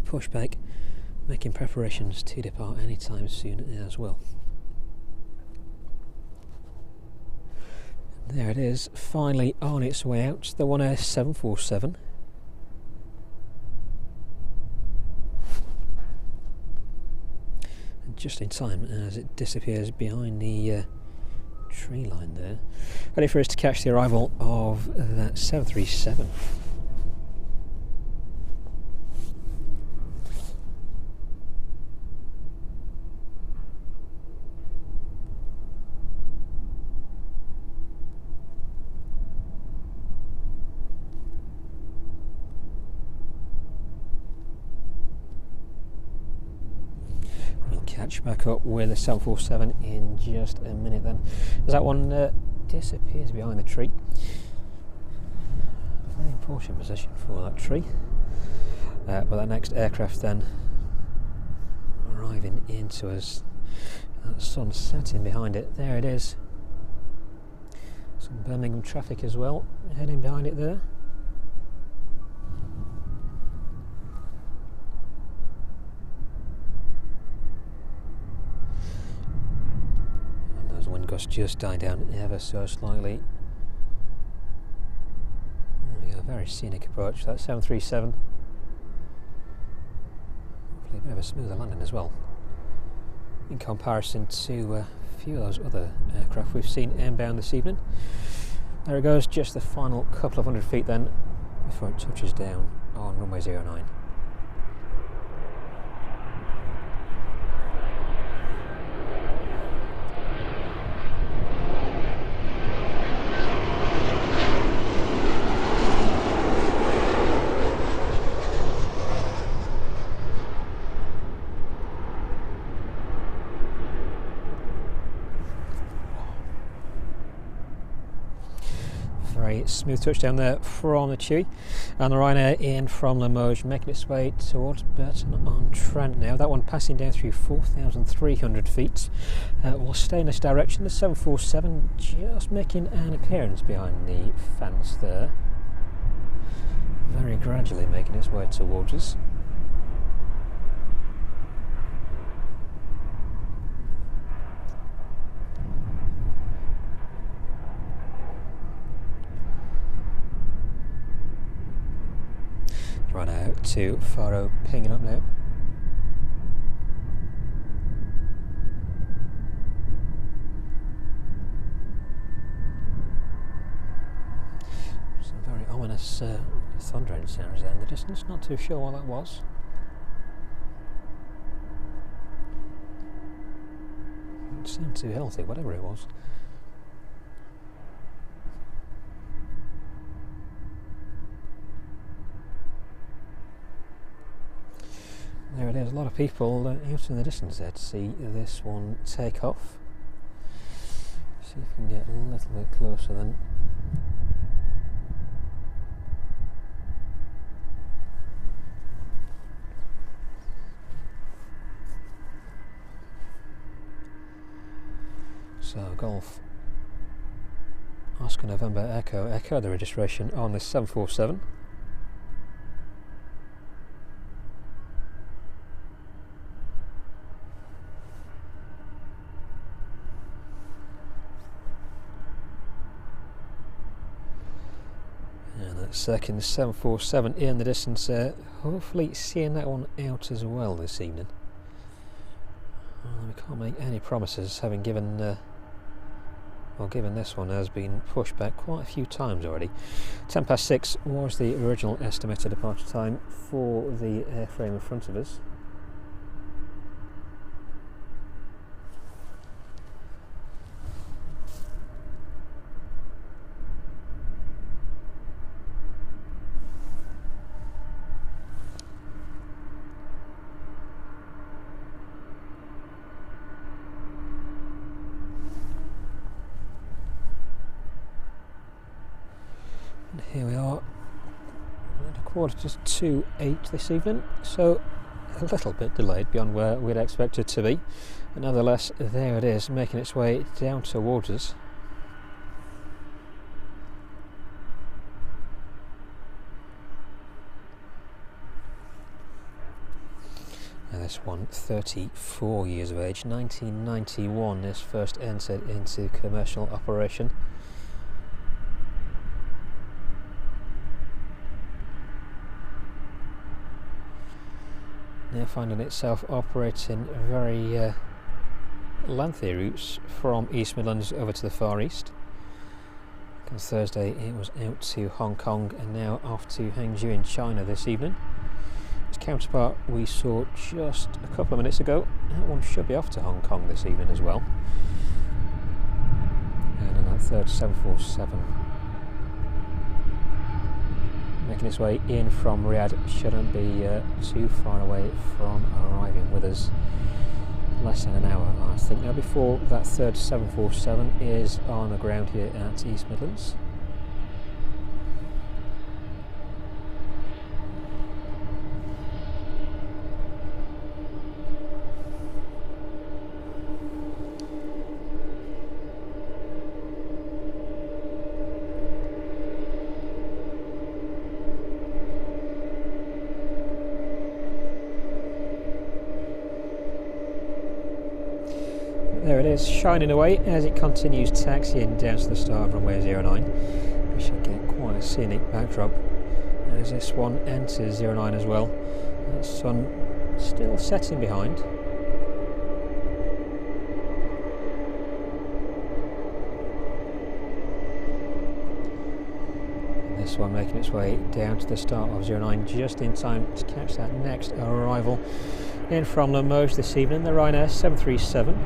push back, making preparations to depart anytime soon as well. There it is, finally on its way out, the One Air 747. And just in time as it disappears behind the tree line there, ready for us to catch the arrival of that 737. Catch back up with the 747 in just a minute then, as that one disappears behind the tree. Very important position for that tree. But that next aircraft then arriving into us, that sun setting behind it. There it is. Some Birmingham traffic as well heading behind it there. Wind gusts just died down ever so slightly. There we go, very scenic approach. That 737. Hopefully a bit of a smoother landing as well, in comparison to a few of those other aircraft we've seen inbound this evening. There it goes, just the final couple of 100 feet then before it touches down on runway 09. Very smooth touchdown there from the Chewy, and the Ryanair in from Limoges making its way towards Burton-on-Trent now. That one passing down through 4,300 feet. We'll stay in this direction. The 747 just making an appearance behind the fence there, very gradually making its way towards us. Run out to Faro, pinging up now. There's thundering sounds there in the distance, not too sure what that was. It sounded too healthy, whatever it was. There it is, a lot of people out in the distance there to see this one take off. See if we can get a little bit closer then. So Golf Oscar November Echo, the registration on this 747. Second 747 in the distance there, hopefully seeing that one out as well this evening. We can't make any promises, having given this one has been pushed back quite a few times already. 6:10 was the original estimated departure time for the airframe in front of us. Here we are at 8:15 this evening, so a little bit delayed beyond where we'd expected to be, but nevertheless there it is, making its way down towards us. And this one, 34 years of age, 1991 this first entered into commercial operation. Now finding itself operating very lengthy routes from East Midlands over to the Far East. On Thursday it was out to Hong Kong and now off to Hangzhou in China this evening. Its counterpart we saw just a couple of minutes ago, that one should be off to Hong Kong this evening as well. And on that third 747 making its way in from Riyadh, shouldn't be too far away from arriving with us. Less than an hour, I think, now before that third 747 is on the ground here at East Midlands. There it is, shining away as it continues taxiing down to the start of runway 09. We should get quite a scenic backdrop as this one enters 09 as well. The sun still setting behind. And this one making its way down to the start of 09 just in time to catch that next arrival in from Limoges this evening, the Ryanair 737.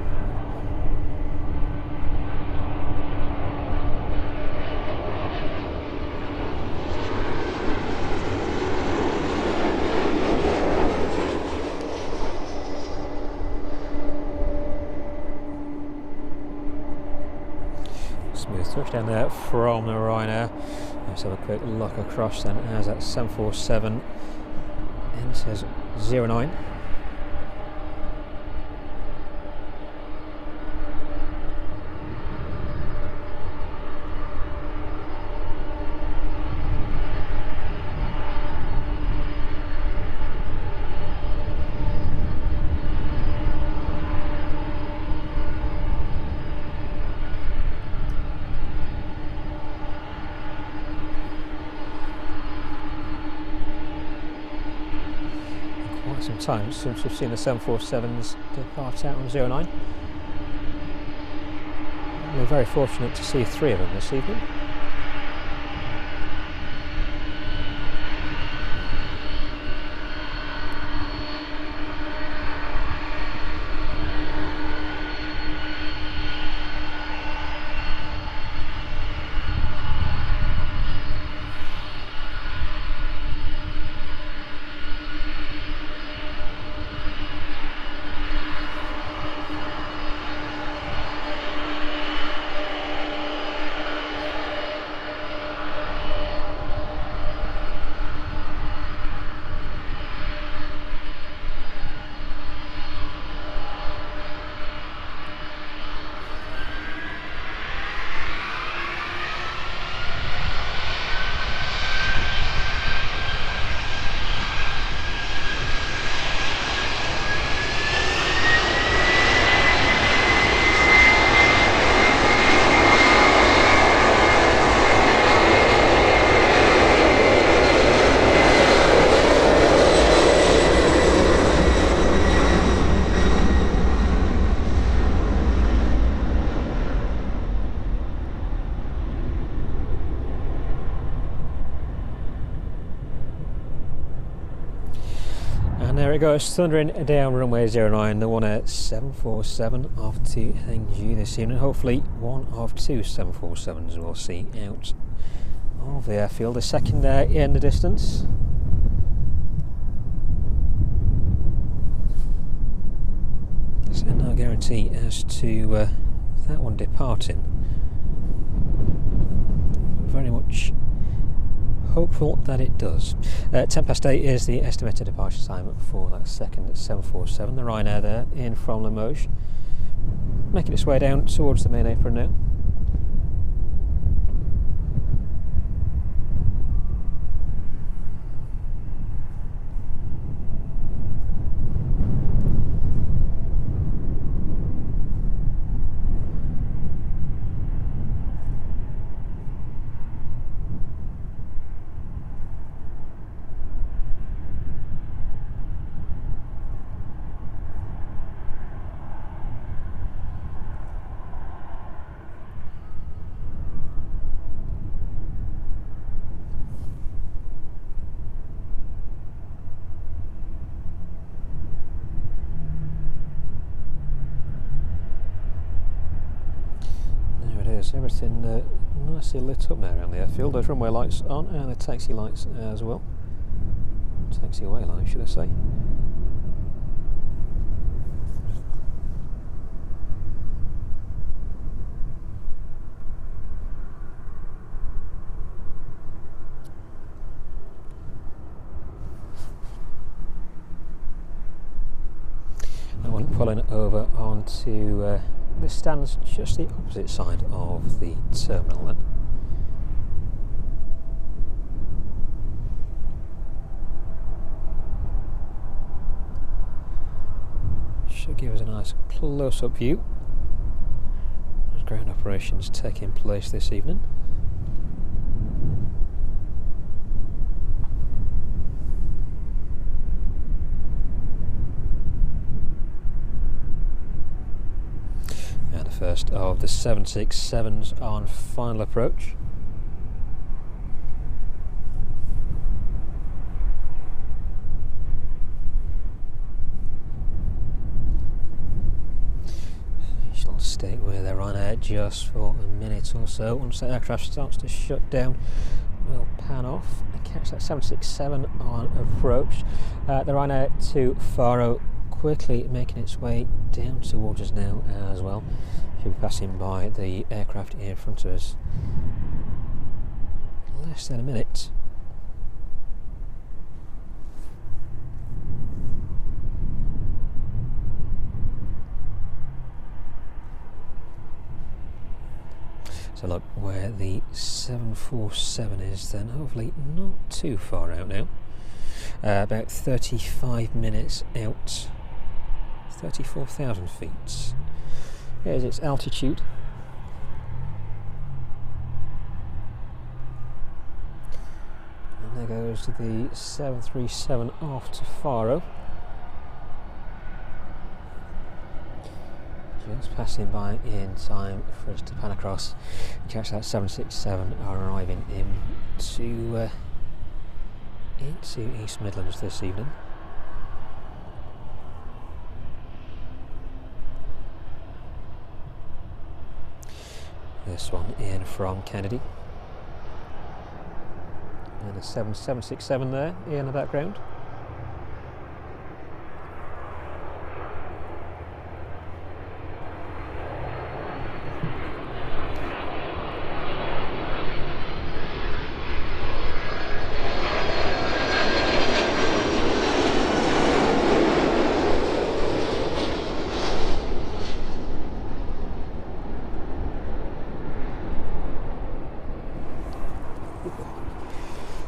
Smooth touchdown there from the Ryanair. Let's have a quick look across then as that 747 enters 09. Some time since we've seen the 747s depart out on 09. We're very fortunate to see 3 of them this evening. There it goes, thundering down runway 09, the one at 747 off to Hangzhou this evening. Hopefully one of two 747s we'll see out of the airfield. The second in the distance. So no guarantee as to that one departing. Very much hopeful that it does. 8:10 is the estimated departure time for that second 747. The Ryanair there in from Limoges, making its way down towards the main apron now. Everything nicely lit up now around the airfield. Those runway lights on and the taxi lights as well. Taxiway lights, should I say. That one pulling over onto this stands just the opposite side of the terminal then. Should give us a nice close-up view as ground operations taking place this evening. First of the 767s on final approach. Shall stay with the Ryanair just for a minute or so. Once the aircraft starts to shut down, we'll pan off and catch that 767 on approach. The Ryanair to Faro quickly making its way down towards us now as well. Should be passing by the aircraft in front of us in less than a minute. So look where the 747 is then, hopefully not too far out now. About 35 minutes out. 34,000 feet. Here's its altitude. And there goes the 737 off to Faro. Just passing by in time for us to pan across and catch that 767 arriving into East Midlands this evening. This one in from Kennedy. And a 767 there in the background.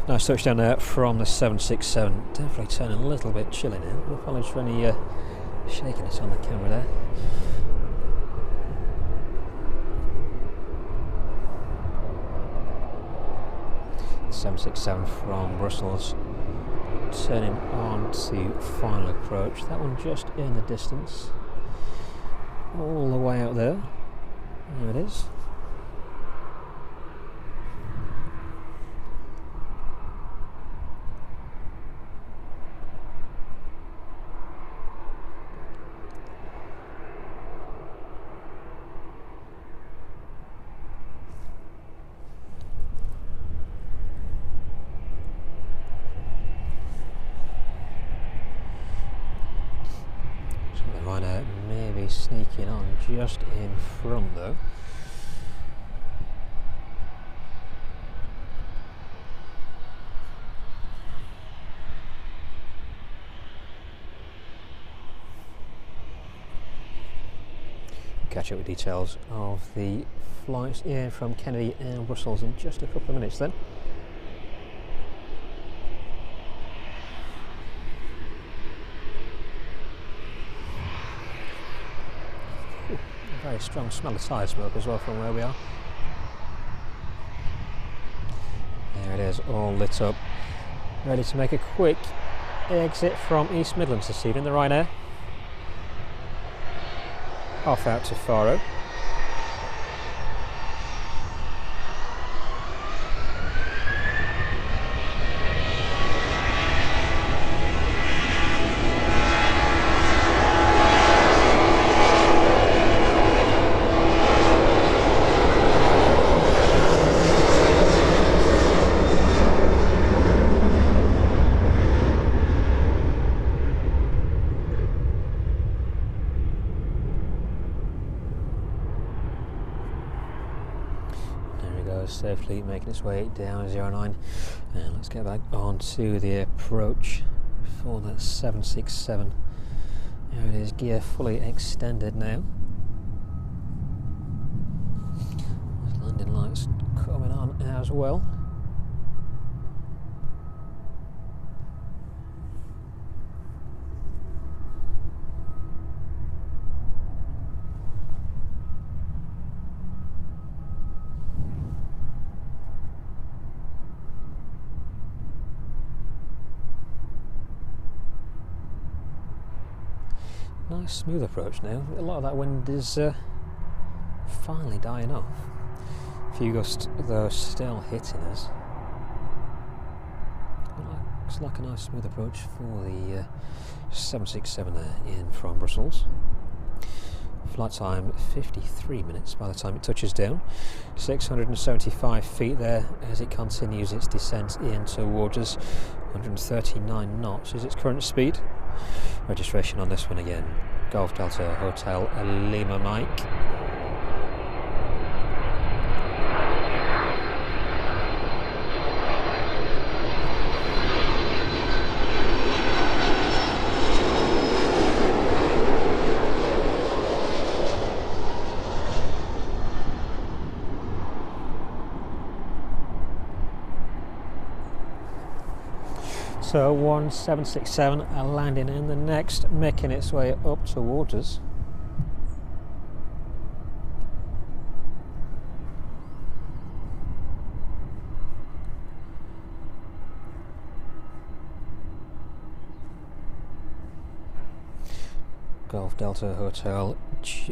Nice touchdown there from the 767. Definitely turning a little bit chilly now. Apologies for any shakiness on the camera there. The 767 from Brussels turning on to final approach. That one just in the distance. All the way out there. There it is. sneaking on just in front though. Catch up with details of the flights in from Kennedy and Brussels in just a couple of minutes then. Ooh, a very strong smell of tyre smoke as well from where we are. There it is, all lit up, ready to make a quick exit from East Midlands this evening, the Ryanair. Off out to Faro. Safely making its way down 09, and let's get back onto the approach for the 767. There it is, gear fully extended now. There's landing lights coming on as well. Nice smooth approach now. A lot of that wind is finally dying off. A few gusts though still hitting us. Looks like a nice smooth approach for the 767 there in from Brussels. Flight time 53 minutes by the time it touches down. 675 feet there as it continues its descent in towards us. 139 knots is its current speed. Registration on this one again, Golf Delta Hotel Lima Mike. So 1767 landing in, the next making its way up towards us. Golf Delta Hotel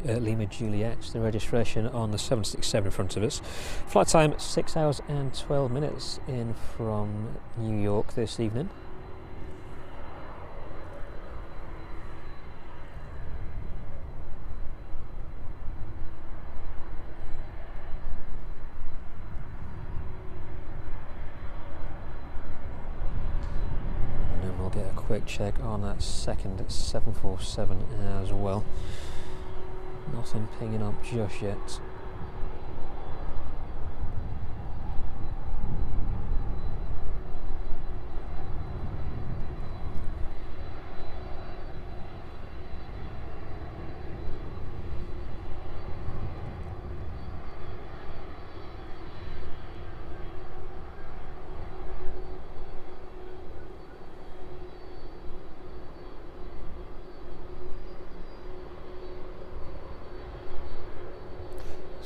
Lima Juliet, the registration on the 767 in front of us. Flight time 6 hours and 12 minutes in from New York this evening. Get a quick check on that second 747 as well. Nothing pinging up just yet.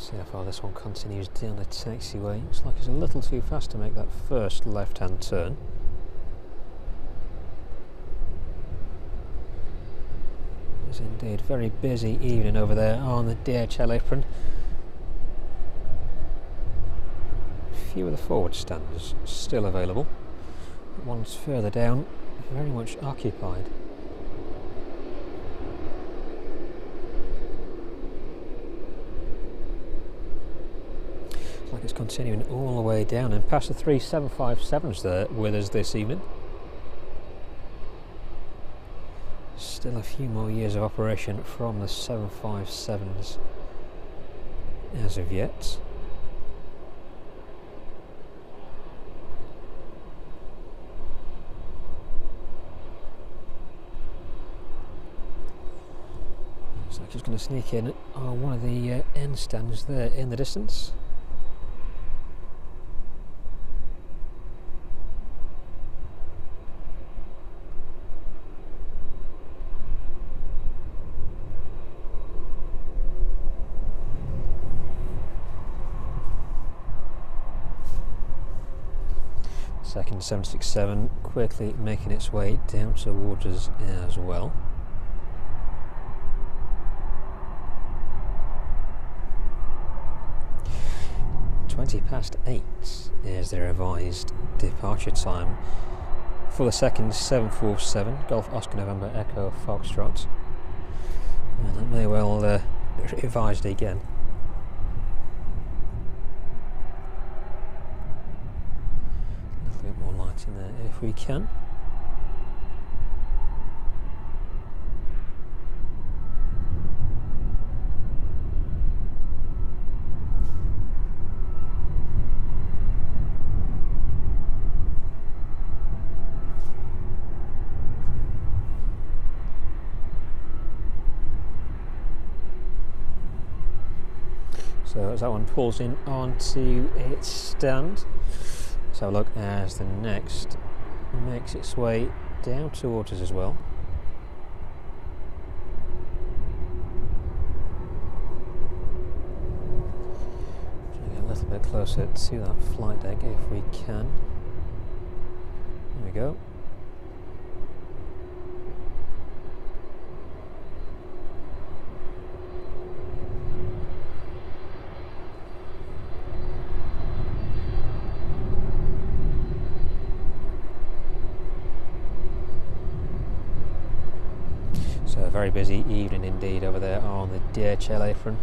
See how far this one continues down the taxiway. Looks like it's a little too fast to make that first left-hand turn. It's indeed very busy evening over there on the DHL Apron. A few of the forward stands still available. One's further down, very much occupied. Like it's continuing all the way down and past the 3 757s there with us this evening. Still a few more years of operation from the 757s as of yet. Looks like he's going to sneak in on one of the end stands there in the distance. Second 767 quickly making its way down towards us as well. (8) is the revised departure time for the second 747 Golf Oscar November Echo Foxtrot, and that may well be revised again. A little bit more light in there if we can. So as that one pulls in onto its stand, let's have a look as the next makes its way down towards us as well. Trying to get a little bit closer to that flight deck if we can. There we go. So a very busy evening indeed over there on the DHL Apron.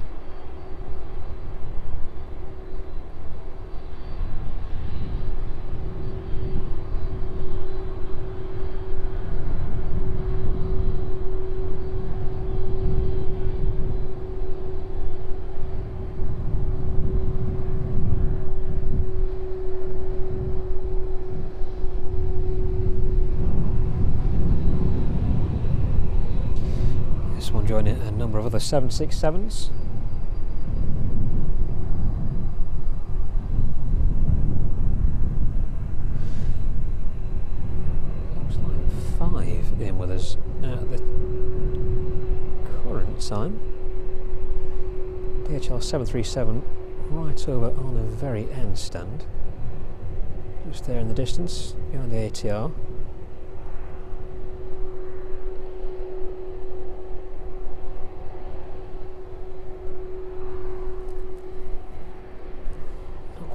Joining a number of other 767s. Looks like 5 in with us at the current time. DHL 737 right over on the very end stand, just there in the distance behind the ATR.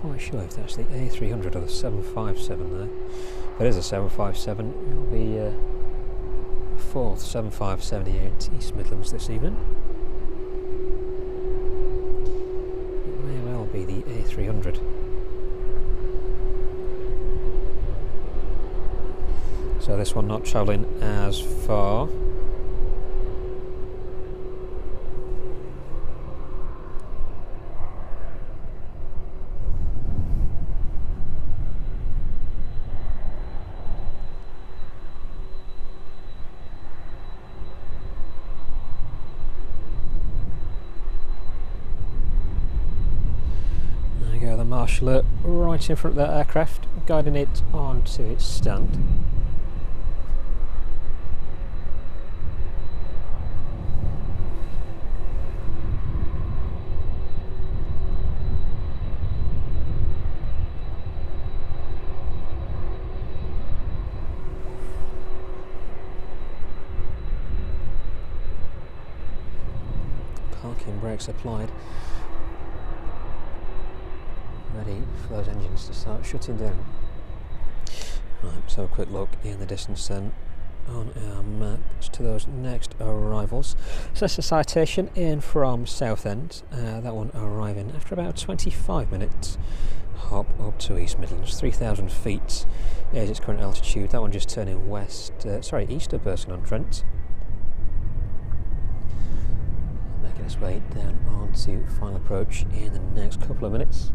Quite sure if that's the A300 or the 757 there. If it is a 757, it'll be the fourth 757 here at East Midlands this evening. It may well be the A300. So this one not travelling as far. The marshaller right in front of that aircraft, guiding it onto its stand. Parking brakes applied. Ready for those engines to start shutting down. Right, so a quick look in the distance then on our maps to those next arrivals. So that's a Citation in from Southend, that one arriving after about 25 minutes. Hop up to East Midlands, 3,000 feet is its current altitude. That one just turning east of Burston-on-Trent. its way down onto final approach in the next couple of minutes.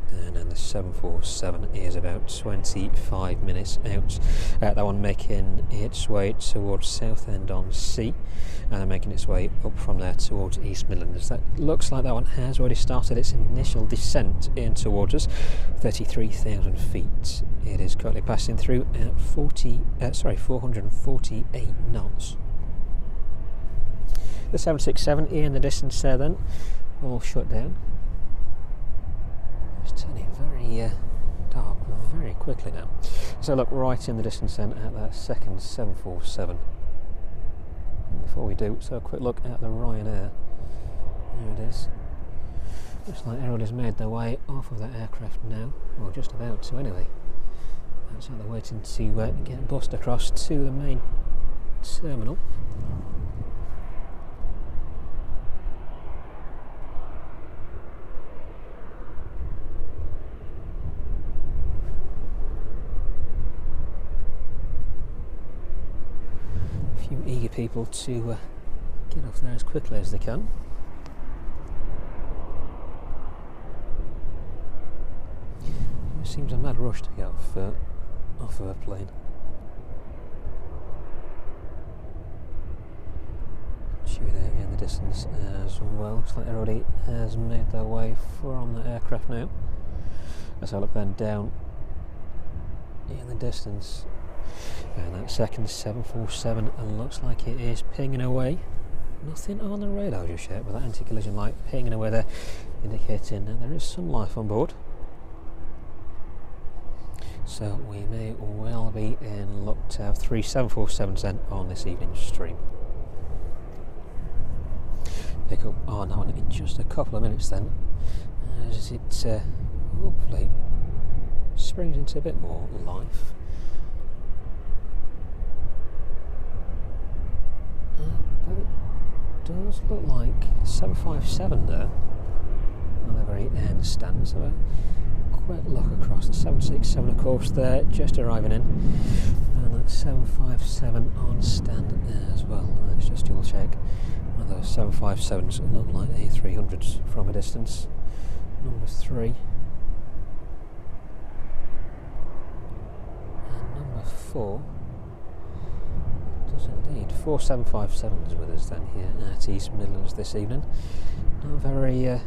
And then the 747 is about 25 minutes out. That one making its way towards Southend-on-Sea, and then making its way up from there towards East Midlands. That looks like that one has already started its initial descent in towards us, 33,000 feet. It is currently passing through at 448 knots. The 767 in the distance there then, all shut down. It's turning very dark very quickly now. So look right in the distance then at that second 747. And before we do, so a quick look at the Ryanair. There it is. Looks like everybody's made their way off of that aircraft now, or just about to anyway. Looks like they're waiting to get bussed across to the main terminal. Few eager people to get off there as quickly as they can. It seems a mad rush to get off of a plane. Chewy there in the distance as well. Looks like everybody has made their way from the aircraft now. As I look then down in the distance, and that second 747, and looks like it is pinging away. Nothing on the radar just yet, but that anti-collision light pinging away there, indicating that there is some life on board. So we may well be in luck to have 3 747s then on this evening's stream. Pick up on that one in just a couple of minutes then, as it hopefully springs into a bit more life. But it does look like 757 there on the very end stand. So a quick look across the 767, of course, there just arriving in, and that 757 on stand as well. Let's just double check. One of those 757s look like A300s from a distance. Number 3 and number 4. Indeed, 4 757s with us then here at East Midlands this evening. Not very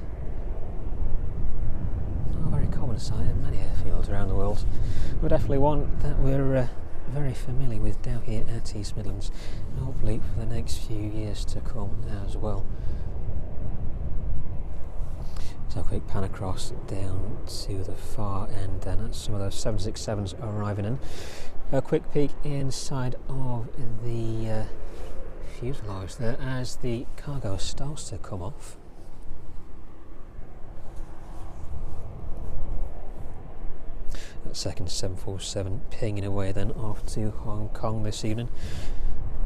common sight in many airfields around the world, but definitely one that we're very familiar with down here at East Midlands, and hopefully for the next few years to come as well. So a quick pan across down to the far end then at some of those 767s arriving in. A quick peek inside of the fuselage there as the cargo starts to come off. That second 747 pinging away then off to Hong Kong this evening,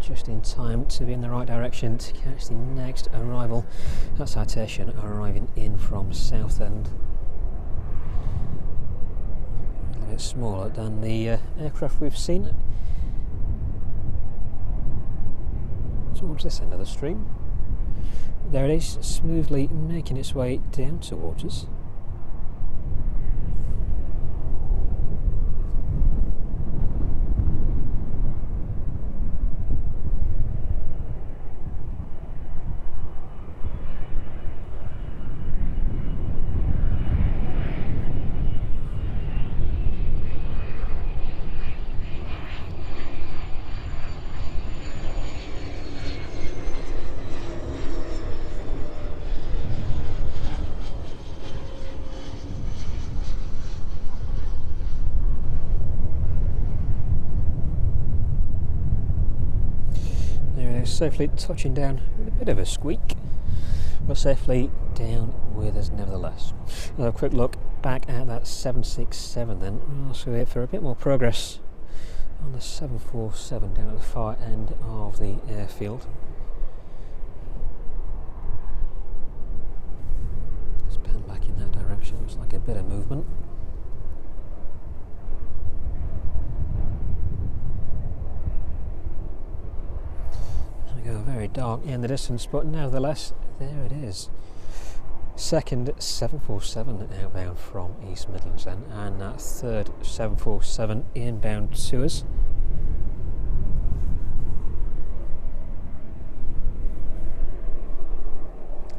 just in time to be in the right direction to catch the next arrival. That Citation arriving in from Southend. A little bit smaller than the aircraft we've seen towards this end of the stream. There it is, smoothly making its way down towards us. Safely touching down with a bit of a squeak, but safely down with us nevertheless. A quick look back at that 767 then. We'll also wait for a bit more progress on the 747 down at the far end of the airfield. Let's pan back in that direction, looks like a bit of movement. dark in the distance, but nevertheless, there it is. Second 747 outbound from East Midlands then, and that third 747 inbound to us.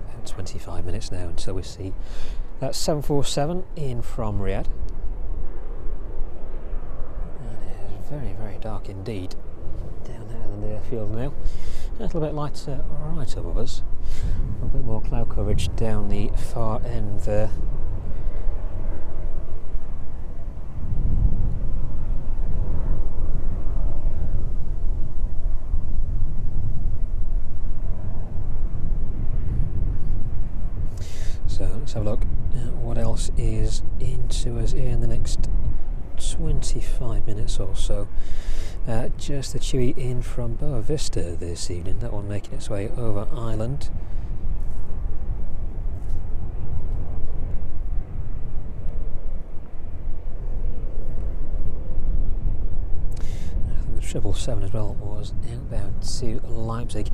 About 25 minutes now until we see that 747 in from Riyadh. And it is very, very dark indeed down there in the airfield now. A little bit lighter right above us. A bit more cloud coverage down the far end there. So let's have a look at what else is into us in the next 25 minutes or so. Just the Chewy in from Boa Vista this evening, that one making its way over island. I think the 777 as well was outbound to Leipzig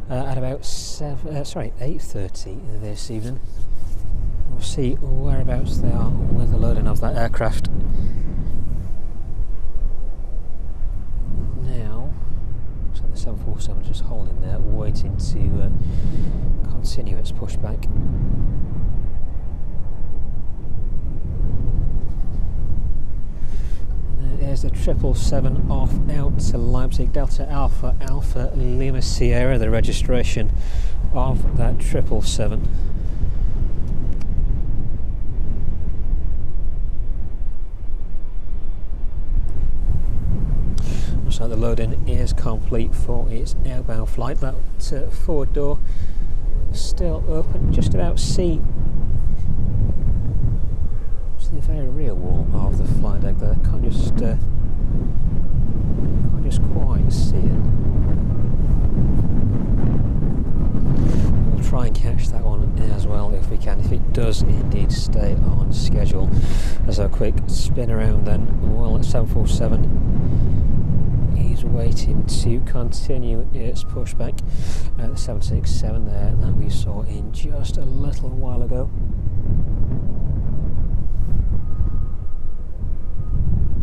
at about 8:30 this evening. We'll see whereabouts they are with the loading of that aircraft. Now, so the 747 just holding there, waiting to continue its pushback. There's the 777 off out to Leipzig, Delta Alpha Alpha Lima Sierra, the registration of that 777. So the loading is complete for its outbound flight. That forward door still open, just about see to the very rear wall of the flight deck there. Can't just quite see it. We'll try and catch that one as well if we can, if it does indeed stay on schedule. As a quick spin around then, well, at 747 is waiting to continue its pushback at the 767 there that we saw in just a little while ago.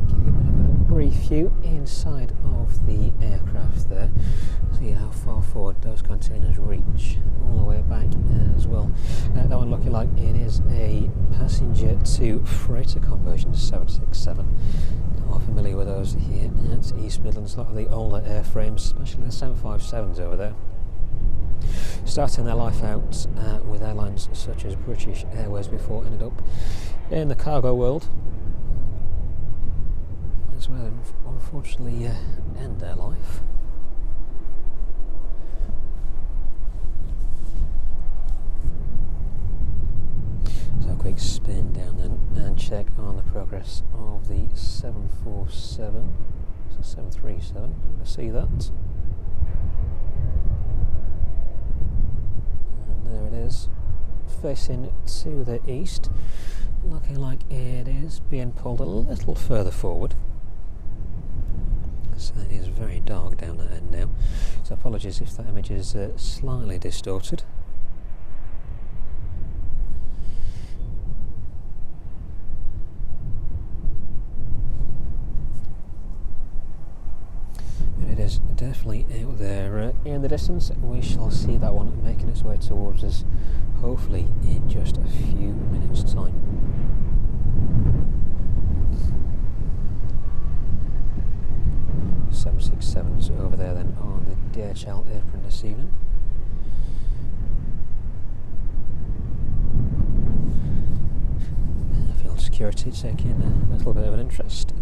Give you a bit of a brief view inside of the aircraft there. See how far forward those containers reach, all the way back as well. That one looking like it is a passenger to freighter conversion 767. Are familiar with those here at East Midlands. A lot of the older airframes, especially the 757s over there, starting their life out with airlines such as British Airways before ended up in the cargo world. That's where they unfortunately end their life. So a quick spin down then and check on the progress of the 747. It's a 737. I see that. And there it is, facing to the east, looking like it is being pulled a little further forward. So it is very dark down that end now. So apologies if that image is slightly distorted. It is definitely out there in the distance. We shall see that one making its way towards us, hopefully in just a few minutes' time. Seven 767s over there then on the DHL Apron this evening. Field security taking a little bit of an interest.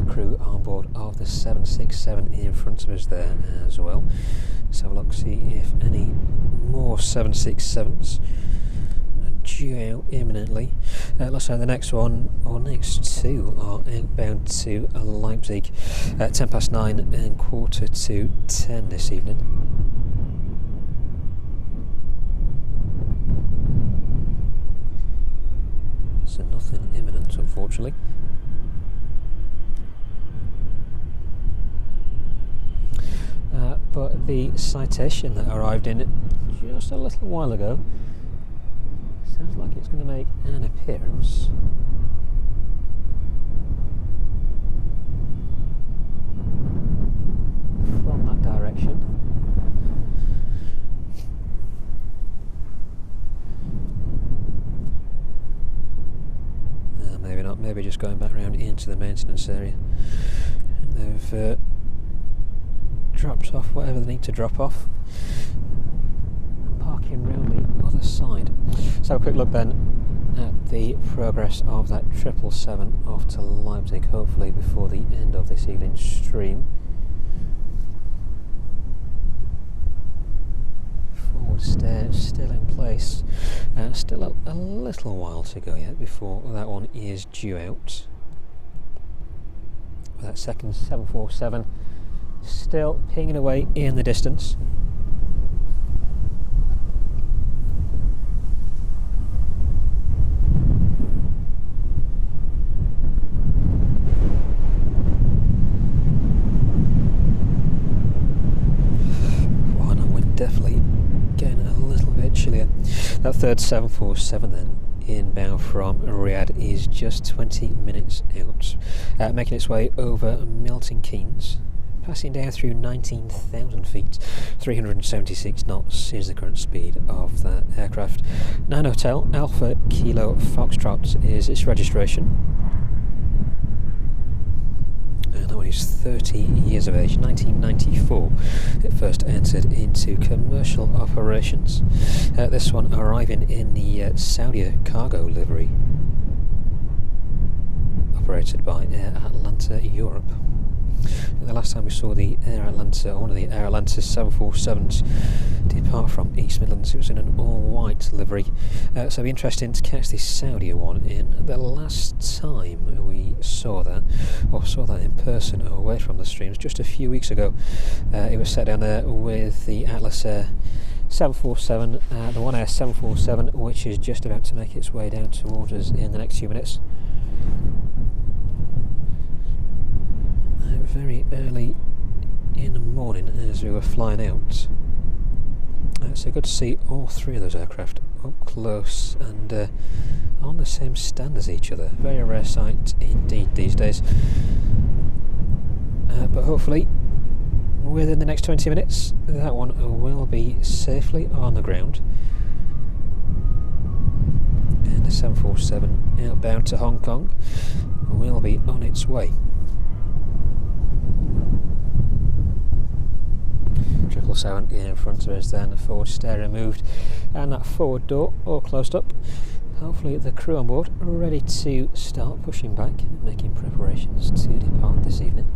Crew on board of the 767 in front of us there as well. Let's have a look, see if any more 767s are due out imminently. Looks like the next one, or next two, are outbound to Leipzig at 9:10 and 9:45 this evening. So out, unfortunately. But the citation that arrived in just a little while ago sounds like it's going to make an appearance. From that direction. Maybe not, maybe just going back round into the maintenance area. They've dropped off whatever they need to drop off and parking round the other side. So a quick look then at the progress of that 777 off to Leipzig, hopefully before the end of this evening's stream. Forward stair still in place. Still a little while to go yet before that one is due out. That second 747 still pinging away in the distance. Wow, and wind definitely getting a little bit chillier. That third 747 then, inbound from Riyadh, is just 20 minutes out, making its way over Milton Keynes, passing down through 19,000 feet. 376 knots is the current speed of that aircraft. 9 Hotel Alpha Kilo Foxtrot is its registration. And that one is 30 years of age. 1994 it first entered into commercial operations. This one arriving in the Saudia Cargo livery, operated by Air Atlanta Europe. And the last time we saw the Air Atlanta, or one of the Air Atlanta 747s depart from East Midlands, it was in an all-white livery. So it'll be interesting to catch this Saudia one in. The last time we saw that, or saw that in person away from the streams, just a few weeks ago, it was set down there with the Atlas Air 747, the One Air 747, which is just about to make its way down towards us in the next few minutes. Very early in the morning as we were flying out. So good to see all three of those aircraft up close and on the same stand as each other. Very rare sight indeed these days. But hopefully within the next 20 minutes that one will be safely on the ground. And the 747 outbound to Hong Kong will be on its way. 777 in front of us, then the forward stair removed and that forward door all closed up. Hopefully the crew on board are ready to start pushing back and making preparations to depart this evening.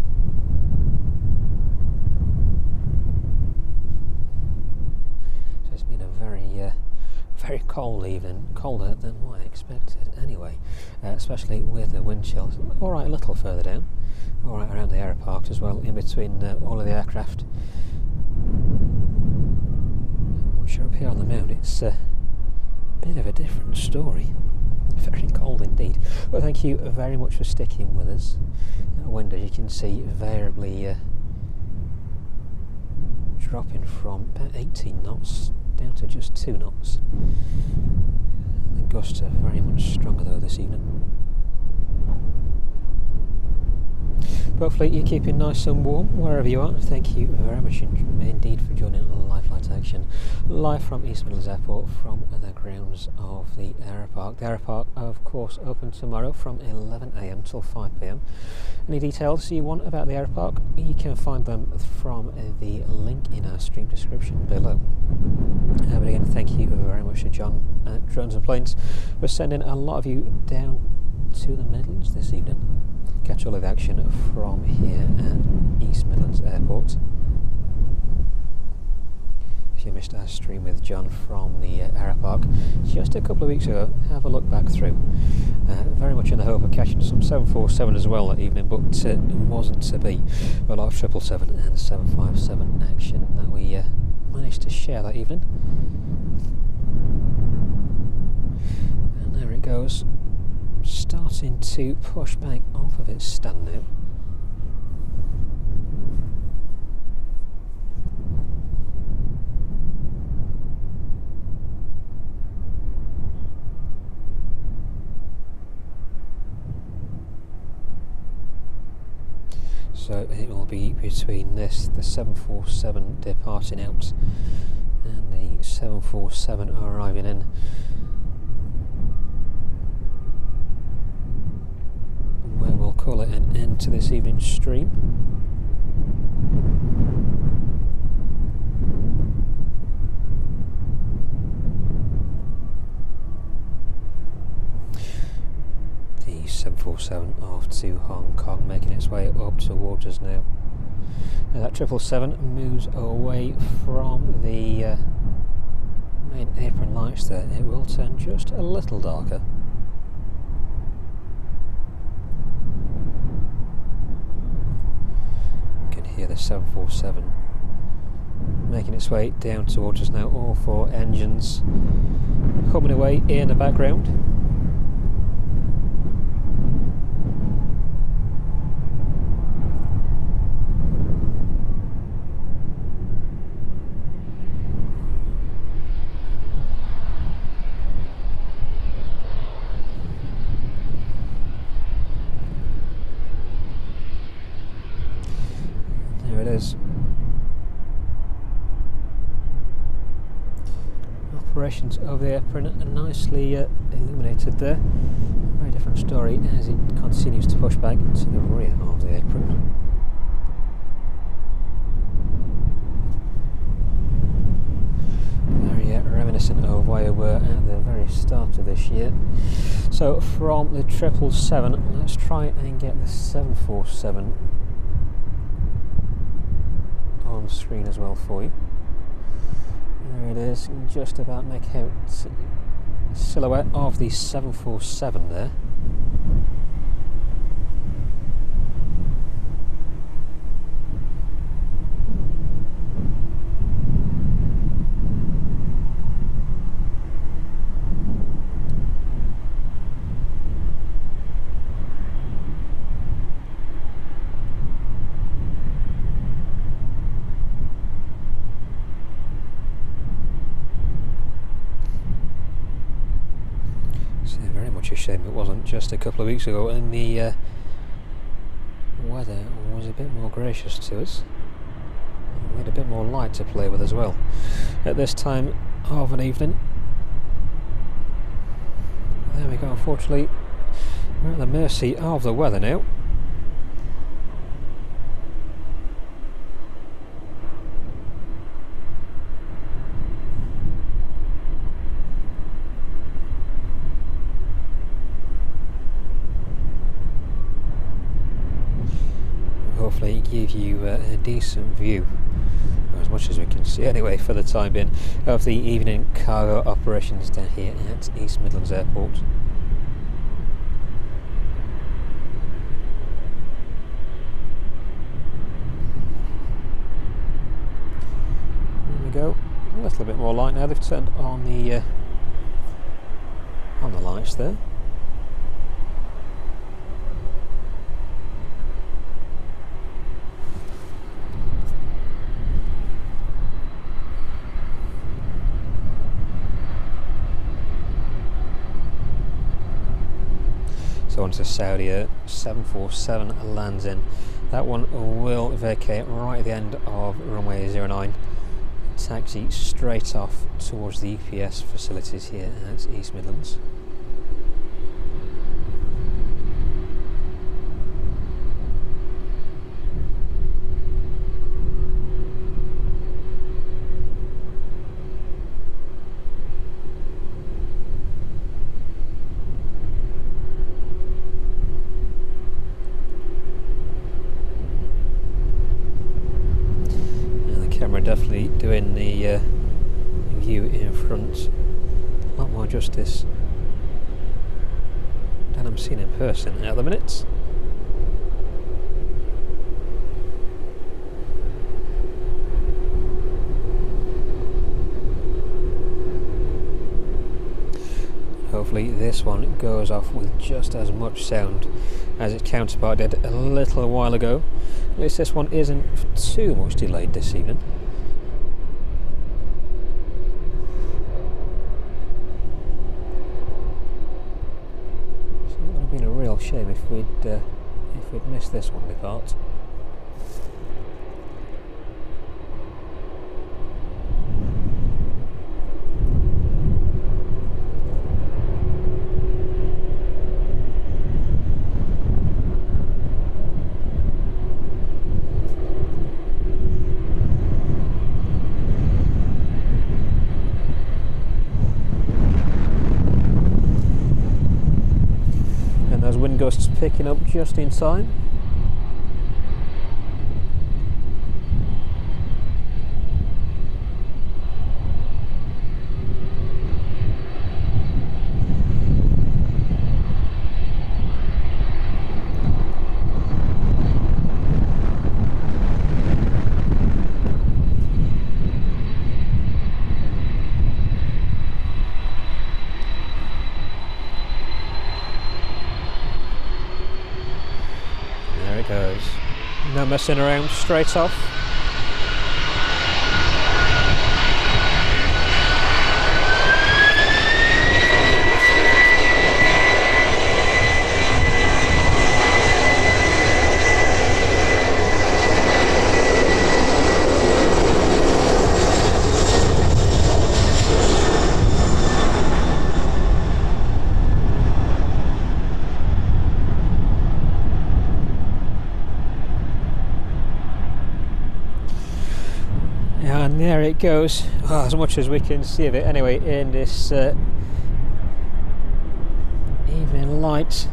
So it's been a very cold evening, colder than what I expected anyway, especially with the wind chill. Alright, a little further down, alright around the aero parks as well, in between all of the aircraft. Once you're up here on the mound, it's a bit of a different story. Very cold indeed. Well, thank you very much for sticking with us. That wind, as you can see, variably dropping from about 18 knots down to just 2 knots. The gusts are very much stronger though this evening. Hopefully you're keeping nice and warm wherever you are. Thank you very much indeed for joining Live Flight Action live from East Midlands Airport from the grounds of the Aero Park. The Aero Park, of course, open tomorrow from 11 AM till 5 PM. Any details you want about the Aero Park, you can find them from the link in our stream description below. But again, thank you very much to John at Drones and Planes for sending a lot of you down to the Midlands this evening. Catch all of the action from here at East Midlands Airport. If you missed our stream with John from the Aero Park just a couple of weeks ago, have a look back through. Very much in the hope of catching some 747 as well that evening, but it wasn't to be. A lot of 777 and 757 action that we managed to share that evening. And there it goes. Still starting to push back off of its stand now. So it will be between this, the 747 departing out, and the 747 arriving in. Where we'll call it an end to this evening's stream. The 747 off to Hong Kong, making its way up towards us now. That 777 moves away from the main apron lights there. It will turn just a little darker. You can hear the 747 making its way down towards us now. All four engines humming away in the background. There it is. Operations of the apron are nicely illuminated there. Very different story as it continues to push back to the rear of the apron. Very reminiscent of where we were at the very start of this year. So from the 777, let's try and get the 747 on screen as well for you. There it is, you can just about make out silhouette of the 747 there. Very much a shame it wasn't just a couple of weeks ago, and the weather was a bit more gracious to us. We had a bit more light to play with as well at this time of an evening. There we go. Unfortunately, we're at the mercy of the weather now. Hopefully give you a decent view, or as much as we can see anyway for the time being, of the evening cargo operations down here at East Midlands Airport. There we go, a little bit more light now. They've turned on the lights there. So onto Saudia, 747 lands in. That one will vacate right at the end of runway 09. Taxi straight off towards the UPS facilities here at East Midlands. Definitely doing the view in front a lot more justice than I'm seeing in person at the minute. hopefully this one goes off with just as much sound as its counterpart did a little while ago. At least this one isn't too much delayed this evening. So it would have been a real shame if we'd missed this one depart. Wind gusts picking up just in time. Goes. No messing around, straight off. And there it goes, as much as we can see of it anyway in this evening light.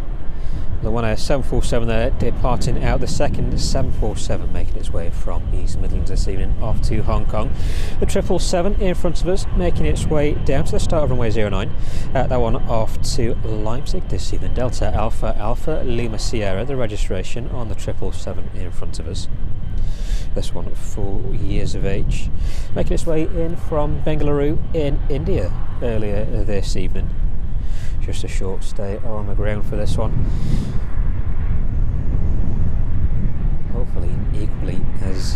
The one 747 there departing out, the second 747 making its way from East Midlands this evening off to Hong Kong. The 777 in front of us making its way down to the start of runway 09. That one off to Leipzig this evening. Delta Alpha Alpha Lima Sierra, the registration on the 777 in front of us. This one 4 years of age, making its way in from Bengaluru in India earlier this evening. Just a short stay on the ground for this one. Hopefully equally as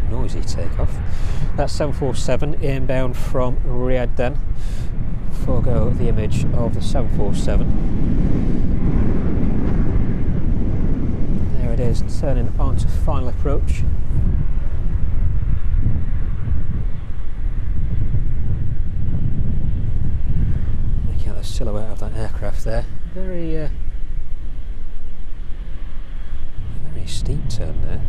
noisy takeoff. That's 747 inbound from Riyadh then. Forego the image of the 747. There it is, turning onto final approach. The silhouette of that aircraft there, very steep turn there.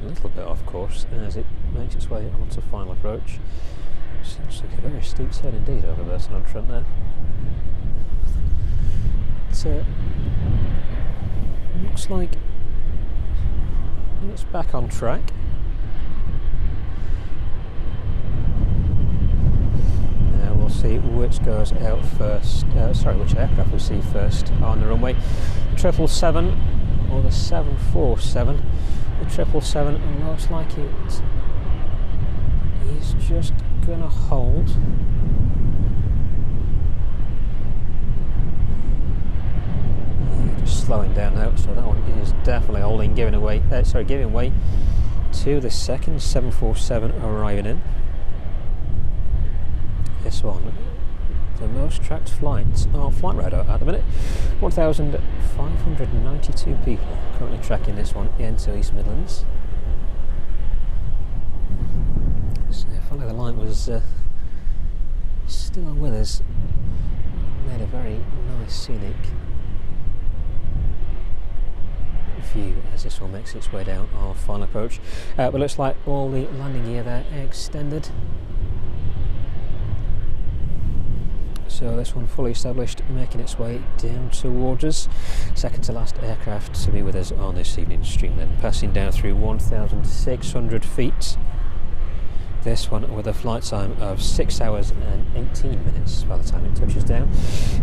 A little bit off course as it makes its way onto final approach. Seems like a very steep turn indeed over Burton on Trent there. It looks like it's back on track. Now we'll see which goes out first. Which aircraft we'll see first on the runway. 777 or the 747. The 777 looks like it is just going to hold. Slowing down now, so that one is definitely holding, giving way to the second 747 arriving in. This one, the most tracked flights on Flight Radar at the minute. 1,592 people currently tracking this one into East Midlands. So Follow the Light was still with us. Made a very nice scenic view as this one makes its way down our final approach. But looks like all the landing gear there extended. So this one fully established, making its way down towards us. Second to last aircraft to be with us on this evening's stream then. Passing down through 1,600 feet. This one with a flight time of 6 hours and 18 minutes by the time it touches down.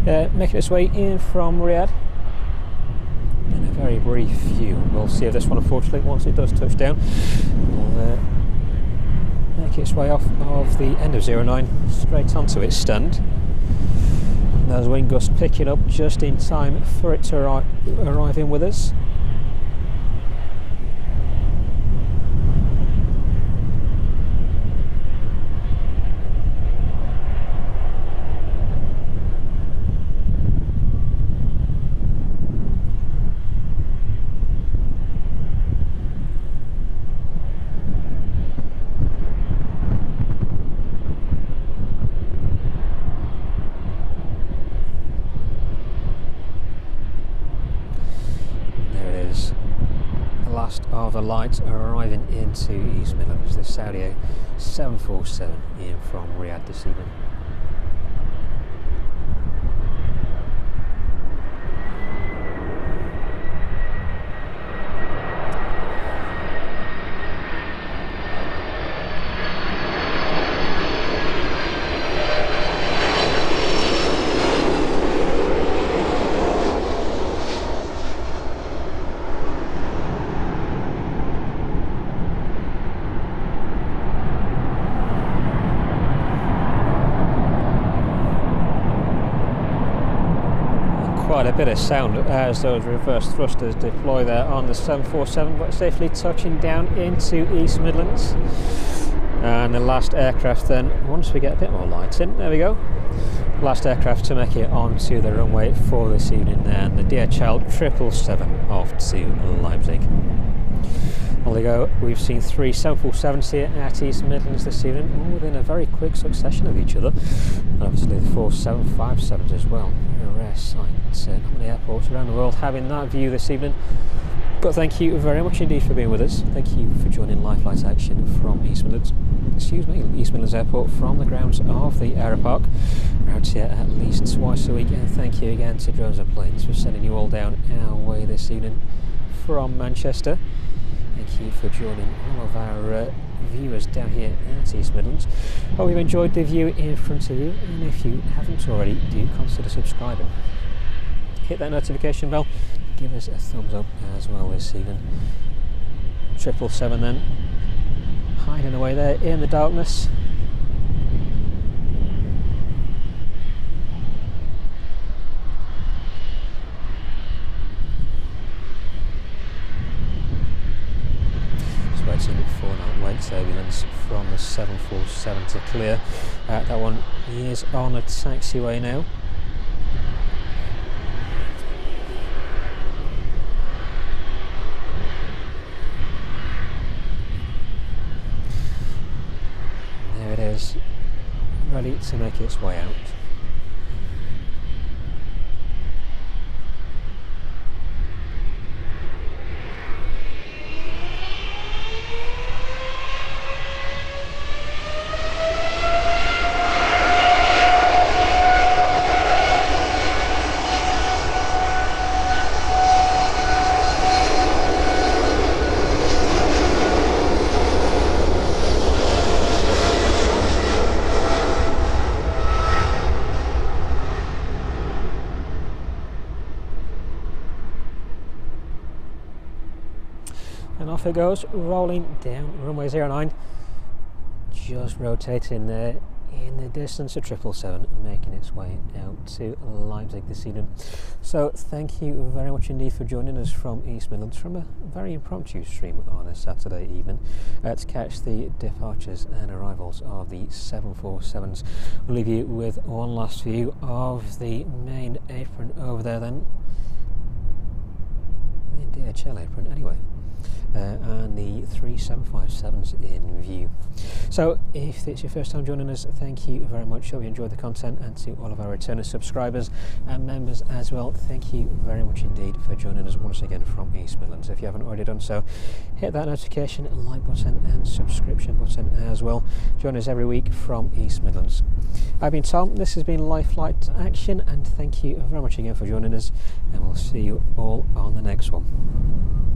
Making its way in from Riyadh. In a very brief view. We'll see if this one, unfortunately, once it does touch down, will make its way off of the end of 09 straight onto its stand. And those wind gusts picking up just in time for it to arrive in with us. Of the lights arriving into East Midlands, the Saudia 747 in from Riyadh this evening. Quite a bit of sound as those reverse thrusters deploy there on the 747, but safely touching down into East Midlands. And the last aircraft then, once we get a bit more light in, there we go. Last aircraft to make it onto the runway for this evening then, the DHL 777 off to Leipzig. Well, there you go. We've seen 3 747s here at East Midlands this evening, all within a very quick succession of each other. And obviously the 4 757s as well. A rare sight. Not many airports around the world having that view this evening. But thank you very much indeed for being with us. Thank you for joining Live Flight Action from East Midlands. East Midlands Airport from the grounds of the Aeropark. We're out here at least twice a week, and thank you again to Drones and Planes for sending you all down our way this evening from Manchester. Thank you for joining all of our viewers down here at East Midlands. Hope you've enjoyed the view in front of you, and if you haven't already, do consider subscribing. Hit that notification bell, give us a thumbs up as well this evening. 777 then, hiding away there in the darkness. Waiting for that wake turbulence from the 747 to clear. That one is on a taxiway now. There it is, ready to make its way out. And off it goes, rolling down runway 09, just rotating there in the distance of 777, making its way out to Leipzig this evening. So thank you very much indeed for joining us from East Midlands from a very impromptu stream on a Saturday evening to catch the departures and arrivals of the 747s. We'll leave you with one last view of the main apron over there then, main DHL apron anyway. And the 3 757s in view. So if it's your first time joining us, thank you very much. Hope you enjoyed the content, and to all of our returning subscribers and members as well, thank you very much indeed for joining us once again from East Midlands. If you haven't already done so, hit that notification, like button and subscription button as well. Join us every week from East Midlands. I've been Tom, this has been Live Flight Action, and thank you very much again for joining us, and we'll see you all on the next one.